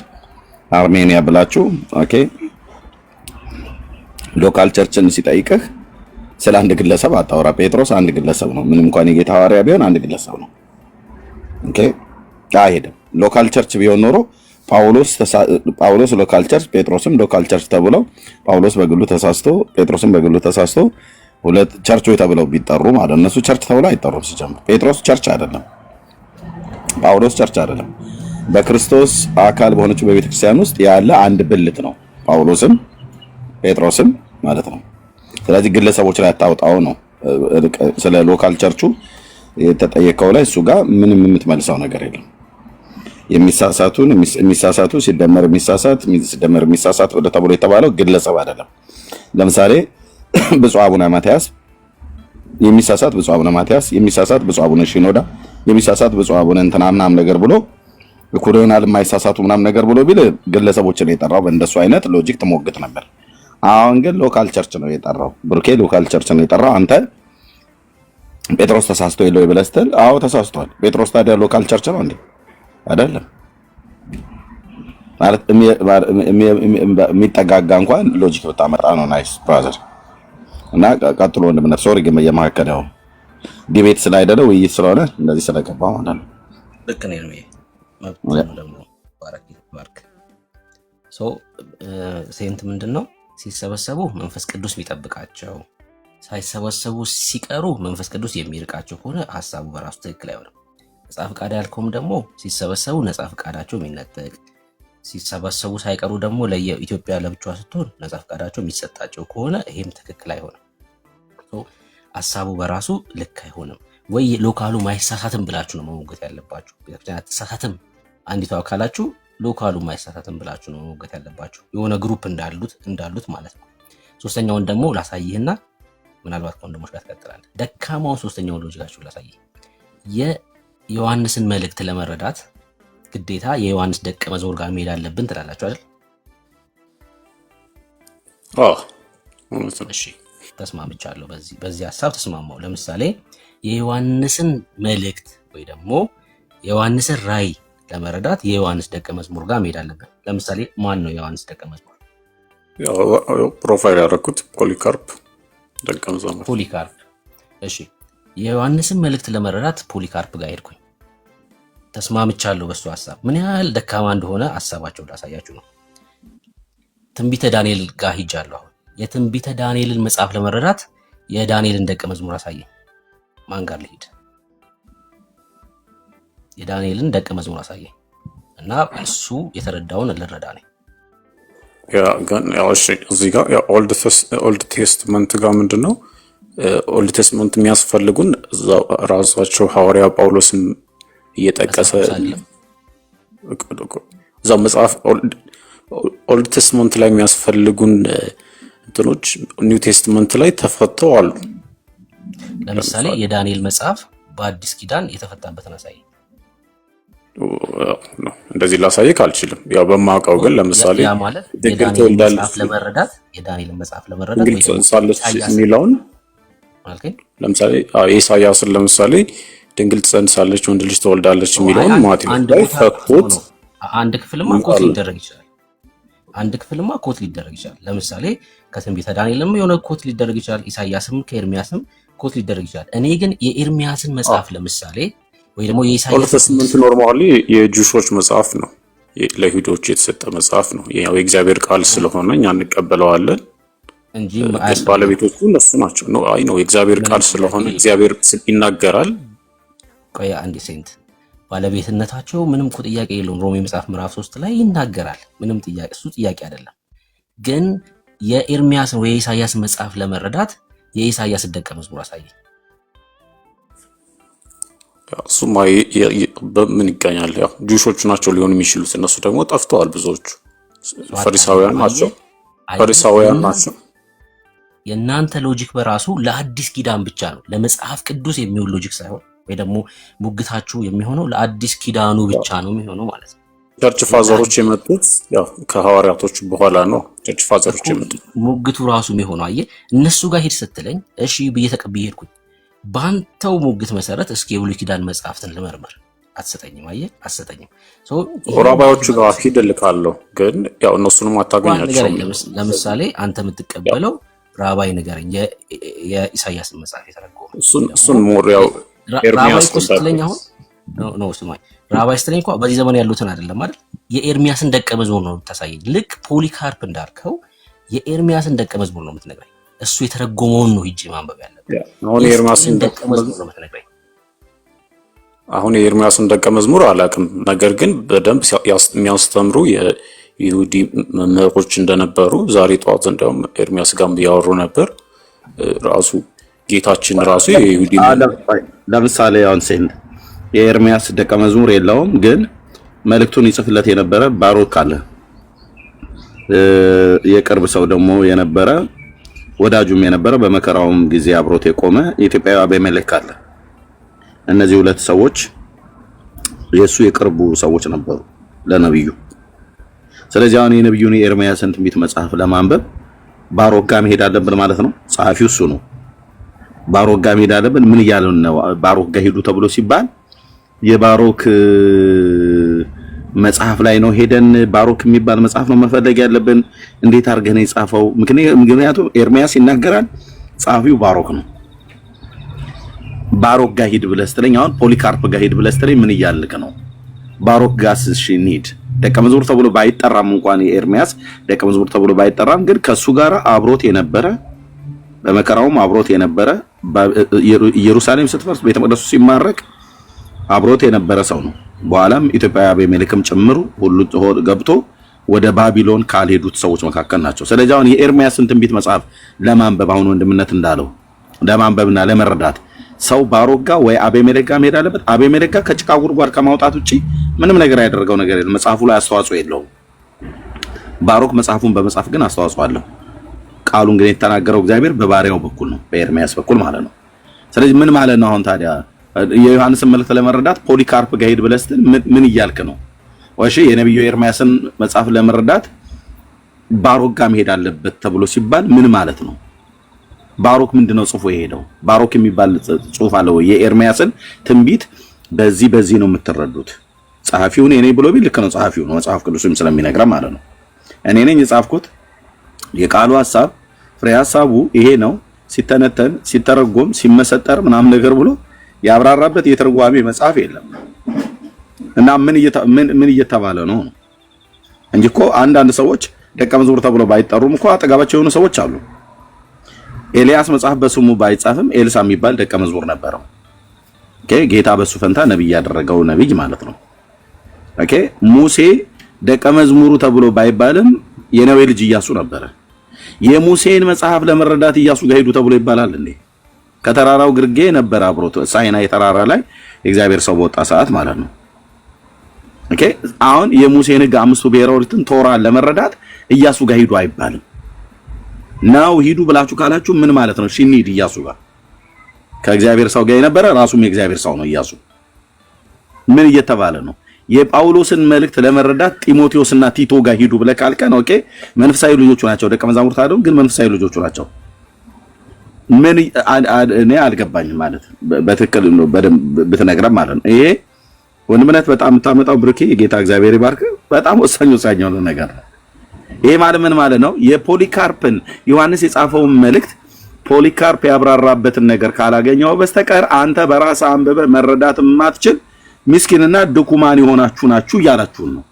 አርሜኒያ ብላችሁ ኦኬ። ሎካል ቸርችን ሲጠይቅህ ስለ አንድ ግለሰብ አታወራ። ጴጥሮስ አንድ ግለሰብ ነው። ምንም እንኳን የጌታ ሐዋርያ ቢሆን አንድ ግለሰብ ነው። ኦኬ አይሄድም። ሎካል ቸርች ቢሆን ኖሮ ጳውሎስ ሎካል ቸርች፣ ጴጥሮስም ሎካል ቸርች ተብለው ጳውሎስ በግሉ ተሳስቶ ጴጥሮስም በግሉ ተሳስቶ ሁለት ቸርቾች ተብለው ቢጠሩ ማለት እነሱ ቸርች ተብለው አይጠሩም። ሲጀምር ጴጥሮስ ቸርች አይደለም፣ ጳውሎስ ቸርች አይደለም። በክርስቶስ አካል በሆነችው በቤተክርስቲያን ውስጥ ያለ አንድ ብልት ነው ጳውሎስም ጴጥሮስም ማለት ነው። ስለዚህ ግለሰቦች ላይ አታውጣው ነው። ስለ ሎካል ቸርቹ የተጠየቀው ላይ እሱ ጋር ምንም የምትመልሰው ነገር የለም። የሚሳሳቱ ሲደመር የሚሳሳት ወደ ተብሎ የተባለው ግለሰብ አይደለም። ለምሳሌ ብፁዕ አቡነ ማትያስ የሚሳሳት ብፁዕ አቡነ ማትያስ የሚሳሳት ብፁዕ አቡነ ሽኖዳ የሚሳሳት ብፁዕ አቡነ እንትና ምናምን ነገር ብሎ እኩል ይሆናል የማይሳሳቱ ምናምን ነገር ብሎ ቢል ግለሰቦችን የጠራው በእንደሱ አይነት ሎጂክ ትሞግት ነበር። አሁን ግን ሎካል ቸርች ነው የጠራው። ብሩኬ ሎካል ቸርች ነው የጠራው። አንተ ጴጥሮስ ተሳስቶ የለው ብለህ ስትል አዎ ተሳስቷል። ጴጥሮስ ታዲያ ሎካል ቸርች ነው እንዴ? አይደለም። ማለት የሚጠጋጋ እንኳን ሎጂክ ብታመጣ ነው። ናይስ ብራዘር። እና ቀጥሎ ወንድምነት ሶሪ ግን የማከለ ነው ዲቤት ስላይደለ ውይይት ስለሆነ እንደዚህ ስለገባ ማለት ነው። ልክ ነው መብት ደግሞ ባርክ ሴንት ምንድነው ሲሰበሰቡ መንፈስ ቅዱስ የሚጠብቃቸው ሳይሰበሰቡ ሲቀሩ መንፈስ ቅዱስ የሚርቃቸው ከሆነ ሐሳቡ በራሱ ትክክል አይሆንም። ነጻ ፈቃድ ያልከውም ደግሞ ሲሰበሰቡ ነጻ ፈቃዳቸው የሚነጠቅ ሲሰበሰቡ ሳይቀሩ ደግሞ ለኢትዮጵያ ለብቻዋ ስትሆን ነጻ ፈቃዳቸው የሚሰጣቸው ከሆነ ይሄም ትክክል አይሆንም። ሐሳቡ በራሱ ልክ አይሆንም። ወይ ሎካሉ ማይሳሳትም ብላችሁ ነው መሞገት ያለባችሁ። ቤተክርስቲያን አትሳሳትም አንዲቷ አካላችሁ ሎካሉ ማይሳሳትም ብላችሁ ነው መሞገት ያለባችሁ። የሆነ ግሩፕ እንዳሉት ማለት ነው። ሶስተኛውን ደግሞ ላሳይህና ምናልባት ከወንድሞች ጋር ትቀጥላለህ። ደካማውን ሶስተኛውን ሎጂካችሁ ላሳይህ። የዮሐንስን መልእክት ለመረዳት ግዴታ የዮሐንስ ደቀ መዝሙር ጋር መሄድ አለብን ትላላችሁ አይደል? እሺ ተስማምቻለሁ። በዚህ ሐሳብ ተስማማው። ለምሳሌ የዮሐንስን መልእክት ወይ ደግሞ የዮሐንስን ራእይ ለመረዳት የዮሐንስ ደቀ መዝሙር ጋር መሄድ አለብን። ለምሳሌ ማን ነው የዮሐንስ ደቀ መዝሙር? ፕሮፋይል ያደረኩት ፖሊካርፕ ደቀ መዝሙር ፖሊካርፕ። እሺ የዮሐንስን መልእክት ለመረዳት ፖሊካርፕ ጋር ሄድኩኝ። ተስማምቻለሁ በሱ ሐሳብ። ምን ያህል ደካማ እንደሆነ ሐሳባቸው ላሳያችሁ ነው። ትንቢተ ዳንኤል ጋር ሂጃለሁ። አሁን የትንቢተ ዳንኤልን መጽሐፍ ለመረዳት የዳንኤልን ደቀ መዝሙር አሳየኝ። ማን ጋር ልሂድ? የዳንኤልን ደቀ መዝሙር አሳየኝ እና እሱ የተረዳውን ልረዳ ነኝ። እዚህ ጋር ኦልድ ቴስትመንት ጋር ምንድነው ኦልድ ቴስትመንት የሚያስፈልጉን ራሳቸው ሐዋርያ ጳውሎስን እየጠቀሰ እዛው መጽሐፍ ኦልድ ቴስትመንት ላይ የሚያስፈልጉን እንትኖች ኒው ቴስትመንት ላይ ተፈተው አሉ። ለምሳሌ የዳንኤል መጽሐፍ በአዲስ ኪዳን የተፈታበትን አሳየኝ። እንደዚህ ላሳየክ አልችልም። ያው በማውቀው ግን ለምሳሌ ያ ማለት የዳንኤል መጽሐፍ ለመረዳት የዳንኤልን መጽሐፍ ለመረዳት ወይ ሳለች የሚለውን ለምሳሌ ኢሳያስን ለምሳሌ ድንግል ትጸንሳለች ወንድ ልጅ ትወልዳለች የሚለውን ማቴዎስ ላይ ፈቶት አንድ ክፍልማ ኮት ሊደረግ ይችላል። አንድ ክፍልማ ኮት ሊደረግ ይችላል። ለምሳሌ ከትንቢተ ዳንኤልም የሆነ ኮት ሊደረግ ይችላል። ኢሳያስም ከኤርሚያስም ኮት ሊደረግ ይችላል። እኔ ግን የኤርሚያስን መጽሐፍ ለምሳሌ ወይ ደግሞ የኢሳያስ ኦልድ ኖርማሊ የጁሾች መጽሐፍ ነው፣ ለይሁዶች የተሰጠ መጽሐፍ ነው። ያው የእግዚአብሔር ቃል ስለሆነ እኛ እንቀበለዋለን እንጂ ባለቤቶቹ እነሱ ናቸው። ነው አይ ነው የእግዚአብሔር ቃል ስለሆነ እግዚአብሔር ይናገራል። ቆይ አንድ ሴንት ባለቤትነታቸው ምንም እኮ ጥያቄ የለውም። ሮሜ መጽሐፍ ምዕራፍ 3 ላይ ይናገራል። ምንም ጥያቄ እሱ ጥያቄ አይደለም። ግን የኤርሚያስን ወይ የኢሳያስ መጽሐፍ ለመረዳት የኢሳያስ ደቀ መዝሙር አሳየኝ። እሱማ በምን ይገኛል? ያው ጁሾቹ ናቸው ሊሆኑ የሚችሉት። እነሱ ደግሞ ጠፍተዋል። ብዙዎቹ ፈሪሳውያን ናቸው። የእናንተ ሎጂክ በራሱ ለአዲስ ኪዳን ብቻ ነው፣ ለመጽሐፍ ቅዱስ የሚሆን ሎጂክ ሳይሆን ወይ ደግሞ ሙግታችሁ የሚሆነው ለአዲስ ኪዳኑ ብቻ ነው የሚሆነው ማለት ነው። ቸርች ፋዘሮች የመጡት ያው ከሐዋርያቶች በኋላ ነው። ቸርች ፋዘሮች የመጡት ሙግቱ ራሱ የሚሆነው አየህ፣ እነሱ ጋር ሄድ ስትለኝ እሺ ብዬ ተቀብዬ ሄድኩኝ። ባንተው ሙግት መሰረት እስኪ የብሉይ ኪዳን መጽሐፍትን ልመርምር። አትሰጠኝም። አየህ አትሰጠኝም። ራባዮቹ ጋር ሂድ ልካለሁ፣ ግን ያው እነሱንም አታገኛቸውም። ለምሳሌ አንተ የምትቀበለው ራባይ ንገረኝ፣ የኢሳያስን መጽሐፍ የተረጎመ እሱን ሞር ያው ኤርሚያስ ስትለኝ አሁን ነው ስማኝ፣ ራባይ ስትለኝ እንኳን በዚህ ዘመን ያሉትን አይደለም አይደል? የኤርሚያስን ደቀ መዝሙር ነው የምታሳየኝ። ልክ ፖሊካርፕ እንዳልከው የኤርሚያስን ደቀ መዝሙር ነው የምትነግረኝ። እሱ የተረጎመውን ነው ሂጅ ማንበብ ያለብህ። አሁን የኤርሚያስን ደቀ መዝሙር አላውቅም፣ ነገር ግን በደንብ የሚያስተምሩ የይሁዲ መምህሮች እንደነበሩ ዛሬ ጠዋት እንደውም ኤርሚያስ ጋር እያወሩ ነበር። ራሱ ጌታችን ራሱ የይሁዲ ለምሳሌ አሁን ሴን የኤርሚያስ ደቀ መዝሙር የለውም፣ ግን መልእክቱን ይጽፍለት የነበረ ባሮክ አለ። የቅርብ ሰው ደግሞ የነበረ ወዳጁም የነበረ በመከራውም ጊዜ አብሮት የቆመ የኢትዮጵያዊ አቤሜሌክ አለ። እነዚህ ሁለት ሰዎች የሱ የቅርቡ ሰዎች ነበሩ ለነብዩ። ስለዚህ አሁን የነብዩን የኤርሚያስን ትንቢት መጽሐፍ ለማንበብ ባሮክ ጋር መሄድ አለብን ማለት ነው። ጸሐፊው እሱ ነው። ባሮክ ጋር መሄድ አለብን። ምን እያለ ነው? ባሮክ ጋር ሄዱ ተብሎ ሲባል የባሮክ መጽሐፍ ላይ ነው ሄደን ባሮክ የሚባል መጽሐፍ ነው መፈለግ ያለብን። እንዴት አድርገህ ነው የጻፈው? ምክንያቱም ኤርሚያስ ይናገራል፣ ጸሐፊው ባሮክ ነው። ባሮክ ጋር ሂድ ብለህ ስትለኝ አሁን ፖሊካርፕ ጋር ሂድ ብለህ ስትለኝ ምን እያልክ ነው? ባሮክ ጋር እሺ እንሂድ። ደቀ መዝሙር ተብሎ ባይጠራም እንኳን የኤርሚያስ ደቀ መዝሙር ተብሎ ባይጠራም ግን ከሱ ጋር አብሮት የነበረ በመከራውም አብሮት የነበረ ኢየሩሳሌም ስትፈርስ ቤተ መቅደሱ ሲማረክ አብሮት የነበረ ሰው ነው። በኋላም ኢትዮጵያዊ አቤሜሌክም ጭምሩ ሁሉ ገብቶ ወደ ባቢሎን ካልሄዱት ሰዎች መካከል ናቸው። ስለዚህ አሁን የኤርሚያስን ትንቢት መጽሐፍ ለማንበብ አሁን ወንድምነት እንዳለው ለማንበብና ለመረዳት ሰው ባሮክ ጋር ወይ አቤሜሌክ ጋር መሄድ አለበት። አቤሜሌክ ጋር ከጭቃ ጉድጓድ ከማውጣት ውጪ ምንም ነገር ያደረገው ነገር የለም። መጽሐፉ ላይ አስተዋጽኦ የለውም። ባሮክ መጽሐፉን በመጽሐፍ ግን አስተዋጽኦ አለው። ቃሉን ግን የተናገረው እግዚአብሔር በባሪያው በኩል ነው፣ በኤርሚያስ በኩል ማለት ነው። ስለዚህ ምን ማለት ነው? አሁን ታዲያ የዮሐንስን መልእክት ለመረዳት ፖሊካርፕ ጋር ሄድ ብለህ ስትል ምን እያልክ ነው? ወይስ የነብዩ ኤርሚያስን መጽሐፍ ለመረዳት ባሮክ ጋር መሄድ አለበት ተብሎ ሲባል ምን ማለት ነው? ባሮክ ምንድነው ጽፎ የሄደው? ባሮክ የሚባል ጽሑፍ አለው። የኤርሚያስን ትንቢት በዚህ ነው የምትረዱት። ጸሐፊውን እኔ ብሎ ቢል ልክ ነው፣ ጸሐፊው ነው፣ መጽሐፍ ቅዱስም ስለሚነግረን ማለት ነው። እኔ ነኝ የጻፍኩት። የቃሉ ሐሳብ ፍሬ ሐሳቡ ይሄ ነው። ሲተነተን ሲተረጎም ሲመሰጠር ምናምን ነገር ብሎ ያብራራበት የተርጓሚ መጽሐፍ የለም። እና ምን እየተባለ ነው እንጂ እኮ አንዳንድ ሰዎች ደቀ መዝሙር ተብሎ ባይጠሩም እኮ አጠገባቸው የሆኑ ሰዎች አሉ። ኤልያስ መጽሐፍ በስሙ ባይጻፍም ኤልሳ የሚባል ደቀ መዝሙር ነበረው። ኦኬ፣ ጌታ በሱ ፈንታ ነብይ ያደረገው ነብይ ማለት ነው። ኦኬ፣ ሙሴ ደቀ መዝሙሩ ተብሎ ባይባልም የነዌ ልጅ ኢያሱ ነበረ። የሙሴን መጽሐፍ ለመረዳት ኢያሱ ጋር ሄዱ ተብሎ ይባላል እንዴ? ከተራራው ግርጌ ነበር አብሮት ሳይናይ ተራራ ላይ የእግዚአብሔር ሰው በወጣ ሰዓት ማለት ነው። ኦኬ፣ አሁን የሙሴን ሕግ አምስቱ ብሔረ ኦሪትን ቶራን ለመረዳት ኢያሱ ጋር ሄዱ አይባልም። ናው ሂዱ ብላችሁ ካላችሁ ምን ማለት ነው? እንሂድ ኢያሱ ጋር ከእግዚአብሔር ሰው ጋር የነበረ ራሱም የእግዚአብሔር ሰው ነው ኢያሱ። ምን እየተባለ ነው? የጳውሎስን መልእክት ለመረዳት ጢሞቴዎስና ቲቶ ጋር ሂዱ ብለህ ካልከን ኦኬ፣ መንፈሳዊ ልጆቹ ናቸው፣ ደቀ መዛሙርት አይደሉም፣ ግን መንፈሳዊ ልጆቹ ናቸው። ምን እኔ አልገባኝም ማለት በትክክል ነው ብትነግረን ማለት ነው። ይሄ ወንድምነት በጣም የምታመጣው ብርኬ የጌታ እግዚአብሔር ይባርክ። በጣም ወሳኝ የሆነ ነገር ነው። ይሄ ማለት ምን ማለት ነው? የፖሊካርፕን ዮሐንስ የጻፈውን መልእክት ፖሊካርፕ ያብራራበትን ነገር ካላገኘው በስተቀር አንተ በራስህ አንብበህ መረዳት የማትችል ምስኪንና ድኩማን የሆናችሁ ናችሁ እያላችሁን ነው።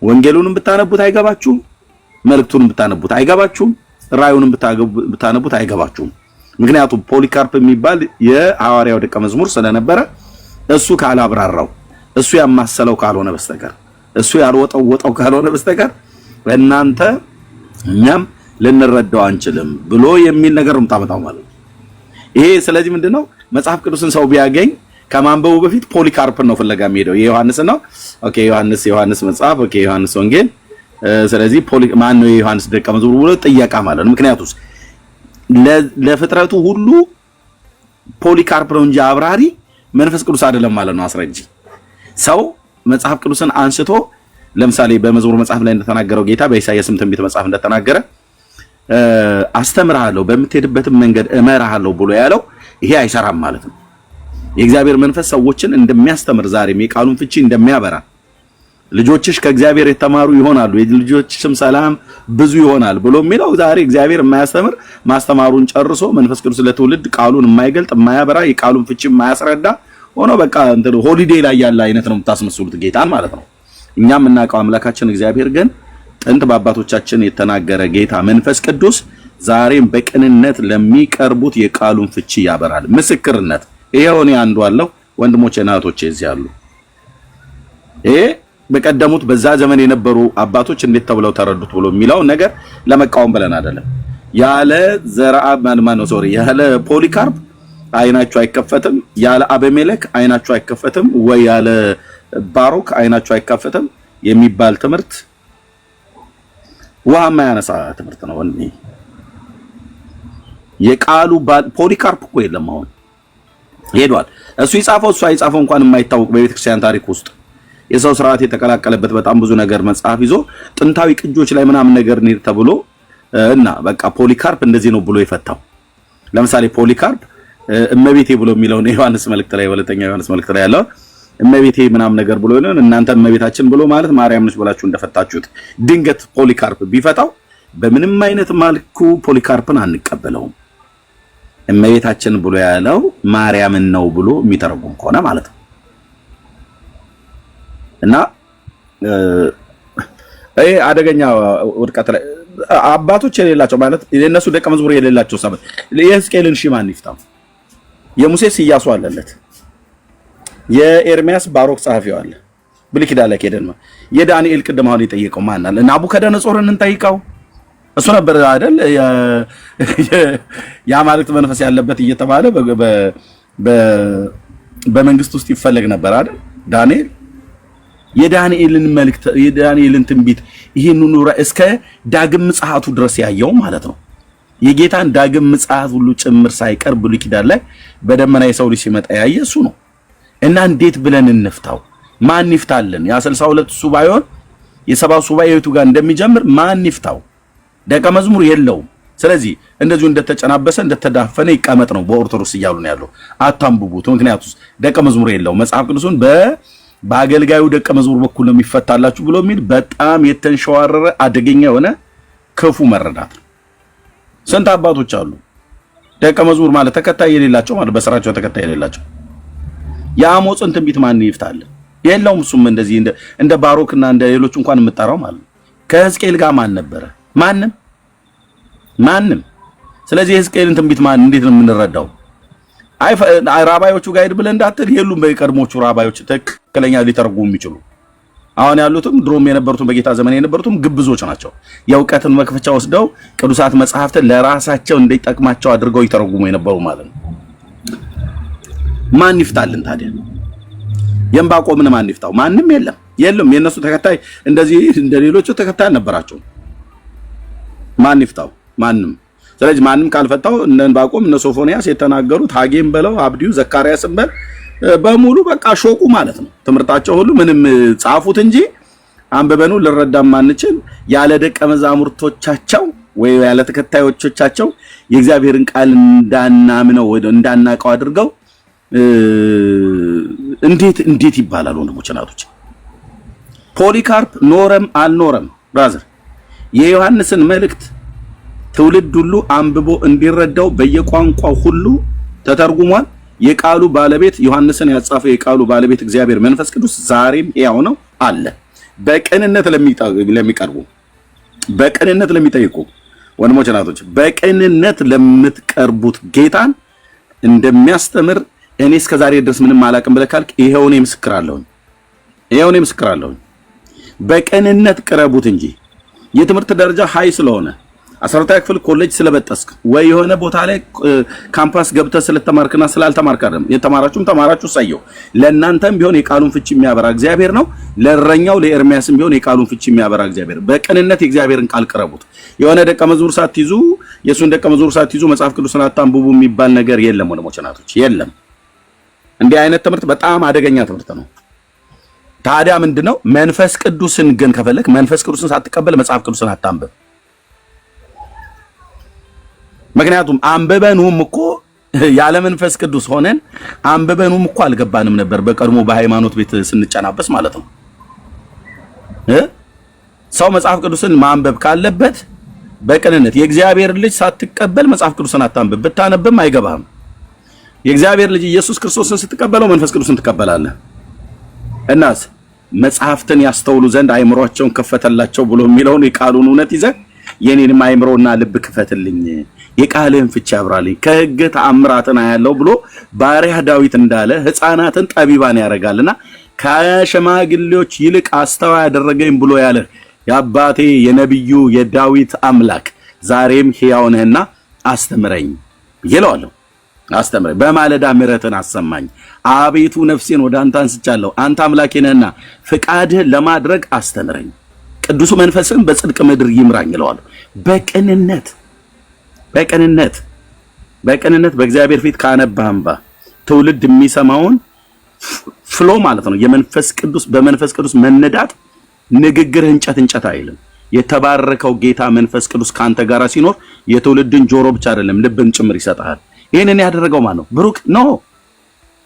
ወንጌሉንም ብታነቡት አይገባችሁም፣ መልእክቱንም ብታነቡት አይገባችሁም፣ ራእዩንም ብታነቡት አይገባችሁም። ምክንያቱም ፖሊካርፕ የሚባል የሐዋርያው ደቀ መዝሙር ስለነበረ እሱ ካላብራራው፣ እሱ ያማሰለው ካልሆነ በስተቀር፣ እሱ ያልወጠወጠው ካልሆነ በስተቀር እናንተ እኛም ልንረዳው አንችልም ብሎ የሚል ነገር ነው የምታመጣው ማለት ነው። ይሄ ስለዚህ ምንድነው መጽሐፍ ቅዱስን ሰው ቢያገኝ ከማንበቡ በፊት ፖሊካርፕን ነው ፍለጋ የሚሄደው። የዮሐንስ ነው። ኦኬ፣ ዮሐንስ መጽሐፍ፣ ኦኬ፣ ዮሐንስ ወንጌል። ስለዚህ ማን ነው የዮሐንስ ደቀ መዝሙር ብሎ ጥያቄ ማለት ነው። ምክንያቱም ለፍጥረቱ ሁሉ ፖሊካርፕ ነው እንጂ አብራሪ መንፈስ ቅዱስ አይደለም ማለት ነው። አስረጂ ሰው መጽሐፍ ቅዱስን አንስቶ ለምሳሌ በመዝሙር መጽሐፍ ላይ እንደተናገረው ጌታ በኢሳይያስም ትንቢት መጽሐፍ እንደተናገረ አስተምርሃለሁ በምትሄድበትም መንገድ እመራሃለሁ ብሎ ያለው ይሄ አይሰራም ማለት ነው። የእግዚአብሔር መንፈስ ሰዎችን እንደሚያስተምር ዛሬም የቃሉን ፍቺ እንደሚያበራ ልጆችሽ ከእግዚአብሔር የተማሩ ይሆናሉ የልጆችሽም ሰላም ብዙ ይሆናል ብሎ የሚለው ዛሬ እግዚአብሔር የማያስተምር ማስተማሩን ጨርሶ መንፈስ ቅዱስ ለትውልድ ቃሉን የማይገልጥ የማያበራ የቃሉን ፍቺ የማያስረዳ ሆኖ በቃ እንትን ሆሊዴይ ላይ ያለ አይነት ነው የምታስመስሉት ጌታን ማለት ነው። እኛም እናውቀው አምላካችን እግዚአብሔር ግን ጥንት በአባቶቻችን የተናገረ ጌታ መንፈስ ቅዱስ ዛሬም በቅንነት ለሚቀርቡት የቃሉን ፍቺ ያበራል። ምስክርነት ይሄው እኔ አንዱ አለው ወንድሞቼ እና እህቶቼ እዚህ አሉ። ይሄ በቀደሙት በዛ ዘመን የነበሩ አባቶች እንዴት ተብለው ተረዱት ብሎ የሚለው ነገር ለመቃወም ብለን አይደለም። ያለ ዘርአ ያለ ፖሊካርፕ አይናቸው አይከፈትም፣ ያለ አቤሜሌክ አይናቸው አይከፈትም፣ ወይ ያለ ባሮክ አይናቸው አይከፈትም የሚባል ትምህርት ውሃ የማያነሳ ትምህርት ነው። የቃሉ ፖሊካርፕ እኮ የለም አሁን ሄዷል። እሱ ይጻፈው እሱ አይጻፈው እንኳን የማይታወቅ በቤተክርስቲያን ታሪክ ውስጥ የሰው ስርዓት የተቀላቀለበት በጣም ብዙ ነገር መጽሐፍ ይዞ ጥንታዊ ቅጆች ላይ ምናምን ነገር ነው ተብሎ እና በቃ ፖሊካርፕ እንደዚህ ነው ብሎ የፈታው። ለምሳሌ ፖሊካርፕ እመቤቴ ብሎ የሚለው ዮሐንስ መልእክት ላይ ሁለተኛ ዮሐንስ መልእክት ላይ ያለው እመቤቴ ምናምን ነገር ብሎ ነው። እናንተ እመቤታችን ብሎ ማለት ማርያም ነች ብላችሁ እንደፈታችሁት ድንገት ፖሊካርፕ ቢፈታው በምንም አይነት መልኩ ፖሊካርፕን አንቀበለውም። እመቤታችን ብሎ ያለው ማርያምን ነው ብሎ የሚተረጉም ከሆነ ማለት ነው። እና አደገኛ ውድቀት ላይ አባቶች የሌላቸው ማለት የነሱ ደቀ መዝሙር የሌላቸው ሰበት የሕዝቅኤልን ማን ይፍታው? የሙሴስ ኢያሱ አለለት፣ የኤርሚያስ ባሮክ ጸሐፊው አለ። ብሉይ ኪዳን ላይ ሄደን የዳንኤል ቅድም አሁን የጠየቀው ማን አለ? ናቡከደነጾርን እንጠይቀው። እሱ ነበር አይደል የአማልክት መንፈስ ያለበት እየተባለ በመንግስት ውስጥ ይፈለግ ነበር አይደል ዳንኤል። የዳንኤልን መልእክት የዳንኤልን ትንቢት ይሄንን ኑራ እስከ ዳግም ምጽአቱ ድረስ ያየው ማለት ነው። የጌታን ዳግም ምጽአት ሁሉ ጭምር ሳይቀር ብሉይ ኪዳን ላይ በደመና የሰው ልጅ ሲመጣ ያየ እሱ ነው። እና እንዴት ብለን እንፍታው? ማን ይፍታልን? ያ 62 ሱባኤውን የ70 ሱባኤ የቱ ጋር እንደሚጀምር ማን ይፍታው? ደቀ መዝሙር የለውም። ስለዚህ እንደዚሁ እንደተጨናበሰ እንደተዳፈነ ይቀመጥ ነው በኦርቶዶክስ እያሉ ነው ያለው። አታንብቡት። ምክንያቱም ደቀ መዝሙር የለውም። መጽሐፍ ቅዱስን በአገልጋዩ ደቀ መዝሙር በኩል ነው የሚፈታላችሁ ብሎ የሚል በጣም የተንሸዋረረ አደገኛ የሆነ ክፉ መረዳት ነው። ስንት አባቶች አሉ ደቀ መዝሙር ማለት ተከታይ የሌላቸው ማለት በስራቸው ተከታይ የሌላቸው። የአሞጽን ትንቢት ማን ይፍታል? የለውም። እሱም እንደዚህ እንደ ባሮክና እንደ ሌሎች እንኳን የምጠራው ማለት ነው። ከሕዝቅኤል ጋር ማን ነበረ? ማንም። ስለዚህ የሕዝቅኤልን ትንቢት ማን እንዴት ነው የምንረዳው? ራባዮቹ ጋር ሄድ ብለን እንዳትል የሉም። በቀድሞቹ ራባዮች ትክክለኛ ሊተረጉሙ የሚችሉ አሁን ያሉትም ድሮም የነበሩትም በጌታ ዘመን የነበሩትም ግብዞች ናቸው። የእውቀትን መክፈቻ ወስደው ቅዱሳት መጽሐፍትን ለራሳቸው እንዲጠቅማቸው አድርገው ይተረጉሙ የነበሩ ማለት ነው። ማን ይፍታልን ታዲያ? የዕንባቆምን ማን ይፍታው? ማንም የለም። የነሱ ተከታይ እንደዚህ እንደሌሎቹ ተከታይ አልነበራቸው። ማን ይፍታው? ማንም። ስለዚህ ማንም ካልፈታው እነ ዕንባቆም እነ ሶፎንያስ የተናገሩት ሐጌም በለው አብዲዩ ዘካርያስም በሙሉ በቃ ሾቁ ማለት ነው። ትምህርታቸው ሁሉ ምንም ጻፉት እንጂ አንበበኑ ልረዳም ማንችል ያለ ደቀ መዛሙርቶቻቸው ወይ ያለ ተከታዮቻቸው የእግዚአብሔርን ቃል እንዳናምነው ወይ እንዳናቀው አድርገው እንዴት ይባላል? ወንድሞች እናቶች፣ ፖሊካርፕ ኖረም አልኖረም ብራዘር የዮሐንስን መልእክት ትውልድ ሁሉ አንብቦ እንዲረዳው በየቋንቋው ሁሉ ተተርጉሟል። የቃሉ ባለቤት ዮሐንስን ያጻፈው የቃሉ ባለቤት እግዚአብሔር መንፈስ ቅዱስ ዛሬም ሕያው ነው አለ። በቅንነት ለሚቀርቡ በቅንነት ለሚጠይቁ ወንድሞች እናቶች፣ በቅንነት ለምትቀርቡት ጌታን እንደሚያስተምር እኔ እስከ ዛሬ ድረስ ምንም አላቅም ብለህ ካልክ ይሄው እኔ ምስክራለሁ። በቅንነት ቅረቡት እንጂ የትምህርት ደረጃ ሃይ ስለሆነ 12ኛ ክፍል ኮሌጅ ስለበጠስክ ወይ የሆነ ቦታ ላይ ካምፓስ ገብተህ ስለተማርክና ስላልተማርክ አይደለም። የተማራችሁም ተማራችሁ ሳየው ለእናንተም ቢሆን የቃሉን ፍቺ የሚያበራ እግዚአብሔር ነው። ለእረኛው ለኤርሚያስም ቢሆን የቃሉን ፍቺ የሚያበራ እግዚአብሔር። በቅንነት የእግዚአብሔርን ቃል ቅረቡት። የሆነ ደቀ መዝሙር ሳትይዙ የሱን ደቀ መዝሙር ሳትይዙ መጽሐፍ ቅዱስን አታንብቡ የሚባል ነገር የለም ወንድሞች እናቶች፣ የለም። እንዲህ አይነት ትምህርት በጣም አደገኛ ትምህርት ነው። ታዲያ ምንድነው? መንፈስ ቅዱስን ግን ከፈለክ መንፈስ ቅዱስን ሳትቀበል መጽሐፍ ቅዱስን አታንብብ። ምክንያቱም አንብበኑም እኮ ያለ መንፈስ ቅዱስ ሆነን አንብበኑም እኮ አልገባንም ነበር። በቀድሞ በሃይማኖት ቤት ስንጨናበስ ማለት ነው። ሰው መጽሐፍ ቅዱስን ማንበብ ካለበት በቅንነት የእግዚአብሔር ልጅ ሳትቀበል መጽሐፍ ቅዱስን አታንብብ። ብታነብም አይገባህም። የእግዚአብሔር ልጅ ኢየሱስ ክርስቶስን ስትቀበለው መንፈስ ቅዱስን ትቀበላለህ። እናስ መጽሐፍትን ያስተውሉ ዘንድ አይምሮአቸውን ከፈተላቸው ብሎ የሚለውን የቃሉን እውነት ይዘህ የኔንም አይምሮና ልብ ክፈትልኝ፣ የቃልህን ፍቺ ያብራልኝ፣ ከሕግ ተአምራትን አያለው ብሎ ባሪያህ ዳዊት እንዳለ ሕፃናትን ጠቢባን ያደርጋልና ከሽማግሌዎች ይልቅ አስተዋይ ያደረገኝ ብሎ ያለ የአባቴ የነቢዩ የዳዊት አምላክ ዛሬም ሕያው ነህና አስተምረኝ ይለዋለሁ። አስተምረኝ፣ በማለዳ ምሕረትን አሰማኝ። አቤቱ ነፍሴን ወደ አንተ አንስቻለሁ፣ አንተ አምላኬ ነህና ፍቃድህን ለማድረግ አስተምረኝ። ቅዱሱ መንፈስን በጽድቅ ምድር ይምራኝ ይለዋለሁ። በቅንነት በእግዚአብሔር ፊት ካነባህ እንባ ትውልድ የሚሰማውን ፍሎ ማለት ነው። የመንፈስ ቅዱስ በመንፈስ ቅዱስ መነዳት ንግግርህ እንጨት አይልም። የተባረከው ጌታ መንፈስ ቅዱስ ካንተ ጋር ሲኖር የትውልድን ጆሮ ብቻ አይደለም ልብን ጭምር ይሰጣል። ይሄንን ያደረገው ማን ነው? ብሩክ ነው?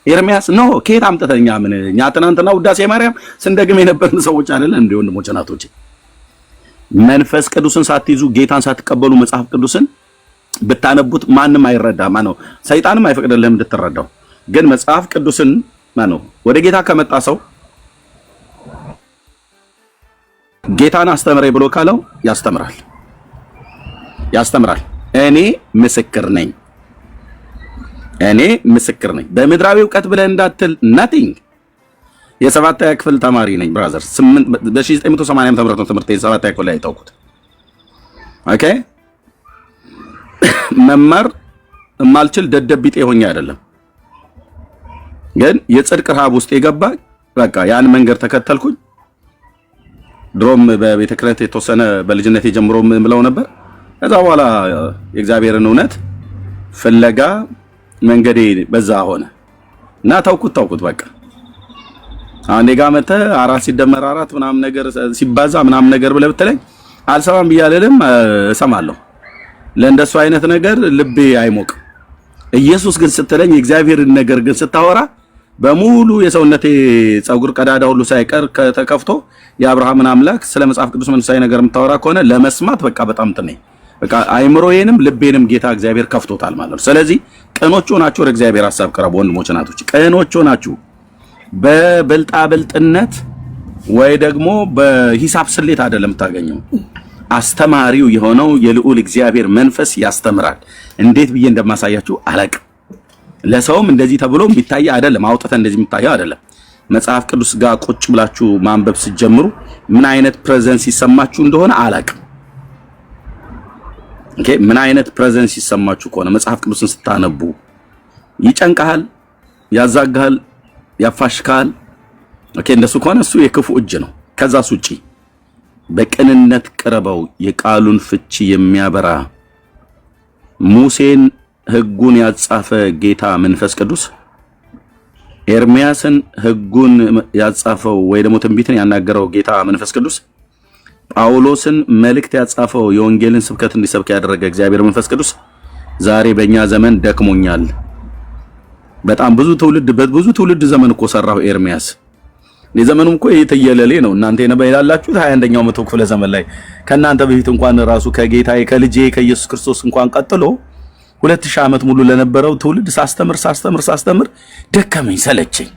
ኤርሚያስ ነው? ከየት አምጥተኛ? ምን እኛ ትናንትና ውዳሴ ማርያም ስንደግም የነበርን ሰዎች አይደለን እንዴ? ወንድሞች እናቶቼ፣ መንፈስ ቅዱስን ሳትይዙ ጌታን ሳትቀበሉ መጽሐፍ ቅዱስን ብታነቡት ማንም አይረዳ ማነው? ሰይጣንም አይፈቅድልህም እንድትረዳው። ግን መጽሐፍ ቅዱስን ማነው ወደ ጌታ ከመጣ ሰው ጌታን አስተምረኝ ብሎ ካለው ያስተምራል። እኔ ምስክር ነኝ። በምድራዊ ዕውቀት ብለህ እንዳትል ናቲንግ። የ7ኛ ክፍል ተማሪ ነኝ ብራዘር። በ1980 ዓ.ም ነው ትምህርት 7ኛ ክፍል ላይ ተውኩት። ኦኬ መማር የማልችል ደደቢጤ ሆኜ አይደለም፣ ግን የጽድቅ ረሃብ ውስጥ የገባ በቃ ያን መንገድ ተከተልኩኝ። ድሮም በቤተ ክህነት የተወሰነ በልጅነት ጀምሮ ምለው ነበር። ከዛ በኋላ የእግዚአብሔርን እውነት ፍለጋ መንገዴ በዛ ሆነ እና ተውኩት በቃ። አንዴ ጋር መተህ 4 ሲደመር 4 ምናምን ነገር ሲባዛ ምናምን ነገር ብለህ ብትለኝ አልሰማም ብያለንም እሰማለሁ። ለእንደሱ አይነት ነገር ልቤ አይሞቅ። ኢየሱስ ግን ስትለኝ የእግዚአብሔርን ነገር ግን ስታወራ በሙሉ የሰውነቴ ጸጉር ቀዳዳ ሁሉ ሳይቀር ከተከፍቶ የአብርሃምን አምላክ ስለ መጽሐፍ ቅዱስ መንፈሳዊ ነገር የምታወራ ከሆነ ለመስማት በቃ በጣም ጥኔ በቃ አይምሮዬንም ልቤንም ጌታ እግዚአብሔር ከፍቶታል ማለት ነው። ስለዚህ ቀኖች ሆናችሁ ወደ እግዚአብሔር ሐሳብ ቀርቡ ወንድሞች እናቶች። ቀኖች ሆናችሁ በብልጣብልጥነት ወይ ደግሞ በሂሳብ ስሌት አይደለም ታገኘው። አስተማሪው የሆነው የልዑል እግዚአብሔር መንፈስ ያስተምራል። እንዴት ብዬ እንደማሳያችሁ አላቅም። ለሰውም እንደዚህ ተብሎ የሚታይ አይደለም። አውጥተ እንደዚህ የሚታየው አይደለም። መጽሐፍ ቅዱስ ጋር ቁጭ ብላችሁ ማንበብ ስትጀምሩ ምን አይነት ፕሬዘንስ ይሰማችሁ እንደሆነ አላቅም። ኦኬ ምን አይነት ፕሬዘንስ ይሰማችሁ ከሆነ መጽሐፍ ቅዱስን ስታነቡ ይጨንቃል፣ ያዛጋል፣ ያፋሽካል። ኦኬ እንደሱ ከሆነ እሱ የክፉ እጅ ነው። ከዛስ ውጪ በቅንነት ቅረበው የቃሉን ፍቺ የሚያበራ ሙሴን ሕጉን ያጻፈ ጌታ መንፈስ ቅዱስ ኤርሚያስን ሕጉን ያጻፈው ወይ ደግሞ ትንቢትን ያናገረው ጌታ መንፈስ ቅዱስ ጳውሎስን መልእክት ያጻፈው የወንጌልን ስብከት እንዲሰብክ ያደረገ እግዚአብሔር መንፈስ ቅዱስ ዛሬ በእኛ ዘመን ደክሞኛል። በጣም ብዙ ትውልድ ዘመን እኮ ሰራው ኤርሚያስ። የዘመኑም እኮ የተየለሌ ነው። እናንተ የነበላችሁት 21ኛው መቶ ክፍለ ዘመን ላይ ከናንተ በፊት እንኳን ራሱ ከጌታዬ ከልጄ ከኢየሱስ ክርስቶስ እንኳን ቀጥሎ 2000 ዓመት ሙሉ ለነበረው ትውልድ ሳስተምር ደከመኝ ሰለቸኝ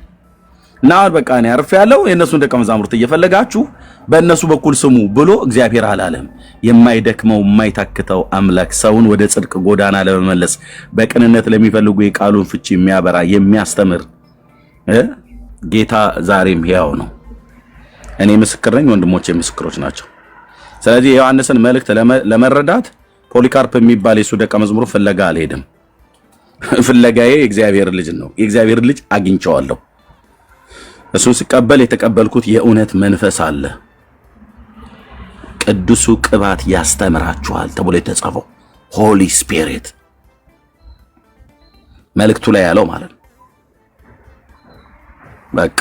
እና በቃ እኔ አርፌያለሁ። የነሱን ደቀ መዛሙርት እየፈለጋችሁ በእነሱ በኩል ስሙ ብሎ እግዚአብሔር አላለም። የማይደክመው የማይታክተው አምላክ ሰውን ወደ ጽድቅ ጎዳና ለመመለስ በቅንነት ለሚፈልጉ የቃሉን ፍቺ የሚያበራ የሚያስተምር ጌታ ዛሬም ሕያው ነው። እኔ ምስክር ነኝ፣ ወንድሞቼ ምስክሮች ናቸው። ስለዚህ የዮሐንስን መልእክት ለመረዳት ፖሊካርፕ የሚባል የሱ ደቀ መዝሙር ፍለጋ አልሄድም። ፍለጋዬ የእግዚአብሔር ልጅ ነው። የእግዚአብሔር ልጅ አግኝቼዋለሁ። እሱን ሲቀበል የተቀበልኩት የእውነት መንፈስ አለ። ቅዱሱ ቅባት ያስተምራችኋል ተብሎ የተጻፈው ሆሊ ስፒሪት መልእክቱ ላይ ያለው ማለት ነው። በቃ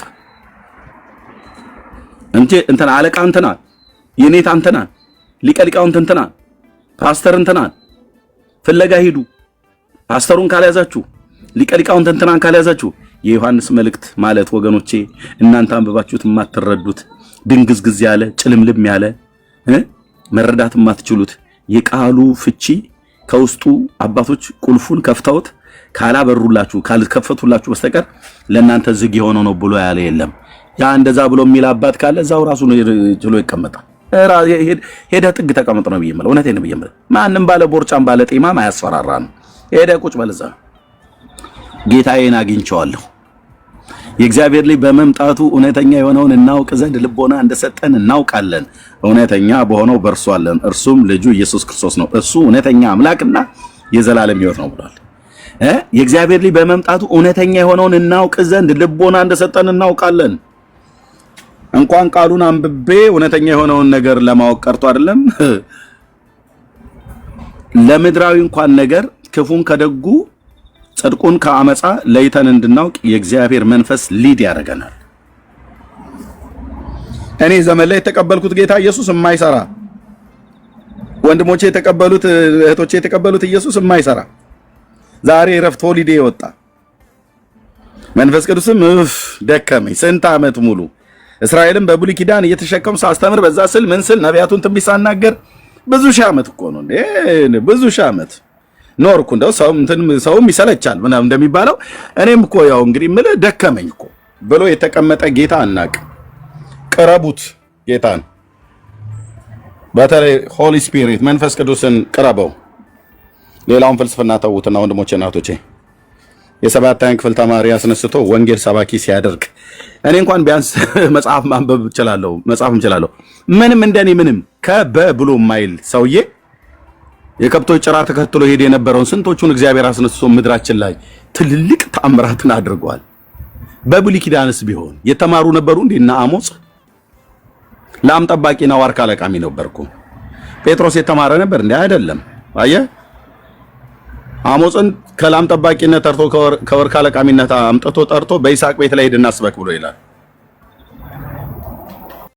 እንትና አለቃ እንትና የኔታ እንትና ሊቀ ሊቃውንት እንትና ፓስተር እንትና ፍለጋ ሂዱ። ፓስተሩን ካልያዛችሁ ሊቀ ሊቃውንት እንትናን ካልያዛችሁ የዮሐንስ መልእክት ማለት ወገኖቼ እናንተ አንብባችሁት የማትረዱት ድንግዝግዝ ያለ ጭልምልም ያለ መረዳት የማትችሉት የቃሉ ፍቺ ከውስጡ አባቶች ቁልፉን ከፍተውት ካላበሩላችሁ ካልከፈቱላችሁ በስተቀር ለእናንተ ዝግ የሆነው ነው ብሎ ያለ የለም። ያ እንደዛ ብሎ የሚል አባት ካለ እዛው ራሱ ነው ችሎ ይቀመጣል። ሄደ ጥግ ተቀመጥ ነው ብዬምለው። እውነቴን ነው ብዬምለው። ማንም ባለ ቦርጫም ባለ ጤማም አያስፈራራ ነው። ሄደ ቁጭ በለዛ ጌታዬን አግኝቼዋለሁ። የእግዚአብሔር ልጅ በመምጣቱ እውነተኛ የሆነውን እናውቅ ዘንድ ልቦና እንደሰጠን እናውቃለን። እውነተኛ በሆነው በእርሱ አለን፣ እርሱም ልጁ ኢየሱስ ክርስቶስ ነው። እሱ እውነተኛ አምላክና የዘላለም ሕይወት ነው ብሏል። የእግዚአብሔር ልጅ በመምጣቱ እውነተኛ የሆነውን እናውቅ ዘንድ ልቦና እንደሰጠን እናውቃለን። እንኳን ቃሉን አንብቤ እውነተኛ የሆነውን ነገር ለማወቅ ቀርቶ አይደለም ለምድራዊ እንኳን ነገር ክፉን ከደጉ ጽድቁን ከአመፃ ለይተን እንድናውቅ የእግዚአብሔር መንፈስ ሊድ ያደርገናል። እኔ ዘመን ላይ የተቀበልኩት ጌታ ኢየሱስ የማይሰራ ወንድሞቼ የተቀበሉት እህቶቼ የተቀበሉት ኢየሱስ የማይሰራ ዛሬ ረፍት ሆሊዴ ወጣ። መንፈስ ቅዱስም ደከመኝ ስንት ዓመት ሙሉ እስራኤልን በብሉይ ኪዳን እየተሸከሙ ሳስተምር በዛ ስል ምን ስል ነቢያቱን ትንቢት ሳናገር ብዙ ሺህ ዓመት እኮ ነው እንዴ ብዙ ሺህ ዓመት ኖርኩ። እንደው ሰውም ይሰለቻል ምናምን እንደሚባለው እኔም እኮ ያው እንግዲህ ምን ደከመኝ እኮ ብሎ የተቀመጠ ጌታ አናቅ። ቅረቡት ጌታን፣ በተለይ ሆሊ ስፒሪት መንፈስ ቅዱስን ቅረበው። ሌላውን ፍልስፍና ተዉትና ወንድሞቼ እናቶቼ የሰባተኛ ክፍል ተማሪ አስነስቶ ወንጌል ሰባኪ ሲያደርግ እኔ እንኳን ቢያንስ መጽሐፍ ማንበብ እችላለሁ፣ መጽሐፍ እችላለሁ። ምንም እንደኔ ምንም ከበብሎ ማይል ሰውዬ የከብቶች ጭራ ተከትሎ ሄድ የነበረውን ስንቶቹን እግዚአብሔር አስነስቶ ምድራችን ላይ ትልልቅ ተአምራትን አድርጓል። በብሉይ ኪዳንስ ቢሆን የተማሩ ነበሩ እንዴና አሞጽ ላም ጠባቂና ዋርካ ለቃሚ ነበርኩ። ጴጥሮስ የተማረ ነበር እንዴ? አይደለም። አየህ አሞጽን ከላም ጠባቂነት ጠርቶ ከወርካ ለቃሚነት አምጥቶ ጠርቶ በይስሐቅ ቤት ላይ ሄድና ስበክ ብሎ ይላል።